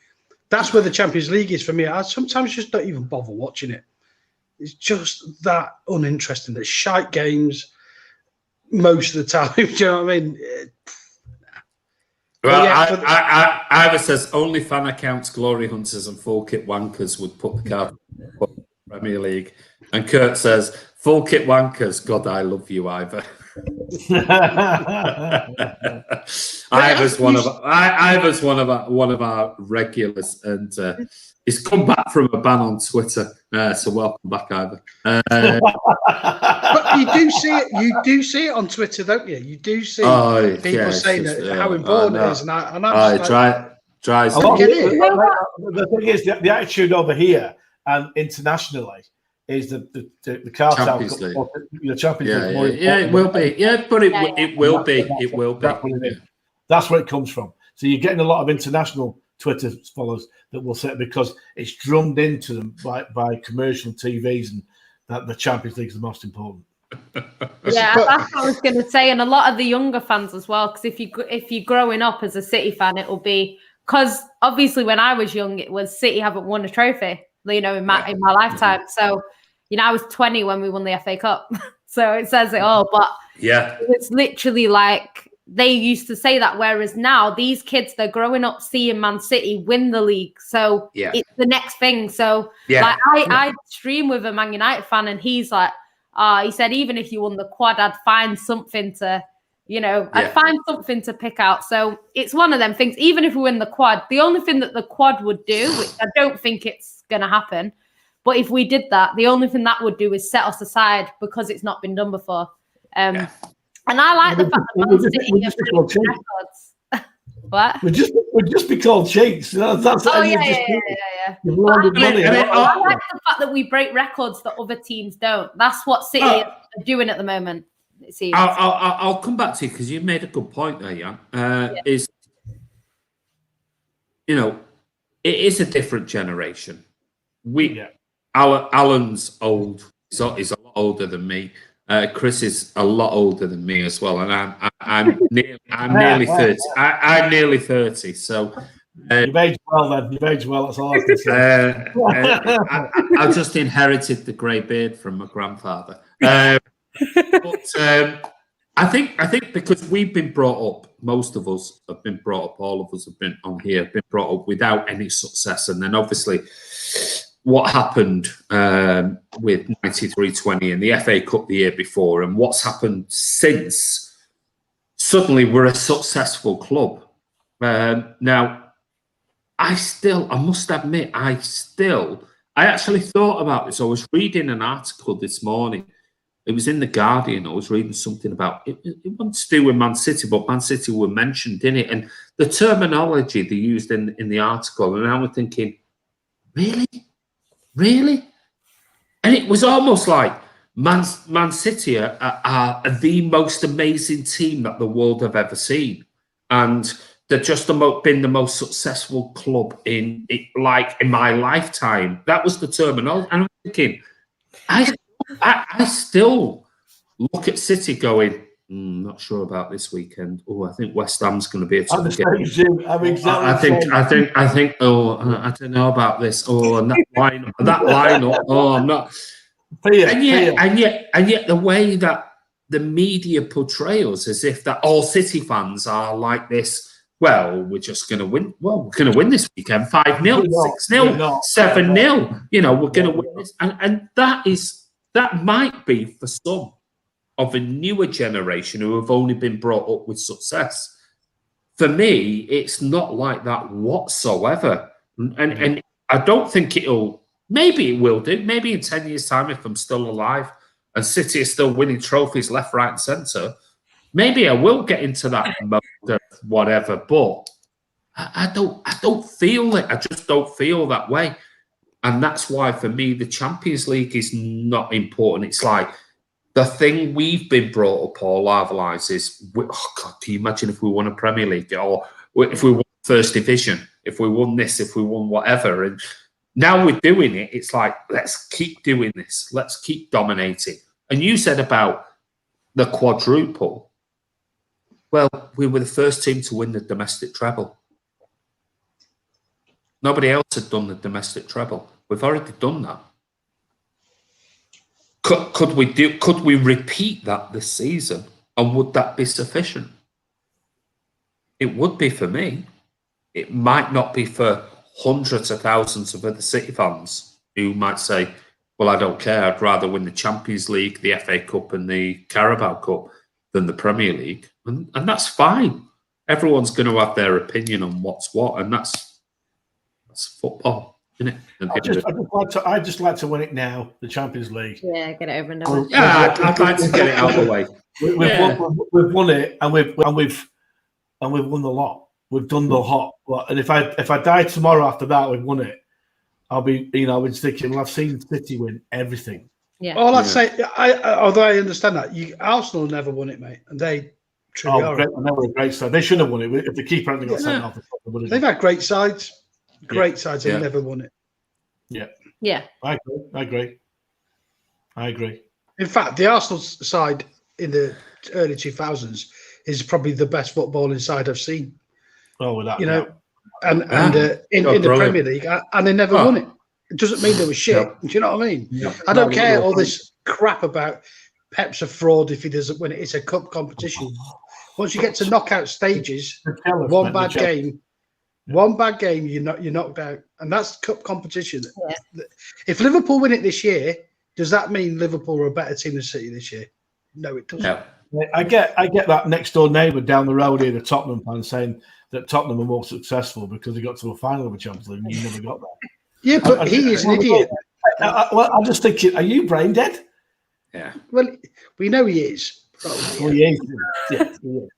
That's where the Champions League is for me. I sometimes just don't even bother watching it. It's just that uninteresting. There's shite games most of the time. Do you know what I mean? Well, Ivor says only fan accounts, glory hunters, and full kit wankers would put the card in the Premier League. And Kurt says full kit wankers. God, I love you, Ivor. Ivor's one of our regulars, and he's come back from a ban on Twitter. So welcome back, Ivor. But you do see it on Twitter, don't you? You do see people saying how important it is, and I'm dries. The thing is, the attitude over here and internationally is the cartel Champions League. The Champions League. It will be. Yeah, but it will be. It will be. That's where it comes from. So you're getting a lot of international Twitter followers that will say, because it's drummed into them by commercial TVs, and that the Champions League is the most important. Yeah, that's what I was going to say, and a lot of the younger fans as well. Because if you're growing up as a City fan, it will be, because obviously when I was young, it was City haven't won a trophy, in my lifetime. So I was 20 when we won the FA Cup, so it says it all. But it's literally like they used to say that, whereas now these kids, they're growing up seeing Man City win the league, so it's the next thing. So I stream with a Man United fan, and he's like, he said even if you won the quad, I'd find something to I'd find something to pick out. So it's one of them things. Even if we win the quad, the only thing that the quad would do, which I don't think it's going to happen, but if we did that, the only thing that would do is set us aside because it's not been done before. And I like the fact that Man City have records. What? We'd just be called cheats. That's I like the fact that we break records that other teams don't. That's what City are doing at the moment. It seems. I'll come back to you because you made a good point there, Jan. It is a different generation. Alan's old. He's a lot older than me. Chris is a lot older than me as well, and I'm nearly 30. I'm nearly 30. So you've aged well. Then you've aged well. That's all I can say. I just inherited the grey beard from my grandfather. But I think because we've been brought up, most of us have been brought up. All of us have been on here, been brought up without any success, and then obviously what happened with 93-20 and the FA Cup the year before, and what's happened since. Suddenly, we're a successful club. Now, I must admit, I actually thought about this. I was reading an article this morning. It was in The Guardian. I was reading something about it. It wasn't to do with Man City, but Man City were mentioned in it. And the terminology they used in the article, and I was thinking, really? And it was almost like Man City are the most amazing team that the world have ever seen. And they're just been the most successful club in my lifetime. That was the terminology. And I'm thinking, I still look at City going, not sure about this weekend. Oh, I think West Ham's going to be a tough game. I think. Oh, I don't know about this. Oh, and that lineup. Oh, I'm not. And yet, the way that the media portray us as if that all City fans are like this. Well, we're just going to win. Well, we're going to win this weekend. 5-0, 6-0, 7-0. We're going to win this, and that might be for some of a newer generation who have only been brought up with success. For me, it's not like that whatsoever. And I don't think maybe it will do. Maybe in 10 years' time, if I'm still alive and City is still winning trophies left, right, and centre, maybe I will get into that mode of whatever. But I don't feel it. I just don't feel that way. And that's why, for me, the Champions League is not important. It's like, the thing we've been brought up all our lives is, can you imagine if we won a Premier League or if we won First Division, if we won this, if we won whatever. And now we're doing it. It's like, let's keep doing this. Let's keep dominating. And you said about the quadruple. Well, we were the first team to win the domestic treble. Nobody else had done the domestic treble. We've already done that. Could we repeat that this season, and would that be sufficient? It would be for me. It might not be for hundreds of thousands of other City fans who might say, well, I don't care. I'd rather win the Champions League, the FA Cup and the Carabao Cup than the Premier League. And that's fine. Everyone's going to have their opinion on what's what, and that's football. I'd just like to win it now, the Champions League. Yeah, get it over and done. Yeah, I'd like to get it out of the way. We've won it, and we've won the lot. We've done the lot. And if I die tomorrow after that, we've won it. I'll be, I've been thinking, well, I've seen City win everything. Yeah. All I'd say, although I understand that, Arsenal never won it, mate, and they truly are. They were a great side. They should have won it if the keeper hadn't got sent off. They've had great sides. Great sides, and never won it. Yeah. I agree. In fact, the Arsenal side in the early 2000s is probably the best footballing side I've seen. Oh, without in the Premier League, and they never won it. It doesn't mean they were shit. No. Do you know what I mean? No. I don't care all this crap about Pep's a fraud if he doesn't win it. It's a cup competition. Once you get to knockout stages, one bad game, you're knocked out, and that's cup competition. Yeah. If Liverpool win it this year, does that mean Liverpool are a better team than City this year? No, it doesn't. I get that next door neighbour down the road here, the Tottenham fan, saying that Tottenham are more successful because they got to a final of a Champions League and you never got there. Yeah, but he is an idiot. Well, I'm just thinking, are you brain dead? Yeah. Well, we know he is. Well, he is. Yeah, he is.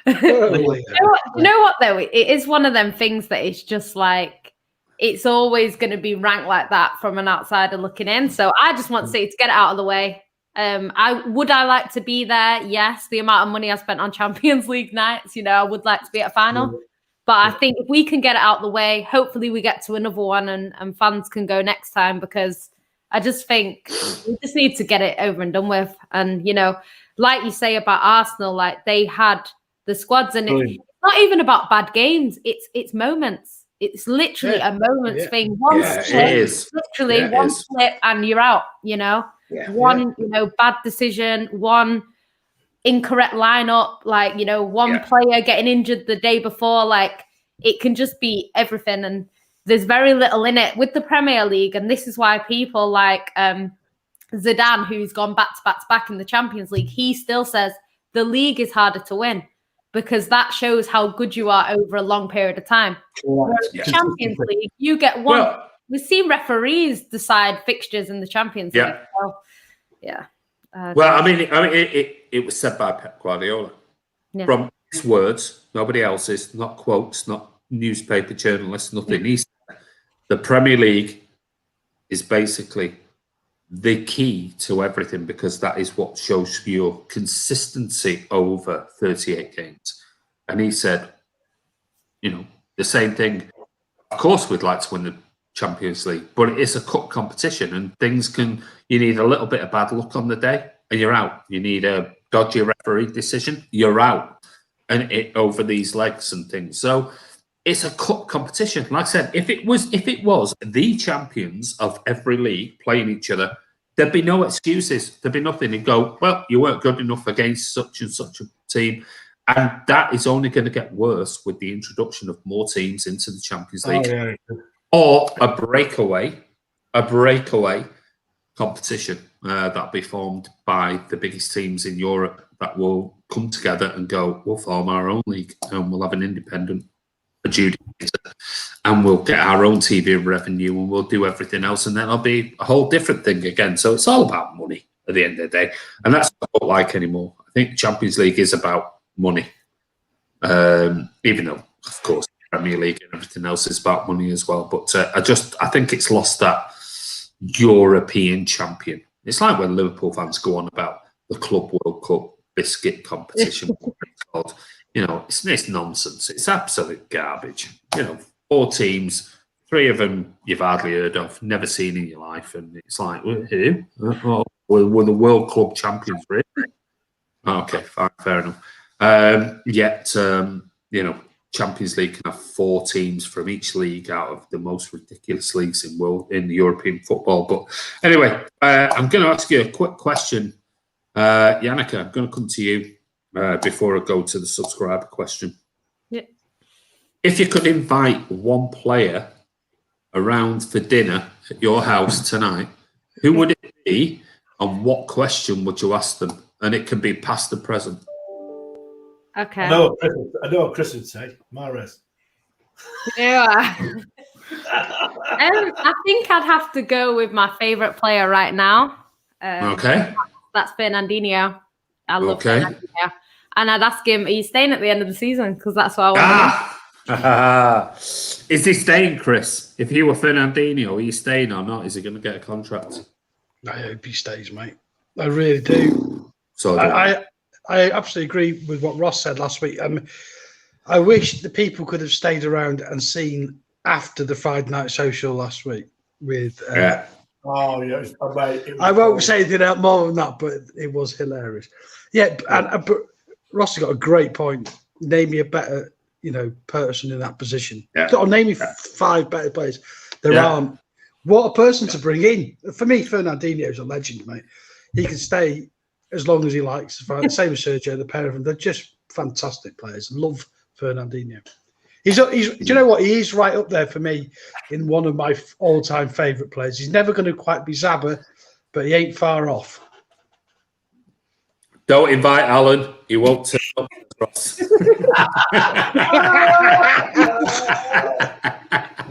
You know what though? It is one of them things that it's just like it's always going to be ranked like that from an outsider looking in. So I just want City to get it out of the way. I like to be there. Yes, the amount of money I spent on Champions League nights, I would like to be at a final. But I think if we can get it out of the way, hopefully we get to another one and fans can go next time, because I just think we just need to get it over and done with. And, like you say about Arsenal, like they had the squads, and it's not even about bad games. It's moments. It's literally a moments thing. One slip, literally one slip and you're out, One, bad decision, one incorrect lineup, like, one player getting injured the day before, like it can just be everything. And there's very little in it with the Premier League. And this is why people like Zidane, who's gone back to back in the Champions League, he still says the league is harder to win because that shows how good you are over a long period of time. Champions League, you get one. Well, we've seen referees decide fixtures in the Champions League. So, well, I mean, it was said by Pep Guardiola. Yeah. From his words, nobody else's, not quotes, not newspaper journalists, nothing. He said the Premier League is basically the key to everything because that is what shows your consistency over 38 games. And he said, the same thing. Of course, we'd like to win the Champions League, but it is a cup competition and you need a little bit of bad luck on the day and you're out. You need a dodgy referee decision, you're out. And it over these legs and things. So it's a cup competition. Like I said, if it was the champions of every league playing each other, there'd be no excuses. There'd be nothing. You'd go, well, you weren't good enough against such and such a team. And that is only going to get worse with the introduction of more teams into the Champions League. Or a breakaway competition that'll be formed by the biggest teams in Europe that will come together and go, we'll form our own league and we'll have an independent adjudicator and we'll get our own TV revenue and we'll do everything else, and then it'll be a whole different thing again. So it's all about money at the end of the day, and that's what I don't like anymore. I think Champions League is about money, even though of course Premier League and everything else is about money as well. But I think it's lost that European champion. It's like when Liverpool fans go on about the Club World Cup biscuit competition. It's called. It's nonsense. It's absolute garbage. 4 teams, 3 of them you've hardly heard of, never seen in your life, and it's like, who? We're the World Club champions, really? Okay, fine, fair enough. Yet, Champions League can have 4 teams from each league out of the most ridiculous leagues in the European football. But anyway, I'm going to ask you a quick question, Yannicka. I'm going to come to you. Before I go to the subscriber question. Yeah. If you could invite one player around for dinner at your house tonight, who would it be and what question would you ask them? And it can be past and present. Okay. I know what Chris would say. Mahrez. Yeah. I think I'd have to go with my favourite player right now. Okay. That's Fernandinho. I love Fernandinho. And I'd ask him, are you staying at the end of the season? Because that's what I want to do. Is he staying, Chris? If you were Fernandinho, are you staying or not? Is he going to get a contract? I hope he stays, mate. I really do. So I absolutely agree with what Ross said last week. I wish the people could have stayed around and seen after the Friday Night Social last week with... Oh, yeah. I won't say anything else more than that, but it was hilarious. Yeah, but Ross has got a great point. Name me a better, person in that position. Yeah. Or name me 5 better players. There aren't. What a person to bring in. For me, Fernandinho is a legend, mate. He can stay as long as he likes. Same as Sergio, the pair of them. They're just fantastic players. Love Fernandinho. Do you know what? He is right up there for me in one of my all-time favourite players. He's never going to quite be Zaba, but he ain't far off. Don't invite Alan. He won't turn up. Ross.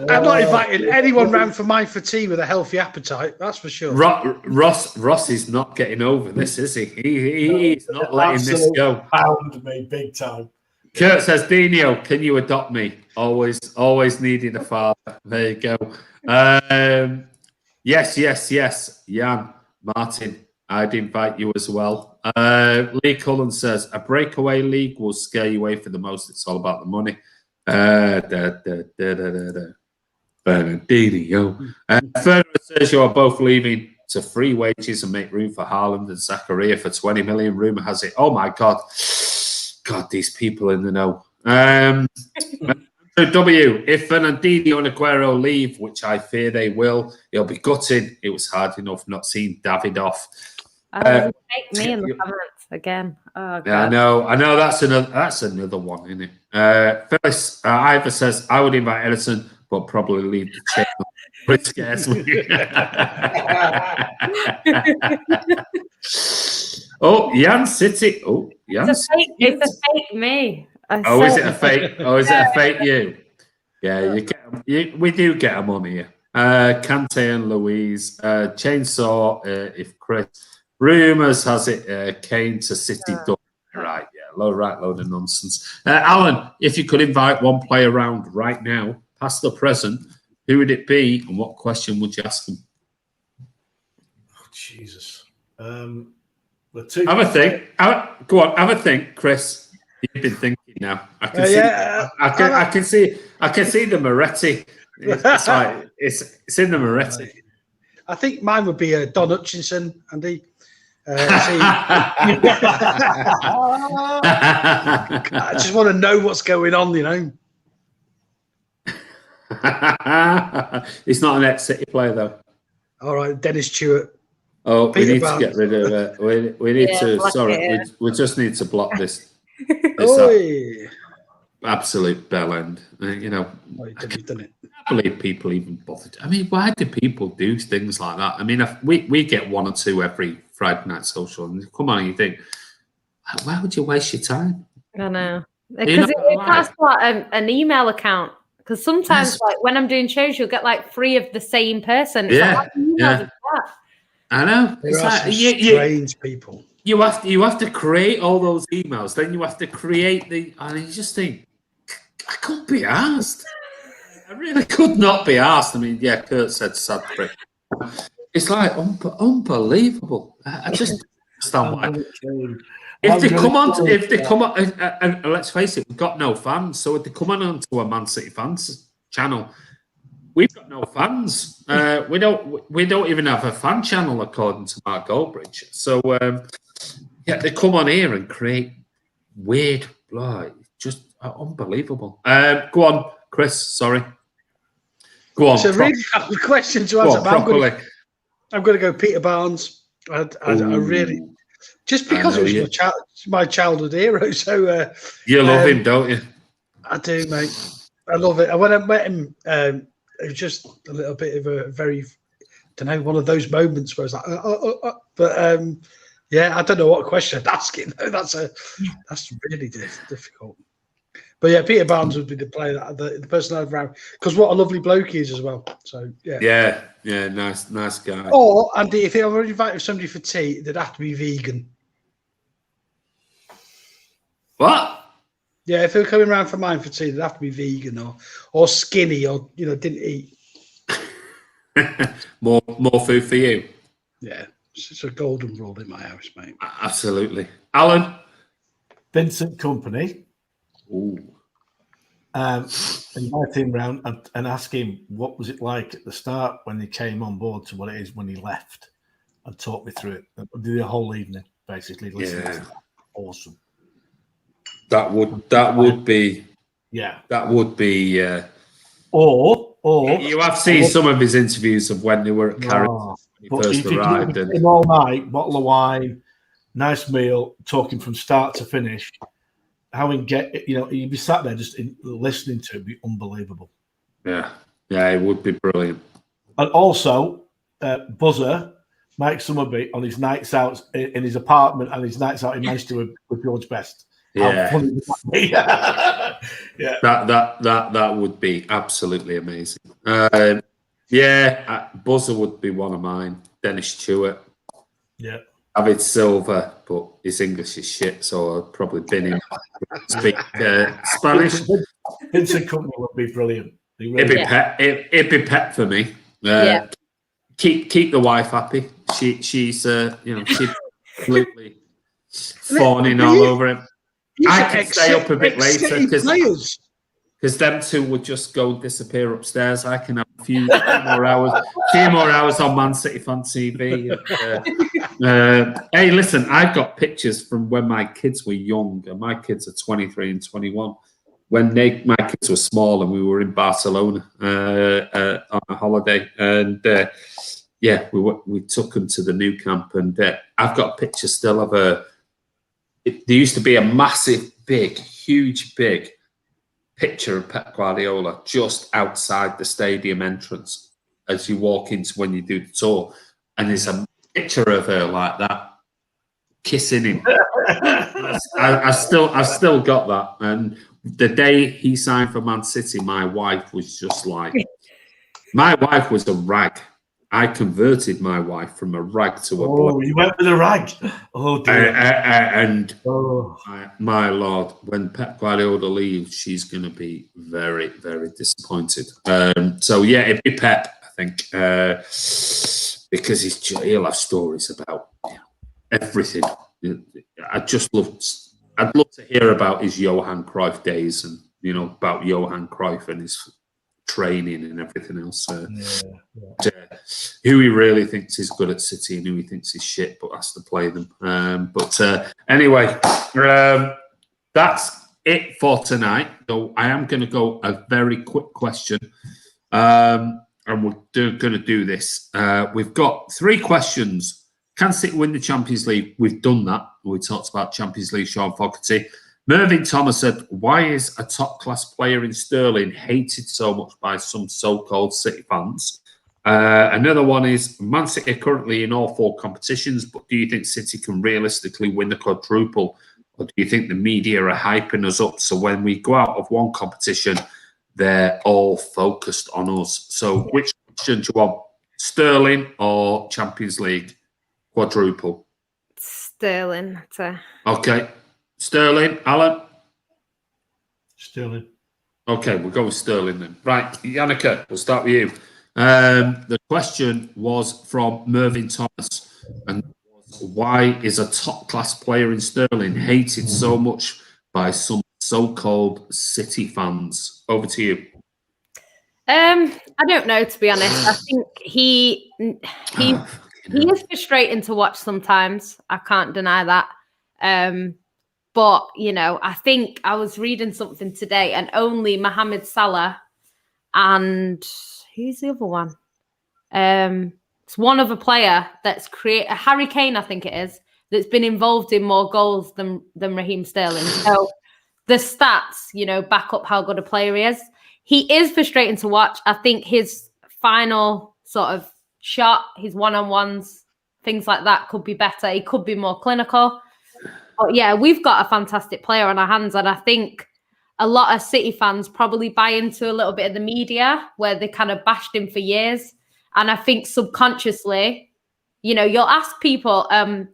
I'm not inviting anyone round for mine for tea with a healthy appetite. That's for sure. Ross is not getting over this, is he? He's not letting this go. Found me big time. Kurt says, Dino, can you adopt me? Always needing a father. There you go. Yes. Jan, Martin, I'd invite you as well. Lee Cullen says, a breakaway league will scare you away for the most. It's all about the money. Bernardino. Further says you are both leaving to free wages and make room for Haaland and Zakaria for 20 million. Rumour has it. Oh my God. God, these people in the know. W, if Fernandinho and Aguero leave, which I fear they will, he'll be gutted. It was hard enough not seeing David off. Take me in the comments again. Oh, God. Yeah, I know. That's another one, isn't it? Phyllis Ivor says I would invite Edison, but probably leave the channel. Which scares me. Oh, Jan City. Oh, Jan. It's a fake me. Is it a fake? Is it a fake you? Yeah, we do get them on here. Kante and Louise. Chainsaw, if Chris. Rumours has it Kane to City. Right, yeah, load of nonsense. Alan, if you could invite one player around right now, past or present, who would it be and what question would you ask him? Oh, Jesus. Have a think. Go on, have a think, Chris. You've been thinking now. I can see. I can see the Moretti. It's like it's in the Moretti. I think mine would be Don Hutchinson, Andy. I just want to know what's going on, you know. He's not an ex-City player, though. All right, Dennis Stewart. Oh, we need to get rid of it. We need to. Sorry, we just need to block this. Absolute bell end. You know, you've done it. I can't believe people even bothered. I mean, why do people do things like that? I mean, if we get one or two every Friday night social, and come on, you think, why would you waste your time? I know, because that's like an email account. Because sometimes, like when I'm doing shows, you'll get like 3 of the same person. It's I know. There are some strange people. You have to create all those emails. Then you have to create and you just think, I couldn't be asked. I really could not be asked. I mean, yeah, Kurt said sad prick. It's like unbelievable. I just don't understand why. If they come on, and let's face it, we've got no fans. So if they come on onto a Man City fans channel, we've got no fans. We don't even have a fan channel according to Mark Goldbridge. So they come on here and create weird, just unbelievable. Go on, Chris. Sorry. Go on. It's a really hard question to answer. I'm going to go Peter Barnes. I really, just because it was my childhood hero. So you love him, don't you? I do, mate. I love it. And when I met him, it was just a little bit of a very, one of those moments where I was like, but yeah, I don't know what question I'd ask him. That's really difficult. But yeah, Peter Barnes would be the player, the person I'd round, because what a lovely bloke he is as well. So yeah, nice guy. Or Andy, if I were inviting somebody for tea, they'd have to be vegan. What? Yeah, if they were coming around for mine for tea, they'd have to be vegan or skinny or didn't eat. more food for you. Yeah, it's a golden rule in my house, mate. Absolutely. Alan? Vincent Kompany. Ooh. Invite him round and ask him what was it like at the start when he came on board to what it is when he left, and talk me through it. The whole evening, basically. Listening to that. Awesome. That would be. Or you have seen some of his interviews of when they were at Carrick when he first arrived. And all night, bottle of wine, nice meal, talking from start to finish. How he you'd be sat there just listening to it, be unbelievable. Yeah, it would be brilliant. And also, Buzzer, Mike Summerby on his nights out in his apartment and his nights out in Manchester with George Best. Yeah. How funny would that be? Yeah. That would be absolutely amazing. Buzzer would be one of mine. Dennis Stewart. Yeah. David Silva, but his English is shit, so I'd probably bin him. Speak Spanish. Vincent Company would be brilliant. It'd be Pep for me. Keep the wife happy. She's completely fawning all over him. I could stay up a bit later because them two would just go and disappear upstairs. I can have a few more hours on Man City Fan TV. Hey, listen, I've got pictures from when my kids were young, and my kids are 23 and 21. When my kids were small and we were in Barcelona on a holiday, and we took them to the new camp, and I've got a picture still of there used to be a massive, huge picture of Pep Guardiola just outside the stadium entrance as you walk into when you do the tour, and there's a picture of her like that kissing him. I've still got that. And the day he signed for Man City, my wife was just like, my wife was a rag. I converted my wife from a rag to a bloke. Oh, you went with a rag. Oh, dear. My Lord, when Pep Guardiola leaves, she's going to be very, very disappointed. It'd be Pep, I think, because he'll have stories about everything. I'd love to hear about his Johan Cruyff days and, about Johan Cruyff and his training and everything else. Who he really thinks is good at City and who he thinks is shit but has to play them. Anyway, that's it for tonight. So I am going to go a very quick question. And we're going to do this. We've got 3 questions. Can City win the Champions League? We've done that. We talked about Champions League, Sean Fogarty. Mervyn Thomas said, why is a top-class player in Sterling hated so much by some so-called City fans? Another one is, Man City are currently in all 4 competitions, but do you think City can realistically win the quadruple? Or do you think the media are hyping us up so when we go out of one competition, they're all focused on us? So which question do you want? Sterling or Champions League quadruple? Sterling. Okay. Sterling. Alan? Sterling. Okay, we'll go with Sterling then. Right, Yannicka, we'll start with you. The question was from Mervyn Thomas, and why is a top-class player in Sterling hated so much by some so-called City fans? Over to you. I don't know, to be honest. I think he is frustrating to watch sometimes. I can't deny that. But, I think I was reading something today and only Mohamed Salah and who's the other one? It's one other player that's Harry Kane, I think it is, that's been involved in more goals than Raheem Sterling. So the stats, back up how good a player he is. He is frustrating to watch. I think his final sort of shot, his one-on-ones, things like that could be better. He could be more clinical. But yeah, we've got a fantastic player on our hands, and I think a lot of City fans probably buy into a little bit of the media where they kind of bashed him for years. And I think subconsciously, you'll ask people,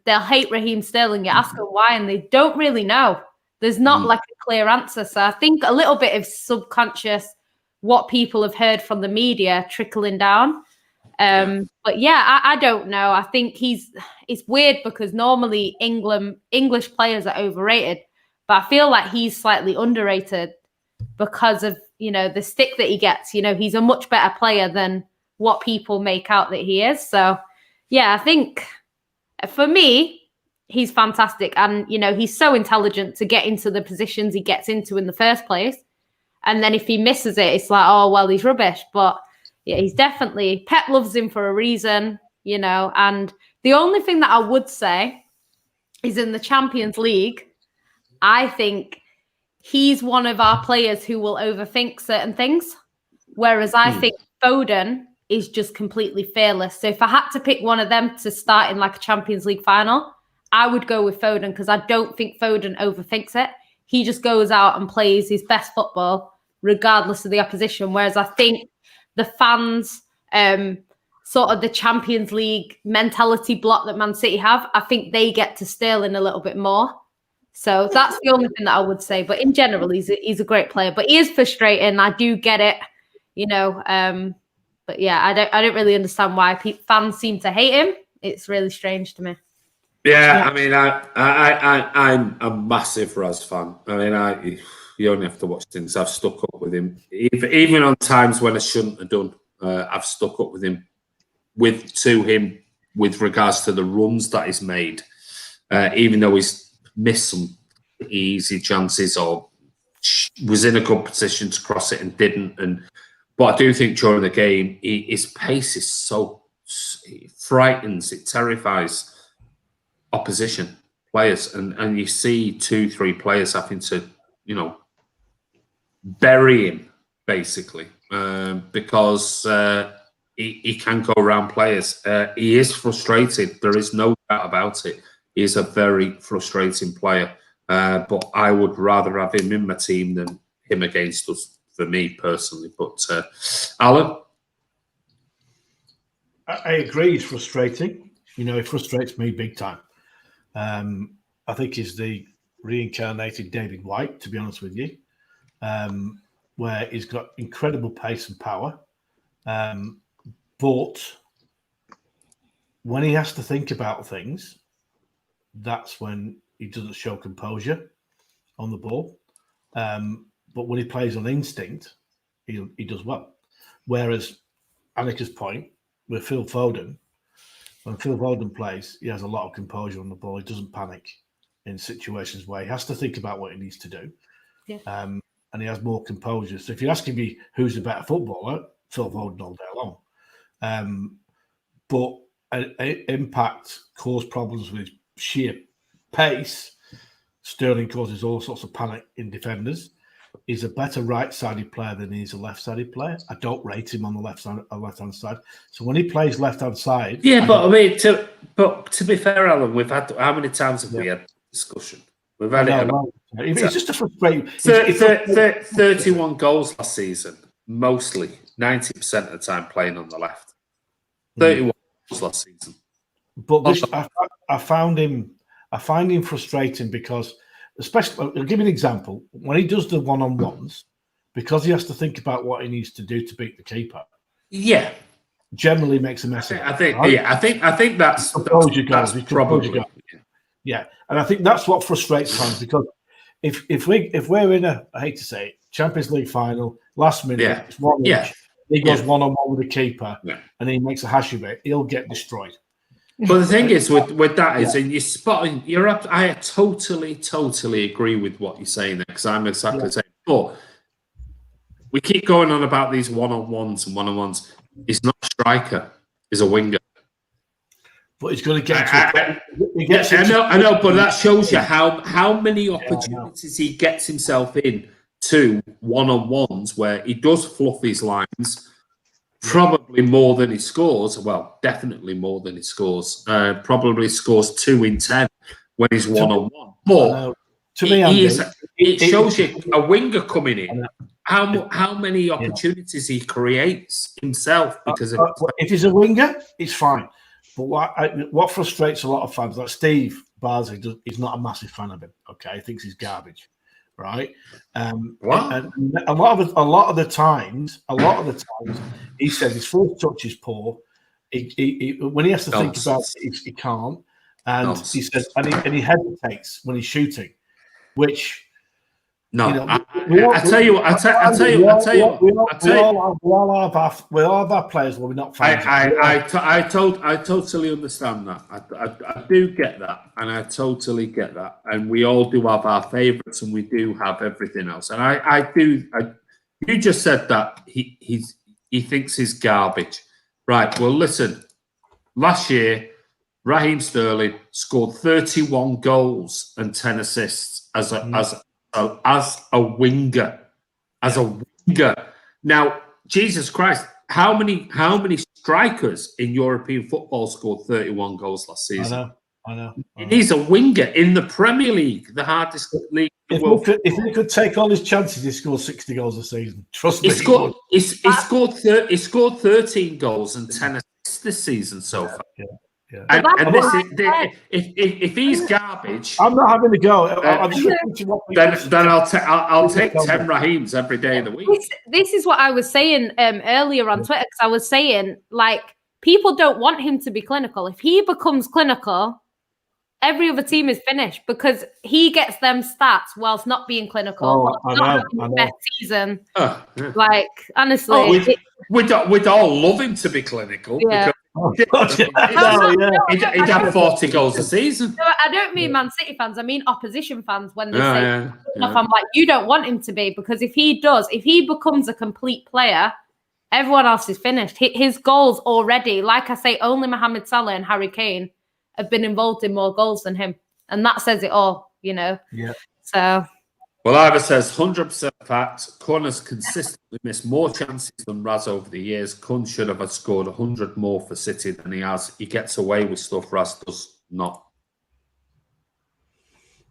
they'll hate Raheem Sterling. You ask them why, and they don't really know. There's not like a clear answer. So I think a little bit of subconscious, what people have heard from the media trickling down. But yeah, I don't know. I think it's weird because normally English players are overrated, but I feel like he's slightly underrated because of, the stick that he gets. He's a much better player than what people make out that he is. So yeah, I think for me, he's fantastic. And, he's so intelligent to get into the positions he gets into in the first place. And then if he misses it, it's like, oh, well, he's rubbish. But yeah, he's definitely, Pep loves him for a reason, and the only thing that I would say is in the Champions League, I think he's one of our players who will overthink certain things. Whereas I think Foden is just completely fearless. So if I had to pick one of them to start in like a Champions League final, I would go with Foden, because I don't think Foden overthinks it. He just goes out and plays his best football regardless of the opposition. Whereas I think the fans, sort of the Champions League mentality block that Man City have, I think they get to Sterling a little bit more. So that's the only thing that I would say. But in general, he's a great player. But he is frustrating. I do get it, you know. But yeah, I don't really understand why fans seem to hate him. It's really strange to me. Yeah, I mean, I'm a massive Raz fan. I mean, you only have to watch things. I've stuck up with him, even on times when I shouldn't have done. I've stuck up with him, with regards to the runs that he's made, even though he's missed some easy chances or was in a good position to cross it and didn't. But I do think during the game, his pace is it frightens, it terrifies opposition players, and you see 2-3 players having to, you know, bury him basically, because he can go around players. He is frustrated. There is no doubt about it. He is a very frustrating player, but I would rather have him in my team than him against us, for me personally. But Alan? I agree, it's frustrating. You know, it frustrates me big time. I think he's the reincarnated David White, to be honest with you, where he's got incredible pace and power. But when he has to think about things, that's when he doesn't show composure on the ball. But when he plays on instinct, he does well. Whereas Annika's point with Phil Foden, when Phil Foden plays, he has a lot of composure on the ball. He doesn't panic in situations where he has to think about what he needs to do. Yeah. And he has more composure. So if you're asking me who's a better footballer, Phil Foden all day long. But Impact caused problems with sheer pace. Sterling causes all sorts of panic in defenders. He's a better right-sided player than he's a left-sided player. I don't rate him on the left-hand side. So when he plays left-hand side, but I mean, to be fair, Alan, we've had how many times have we had discussion? We've had it's just a frustrating. 31 goals last season, mostly 90% of the time playing on the left. 31 goals last season. But I find him frustrating because, especially, I'll give you an example. When he does the one-on-ones, because he has to think about what he needs to do to beat the keeper. Yeah, generally makes a mess of it. I think that's probably. Yeah, and I think that's what frustrates fans, because if we're in a, I hate to say it, Champions League final, last minute, it's 1-1, he goes one-on-one with the keeper, and he makes a hash of it, he'll get destroyed. But the thing is with that is, and you're spotting, I totally agree with what you're saying there, because I'm exactly the same. But we keep going on about these one-on-ones and one-on-ones. He's not a striker, he's a winger. But he's going to get I know, but that shows you how many opportunities he gets himself in to one-on-ones where he does fluff his lines, probably more than he scores. Well, definitely more than he scores. Probably scores 2 in 10 when he's one-on-one. But to me, it shows you a winger coming in. How many opportunities he creates himself because of if he's a winger, it's fine. But what frustrates a lot of fans, like Steve Barsley, he's not a massive fan of him. Okay, he thinks he's garbage, right? And a lot of the times, he says his first touch is poor. When he has to think about it, he can't. And he says, and he hesitates when he's shooting, which. No, we all have our players where we're not fans. I totally understand that. I do get that, and I totally get that. And we all do have our favourites, and we do have everything else. And I do. You just said that he thinks he's garbage, right? Well, listen. Last year, Raheem Sterling scored 31 goals and 10 assists as a winger. Now, Jesus Christ, how many strikers in European football scored 31 goals last season? I know. He's a winger in the Premier League, the hardest league in the world. If he could take all his chances, he scored 60 goals a season. Trust me. He scored 13 goals and 10 assists this season so far. Yeah. And if he's garbage, I'm not having a go. then I'll take 10 Raheems every day of the week. This is what I was saying earlier on Twitter, because I was saying, like, people don't want him to be clinical. If he becomes clinical, every other team is finished because he gets them stats whilst not being clinical. I not know. having the best season. Like, honestly. We'd all love him to be clinical. Yeah. He'd have 40 goals a season. No, I don't mean Man City fans. I mean opposition fans when they say stuff. I'm like, you don't want him to be, because if he becomes a complete player, everyone else is finished. His goals already, like I say, only Mohamed Salah and Harry Kane have been involved in more goals than him. And that says it all, Yeah. So. Well, Ivor says 100% fact. Kun has consistently missed more chances than Raz over the years. Kun should have scored 100 more for City than he has. He gets away with stuff Raz does not.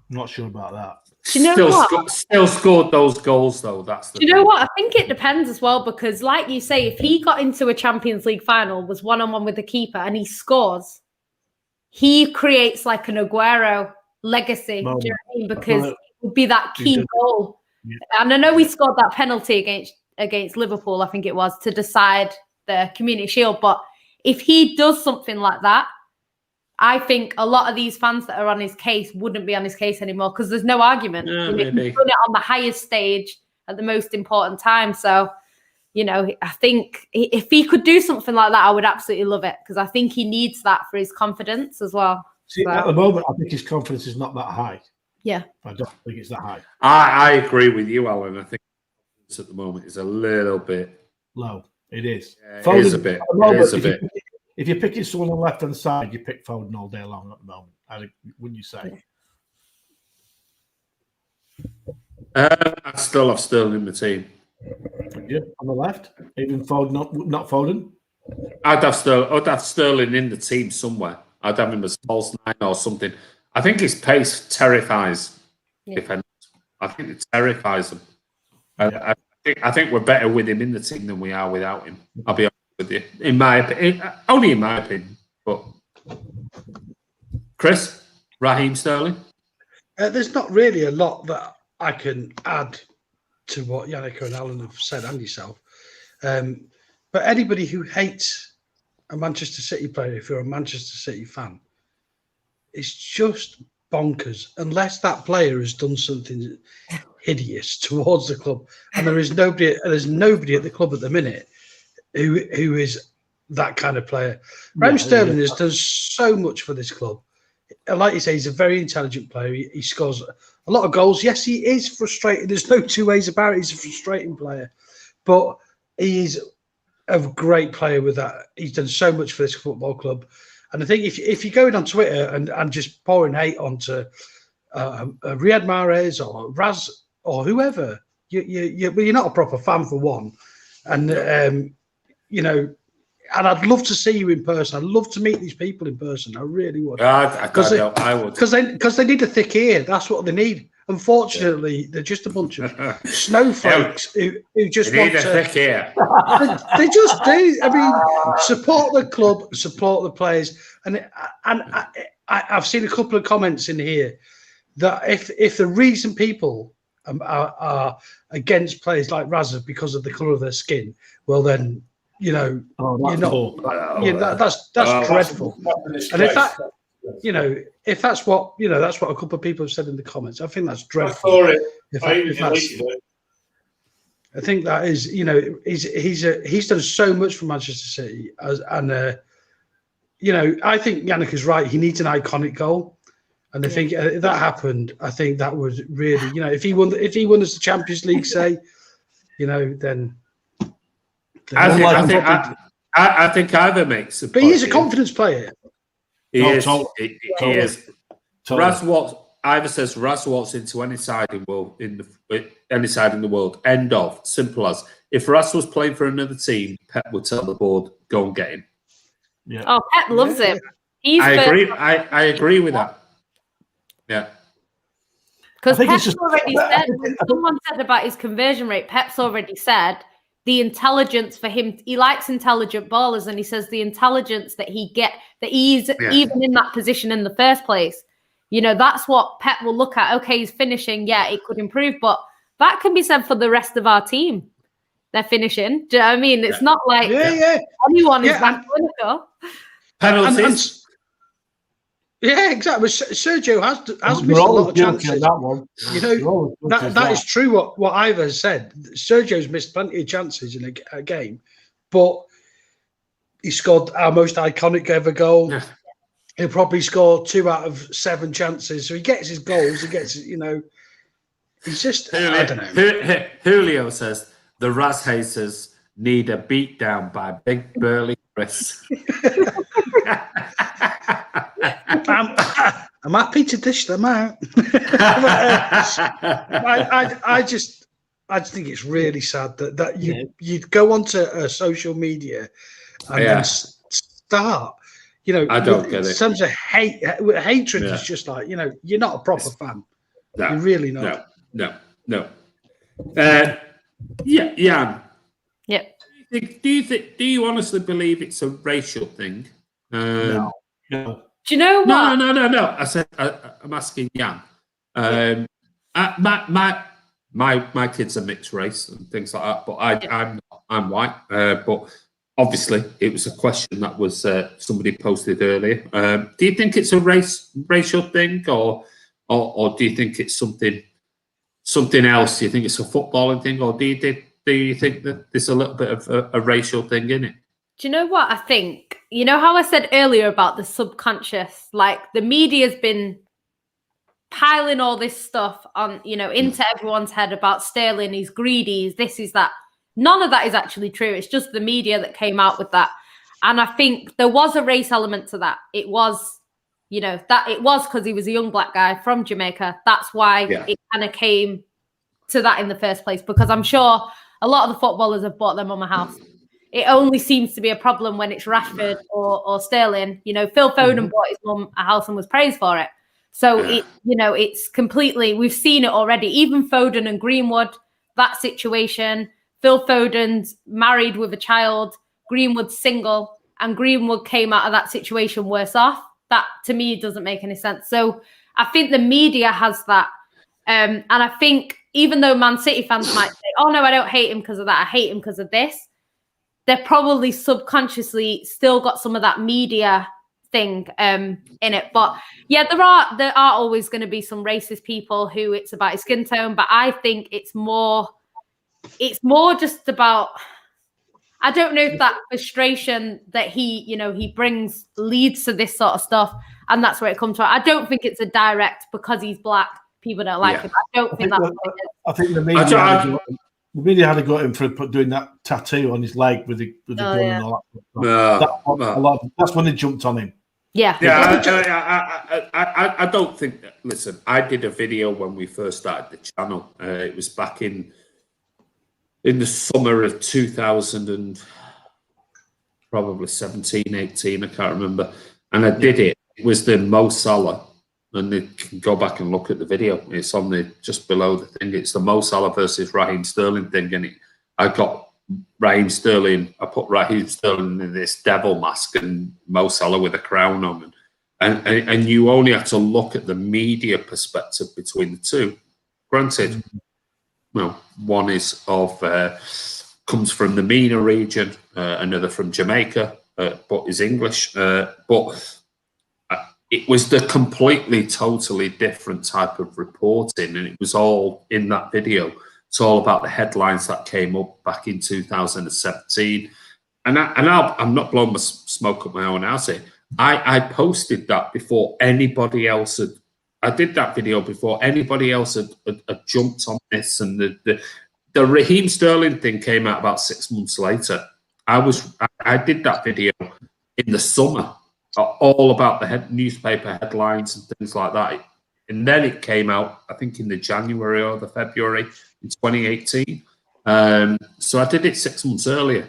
Not sure about that. Do you know what? Still scored those goals, though. That's the Do you know what? I think it depends as well, because like you say, if he got into a Champions League final, was one-on-one with the keeper, and he scores, he creates like an Aguero legacy. Do you know what I mean? Because it would be that key goal. Yeah. And I know he scored that penalty against Liverpool, I think it was, to decide the Community Shield. But if he does something like that, I think a lot of these fans that are on his case wouldn't be on his case anymore, because there's no argument. Yeah, He's done it on the highest stage at the most important time. So, I think if he could do something like that, I would absolutely love it, because I think he needs that for his confidence as well. See, at the moment, I think his confidence is not that high. Yeah. I don't think it's that high. I agree with you, Alan. I think at the moment is a little bit low. It is. Yeah, it is a bit. It is a bit. If you're picking someone on the left-hand side, you pick Foden all day long at the moment. Wouldn't you say? I still have Sterling in the team. Yeah, on the left, even Foden, not Foden. I'd have Sterling in the team somewhere. I'd have him as false 9 or something. I think his pace terrifies defenders. I think it terrifies them. I think we're better with him in the team than we are without him. I'll be honest with you. Only in my opinion. But Chris, Raheem Sterling? There's not really a lot that I can add to what Yannicka and Alan have said, and yourself. But anybody who hates a Manchester City player, if you're a Manchester City fan, it's just bonkers, unless that player has done something hideous towards the club. And there's nobody at the club at the minute who is that kind of player. Raheem Sterling has done so much for this club. Like you say, he's a very intelligent player. He scores a lot of goals. Yes, he is frustrating. There's no two ways about it. He's a frustrating player. But he's a great player with that. He's done so much for this football club. And I think if you're going on Twitter and just pouring hate onto Riyad Mahrez or Raz or whoever, you're not a proper fan for one. And, and I'd love to see you in person. I'd love to meet these people in person. I really would. I would. Because they need a thick ear. That's what they need. Unfortunately, they're just a bunch of snowflakes who just want a thick ear. They just do. I mean, support the club, support the players, and I've seen a couple of comments in here that if the reason people are against players like Razza because of the colour of their skin, well then you're not. That's dreadful. And if that's what a couple of people have said in the comments, I think that's dreadful. I think that is, he's done so much for Manchester City, and I think Yannick is right. He needs an iconic goal, and I think if that happened, I think that would really, if he won us the Champions League, say, then. I think either makes it. But he is a confidence player. He is. He is. Raz Ivor says Raz walks into any side in the world. End of. Simple as. If Raz was playing for another team, Pep would tell the board, go and get him. Yeah. Oh, Pep loves him. I agree. I agree with that. Yeah. Because Pep's already said, when someone said about his conversion rate, Pep's already said the intelligence for him, he likes intelligent ballers, and he says the intelligence that he's even in that position in the first place. You know, that's what Pep will look at. Okay, he's finishing. Yeah, it could improve, but that can be said for the rest of our team. They're finishing. Do you know what I mean? It's not like anyone is that clinical. Penalties. Yeah, exactly. Sergio has missed a lot of chances. That one. You know, that is true what Ivor said. Sergio's missed plenty of chances in a game, but he scored our most iconic ever goal. Yeah. He'll probably score 2 out of 7 chances. So he gets his goals. He gets, you know, he's just, I don't know. Julio says, the Raz haters need a beat down by big burly Chris. I'm happy to dish them out. I just think it's really sad that you'd go onto social media and then start. You know, I don't get it. In terms of hatred is just like, you know, you're not a proper fan. No, you're really not. No. Jan. Yeah. Do you honestly believe it's a racial thing? No. Do you know what? No. I said I'm asking Jan. My kids are mixed race and things like that, but I'm white. But obviously, it was a question that was somebody posted earlier. Do you think it's a racial thing, or do you think it's something else? Do you think it's a footballing thing, or do you think that there's a little bit of a racial thing in it? Do you know what I think? You know how I said earlier about the subconscious? Like the media's been piling all this stuff on, you know, into everyone's head about Sterling. He's greedy. He's this, he's that. None of that is actually true. It's just the media that came out with that. And I think there was a race element to that. It was, you know, that it was because he was a young black guy from Jamaica. That's why it kind of came to that in the first place, because I'm sure a lot of the footballers have bought their mum a house. It only seems to be a problem when it's Rashford or Sterling. You know, Phil Foden bought his mum a house and was praised for it. So, it's completely, we've seen it already. Even Foden and Greenwood, that situation. Phil Foden's married with a child, Greenwood's single, and Greenwood came out of that situation worse off. That, to me, doesn't make any sense. So I think the media has that. And I think even though Man City fans might say, oh, no, I don't hate him because of that. I hate him because of this. They're probably subconsciously still got some of that media thing in it. But yeah, there are always going to be some racist people who it's about his skin tone. But I think it's more just about, I don't know if that frustration that he brings leads to this sort of stuff, and that's where it comes from. I don't think it's a direct because he's black, people don't like him. I don't think that's what it is. I think the media had a go at him for doing that tattoo on his leg with the gun and all that. That's when they jumped on him. Yeah. I don't think. Listen, I did a video when we first started the channel. It was back in the summer of 2000 and probably 17, 18, I can't remember. And I did it. It was the Mo Salah. And you can go back and look at the video. It's on just below the thing. It's the Mo Salah versus Raheem Sterling thing. And I got Raheem Sterling. I put Raheem Sterling in this devil mask and Mo Salah with a crown on. And you only have to look at the media perspective between the two. Granted, well, one is comes from the MENA region, another from Jamaica, but is English. But it was the completely, totally different type of reporting, and it was all in that video. It's all about the headlines that came up back in 2017. And I'm not blowing my smoke up my own ass here. I posted that before anybody else had. I did that video before anybody else had jumped on this, and the Raheem Sterling thing came out about 6 months later. I did that video in the summer, all about the newspaper headlines and things like that. And then it came out, I think, in the January or the February in 2018. So I did it 6 months earlier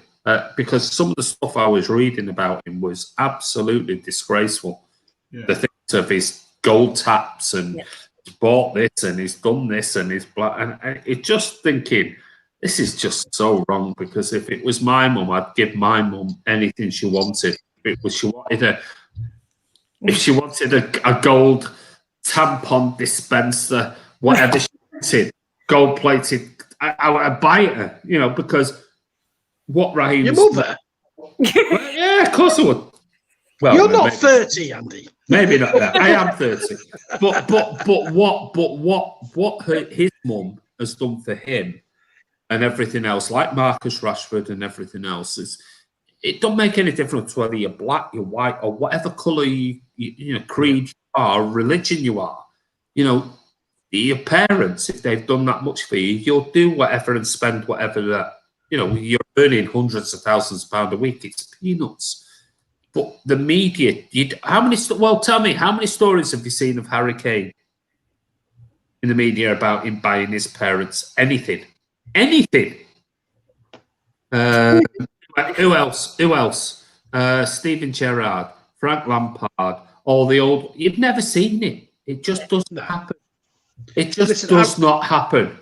because some of the stuff I was reading about him was absolutely disgraceful. Yeah. The things of his gold taps and he's bought this and he's done this and he's and it's just thinking, this is just so wrong, because if it was my mum, I'd give my mum anything she wanted. If she wanted a gold tampon dispenser, whatever she wanted, gold plated, I'd buy it her, you know, because what Raheem... Your mother? Well, yeah, of course I would. Well, you're not 30, Andy. Maybe not that. I am 30. But what his mum has done for him and everything else, like Marcus Rashford and everything else, is it don't make any difference whether you're black, you're white, or whatever colour you know, creed you are, religion you are. You know, your parents, if they've done that much for you, you'll do whatever and spend whatever that, you know, you're earning hundreds of thousands of pounds a week. It's peanuts. But the media, tell me, how many stories have you seen of Harry Kane in the media about him buying his parents anything? Anything. Who else? Steven Gerrard, Frank Lampard, all the old... You've never seen it. It just doesn't happen. It just does not happen.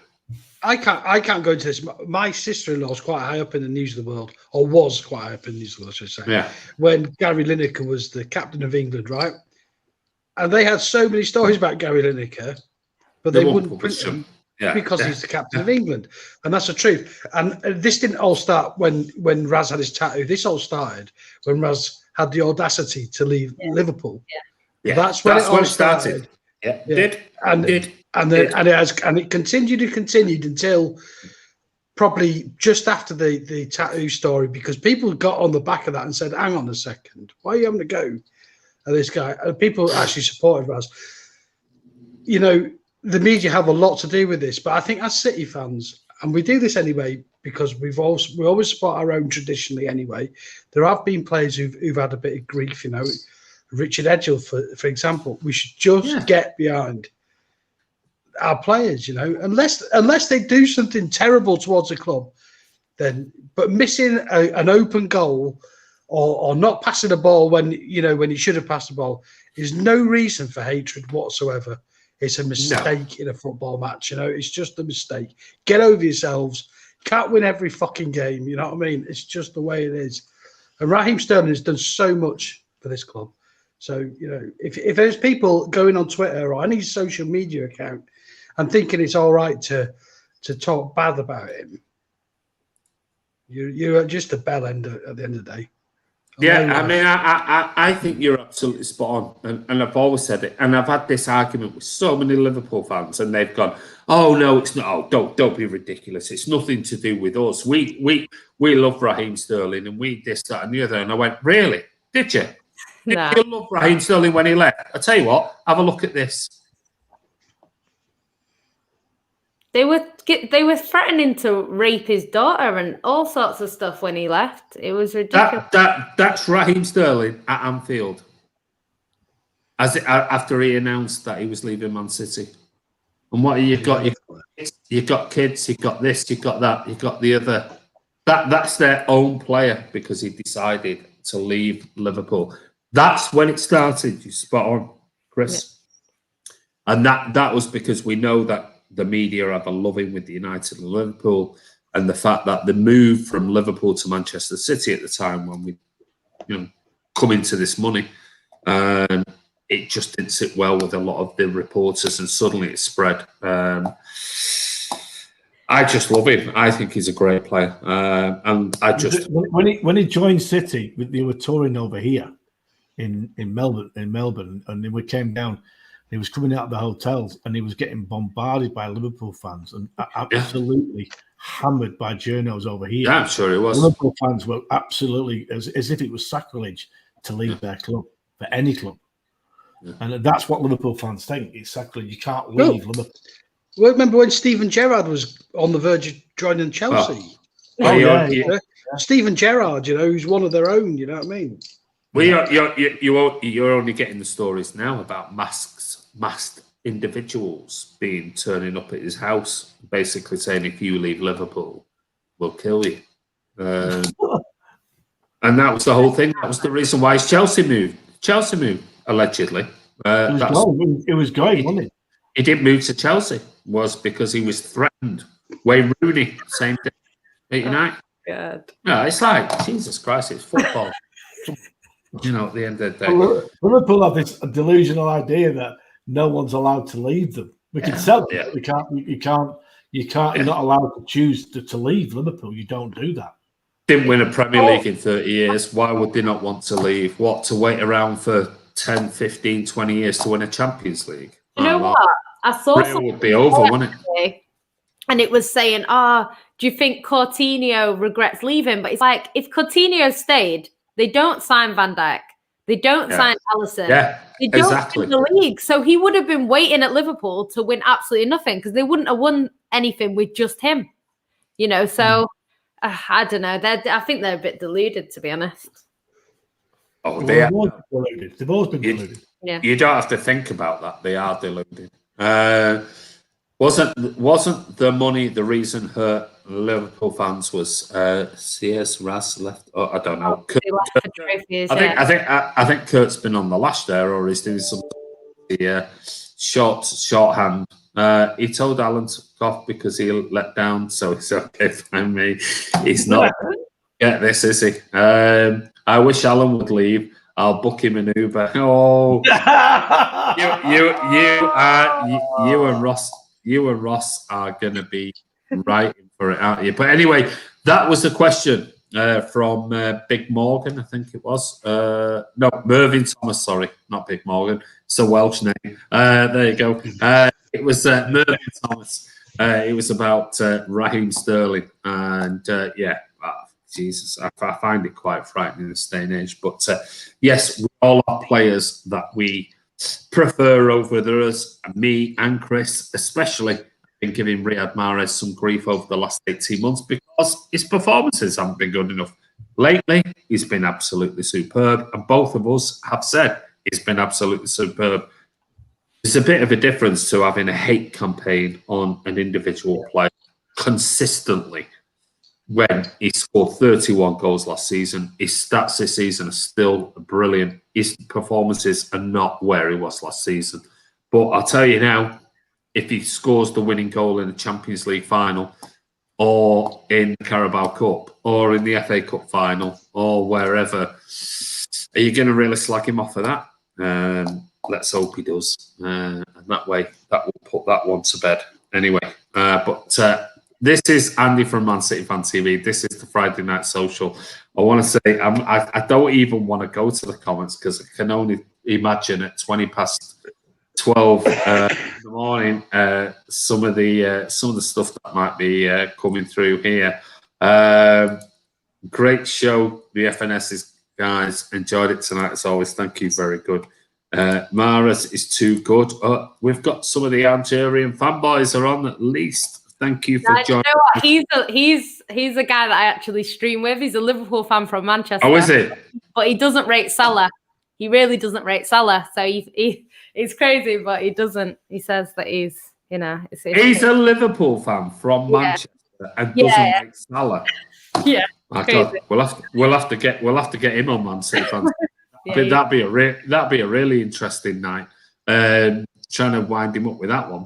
I can't go into this. My sister-in-law is quite high up in the news of the world, or was quite high up in the news of the world, I should say. Yeah. When Gary Lineker was the captain of England, right? And they had so many stories about Gary Lineker, but they wouldn't print them because he's the captain of England. And that's the truth. And this didn't all start when Raz had his tattoo. This all started when Raz had the audacity to leave Liverpool. Yeah. That's when it all started. Yeah, it did. And it continued until probably just after the tattoo story, because people got on the back of that and said, hang on a second, why are you having to go at this guy? And people actually supported Raz. You know, the media have a lot to do with this, but I think as City fans, and we do this anyway because we always support our own traditionally anyway. There have been players who've had a bit of grief, you know. Richard Edgell, for example, we should just get behind our players, you know, unless they do something terrible towards a club, then. But missing an open goal or not passing a ball when you should have passed the ball is no reason for hatred whatsoever. It's a mistake in a football match, you know. It's just a mistake. Get over yourselves. Can't win every fucking game, you know what I mean? It's just the way it is. And Raheem Sterling has done so much for this club. So, you know, if there's people going on Twitter or any social media account and thinking it's all right to talk bad about him, you're just a bell ender at the end of the day. I think you're absolutely spot on, and I've always said it, and I've had this argument with so many Liverpool fans, and they've gone, "Oh no, it's not. Oh, don't be ridiculous. It's nothing to do with us. We love Raheem Sterling, and we this, that, and the other." And I went, "Really? Did you? Nah. Did you love Raheem Sterling when he left? I tell you what, have a look at this." They were threatening to rape his daughter and all sorts of stuff when he left. It was ridiculous. That's Raheem Sterling at Anfield. After he announced that he was leaving Man City. And what you've got? You've got kids. You've got this. You've got that. You've got the other. That's their own player because he decided to leave Liverpool. That's when it started. You spot on, Chris. Yeah. And that was because we know that the media have a love-in with the United and Liverpool, and the fact that the move from Liverpool to Manchester City at the time when we, you know, come into this money, it just didn't sit well with a lot of the reporters, and suddenly it spread. I just love him. I think he's a great player, and I just when he joined City, they were touring over here in Melbourne, and we came down. He was coming out of the hotels and he was getting bombarded by Liverpool fans and absolutely hammered by journos over here. Yeah, I'm sure he was. Liverpool fans were absolutely as if it was sacrilege to leave their club, for any club. Yeah. And that's what Liverpool fans think. It's sacrilege. You can't leave Liverpool. Well, remember when Steven Gerrard was on the verge of joining Chelsea? Steven Gerrard, you know, who's one of their own, you know what I mean? Well, you're only getting the stories now about masked individuals turning up at his house, basically saying, if you leave Liverpool, we'll kill you. And that was the whole thing. That was the reason why Chelsea moved. Chelsea moved, allegedly. It was going, wasn't it? He didn't move to Chelsea, was because he was threatened. Wayne Rooney, same day at United. God. No, it's like, Jesus Christ, it's football. You know, at the end of the day. Liverpool have this delusional idea that no one's allowed to leave them. We can sell them, but we can't. You can't. You're not allowed to choose to leave Liverpool. You don't do that. Didn't win a Premier League in 30 years. Why would they not want to leave? What, to wait around for 10, 15, 20 years to win a Champions League? You know what? I saw it would be over, wouldn't it? And it was saying, do you think Coutinho regrets leaving? But it's like, if Coutinho stayed, they don't sign Van Dijk. They don't sign Alisson. Yeah, they don't win the league. So he would have been waiting at Liverpool to win absolutely nothing because they wouldn't have won anything with just him. You know, so I don't know. I think they're a bit deluded, to be honest. Oh, they are deluded. They've always been deluded. Yeah. You don't have to think about that. They are deluded. Wasn't the money the reason hurt Liverpool fans? Was CS Raz left? Oh, I don't know. I think Kurt's been on the lash there, or he's doing some shorthand. He told Alan to go off because he let down, so it's okay for me. He's not. Get this, is he? I wish Alan would leave. I'll book him an Uber. Oh, you and Ross are going to be writing for it, aren't you? But anyway, that was the question from Big Morgan, I think it was. No, Mervyn Thomas, sorry, not Big Morgan. It's a Welsh name. There you go. It was Mervyn Thomas. It was about Raheem Sterling. And Jesus, I find it quite frightening in this day and age. But yes, we all are players that we prefer over others. Me and Chris, especially, have been giving Riyad Mahrez some grief over the last 18 months because his performances haven't been good enough. Lately, he's been absolutely superb. And both of us have said he's been absolutely superb. There's a bit of a difference to having a hate campaign on an individual player consistently. When he scored 31 goals last season, his stats this season are still brilliant. His performances are not where he was last season. But I'll tell you now, if he scores the winning goal in the Champions League final, or in the Carabao Cup, or in the FA Cup final, or wherever, are you going to really slag him off for that? Let's hope he does. And that way, that will put that one to bed. Anyway, this is Andy from Man City Fan TV. This is the Friday Night Social. I want to say I don't even want to go to the comments because I can only imagine at 20 past 12 in the morning some of the stuff that might be coming through here. Great show, the FNS's guys. Enjoyed it tonight as always. Thank you. Very good. Mahrez is too good. We've got some of the Algerian fanboys are on at least. Thank you for joining. You know what? He's a guy that I actually stream with. He's a Liverpool fan from Manchester. Oh, is it? But he doesn't rate Salah. He really doesn't rate Salah. So he's crazy, but he doesn't. He says that he's, you know, he's a Liverpool fan from Manchester and doesn't rate Salah. Yeah, God, we'll have to get him on Man City fans. That'd be a really interesting night. Trying to wind him up with that one.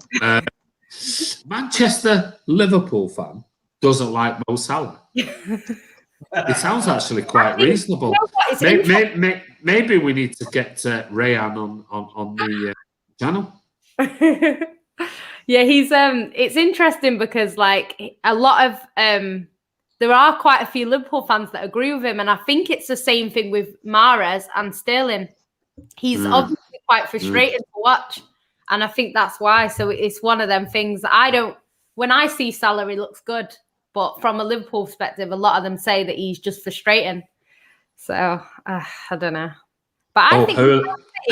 Manchester Liverpool fan doesn't like Mo Salah. It sounds actually quite reasonable. Maybe we need to get Rayan on the channel. Yeah, he's it's interesting because like a lot of there are quite a few Liverpool fans that agree with him, and I think it's the same thing with Mahrez and Sterling. He's obviously quite frustrating to watch. And I think that's why. So it's one of them things that when I see Salah, he looks good. But from a Liverpool perspective, a lot of them say that he's just frustrating. So I don't know. But I think you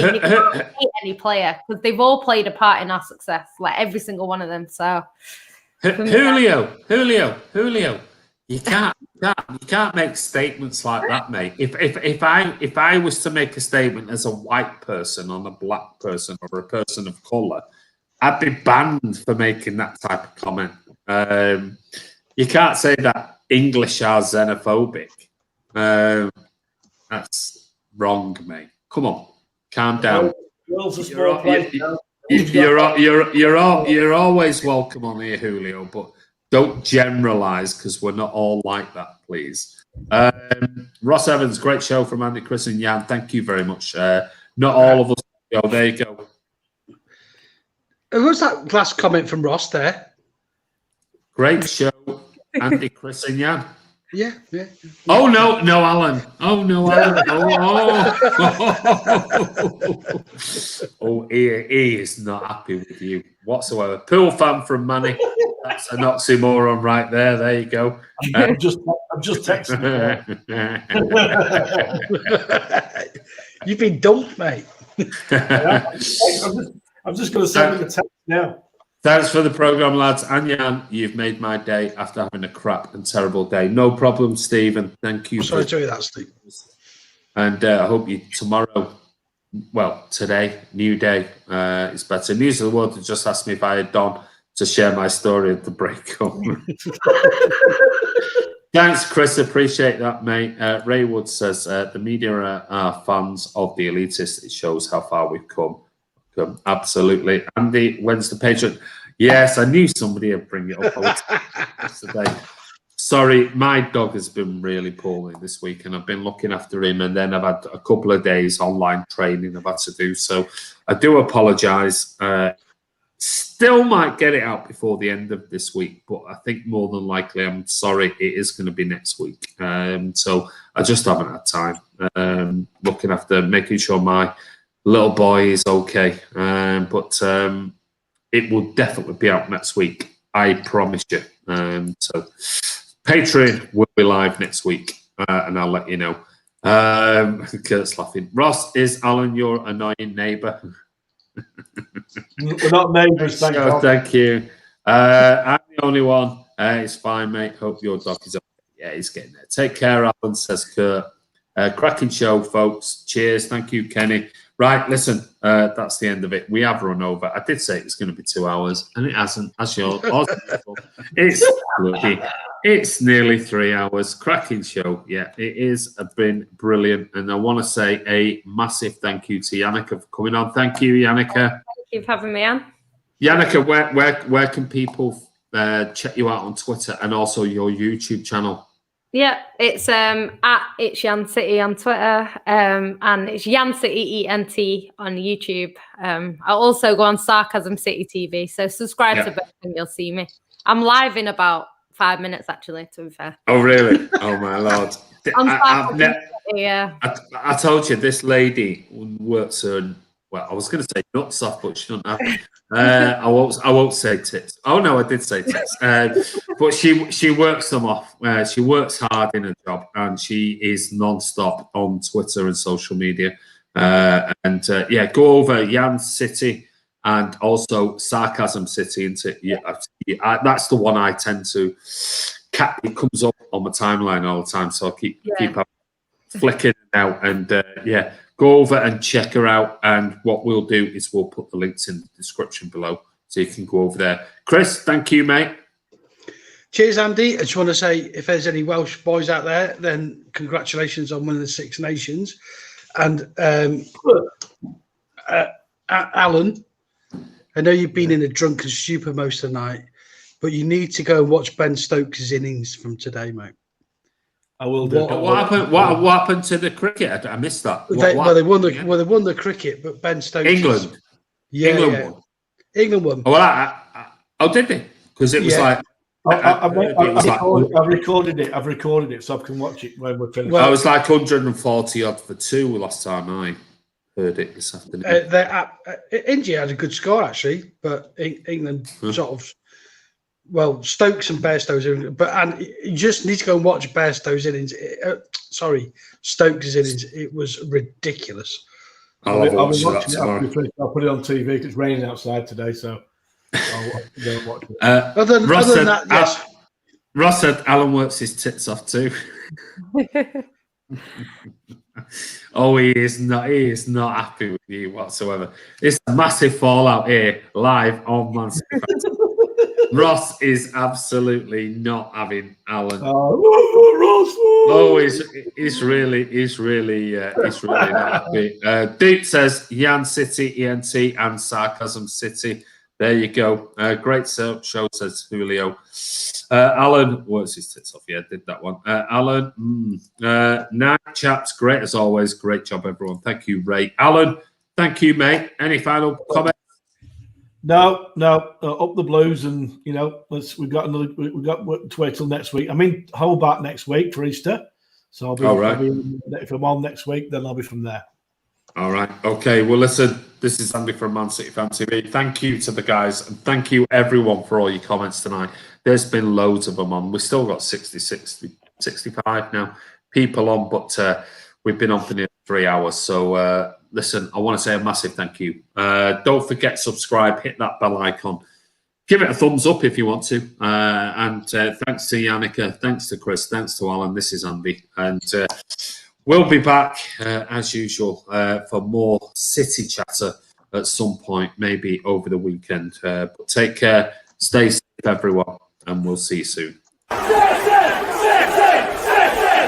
can't hate any player because they've all played a part in our success, like every single one of them. So Julio. You can't make statements like that, mate. If I was to make a statement as a white person on a black person or a person of colour, I'd be banned for making that type of comment. You can't say that English are xenophobic. That's wrong, mate. Come on, calm down. You're always welcome on here, Julio, but don't generalise because we're not all like that, please. Ross Evans, great show from Andy, Chris, and Jan. Thank you very much. Not all of us. Oh, there you go. Who was that last comment from Ross there? Great show, Andy, Chris, and Jan. Yeah. Oh no, Alan. Oh no, Alan. Oh, he is not happy with you whatsoever. Pool fan from Manny. That's an oxymoron right there. There you go. I'm just texting. You've been dumped, mate. I'm just going to send him a text now. Thanks for the programme, lads. And Jan, you've made my day after having a crap and terrible day. No problem, Stephen. Thank you. Sorry to hear that, Steve. And I hope you tomorrow, well, today, new day, is better. News of the World just asked me if I had Don to share my story of the breakup. Thanks, Chris. Appreciate that, mate. Ray Wood says, the media are fans of the elitists. It shows how far we've come. Absolutely. Andy, when's the patron? Yes, I knew somebody would bring it up yesterday. Sorry, my dog has been really poorly this week and I've been looking after him, and then I've had a couple of days online training I've had to do. So I do apologise. Still might get it out before the end of this week, but I think more than likely, I'm sorry, it is going to be next week. So I just haven't had time. Looking after, making sure my little boy is okay, but it will definitely be out next week. I promise you. So Patreon will be live next week, and I'll let you know. Kurt's laughing. Ross, is Alan your annoying neighbour? We're not neighbours, thank God. Thank you. I'm the only one. It's fine, mate. Hope your dog is okay. Yeah, he's getting there. Take care, Alan, says Kurt. Cracking show, folks. Cheers. Thank you, Kenny. Right, listen, that's the end of it. We have run over. I did say it was going to be 2 hours, and it hasn't. It's nearly 3 hours. Cracking show. Yeah, it is been brilliant. And I want to say a massive thank you to Yannicka for coming on. Thank you, Yannicka. Thank you for having me on. Yannicka, where can people check you out on Twitter and also your YouTube channel? Yeah, it's it's Jan City on Twitter, and it's Jan City ENT on YouTube. I'll also go on Sarcasm City TV, so subscribe to both and you'll see me. I'm live in about 5 minutes, actually, to be fair. Oh, really? Oh, my Lord. Yeah. I told you, this lady works on, well, I was going to say nuts off, but she doesn't have it. I won't say tits. Oh no, I did say tits. But she works them off. She works hard in her job, and she is non-stop on Twitter and social media. Go over Jan City and also Sarcasm City. That's the one I tend to. It comes up on my timeline all the time, so I keep flicking it out and go over and check her out, and what we'll do is we'll put the links in the description below so you can go over there. Chris, thank you, mate. Cheers, Andy. I just want to say, if there's any Welsh boys out there, then congratulations on winning the Six Nations. And Alan, I know you've been in a drunken stupor most of the night, but you need to go and watch Ben Stokes' innings from today, mate. I will do. What happened to the cricket? I missed that. They won the cricket, but Ben Stokes. England. England won. England won. Oh, did they? Because it was like. I've recorded it. I've recorded it, so I can watch it when we're finished. Well, I was like 140 odd for 2 last time I heard it this afternoon. India had a good score actually, but England sort of. Well, Stokes and Bairstow's, and you just need to go and watch Bairstow's innings. Stokes' innings. It was ridiculous. I'll be watching it after we finish. I'll put it on TV because it's raining outside today, so I'll go and watch it. Other than that, yes. Ross said Alan works his tits off too. Oh, he is not. He is not happy with you whatsoever. It's a massive fallout here, live on Man City. Ross is absolutely not having Alan. Ross. Oh, he's really not happy. Deep says Yan City, ENT, and Sarcasm City. There you go. Great show, says Julio. Alan, what's his tits off? Yeah, did that one. Alan, night chaps, great as always. Great job, everyone. Thank you, Ray. Alan, thank you, mate. Any final comments? No, up the Blues, and you know, we've got to wait till next week. I'm in Hobart next week for Easter, so if I'm on next week, then I'll be from there. All right. Okay. Well, listen, this is Andy from Man City Fan TV. Thank you to the guys, and thank you everyone for all your comments tonight. There's been loads of them on. We've still got 65 now people on, but we've been on for nearly 3 hours. So listen, I want to say a massive thank you. Don't forget, subscribe, hit that bell icon. Give it a thumbs up if you want to. And thanks to Yannicka, thanks to Chris, thanks to Alan. This is Andy. And we'll be back, as usual, for more City chatter at some point, maybe over the weekend. But take care, stay safe, everyone, and we'll see you soon.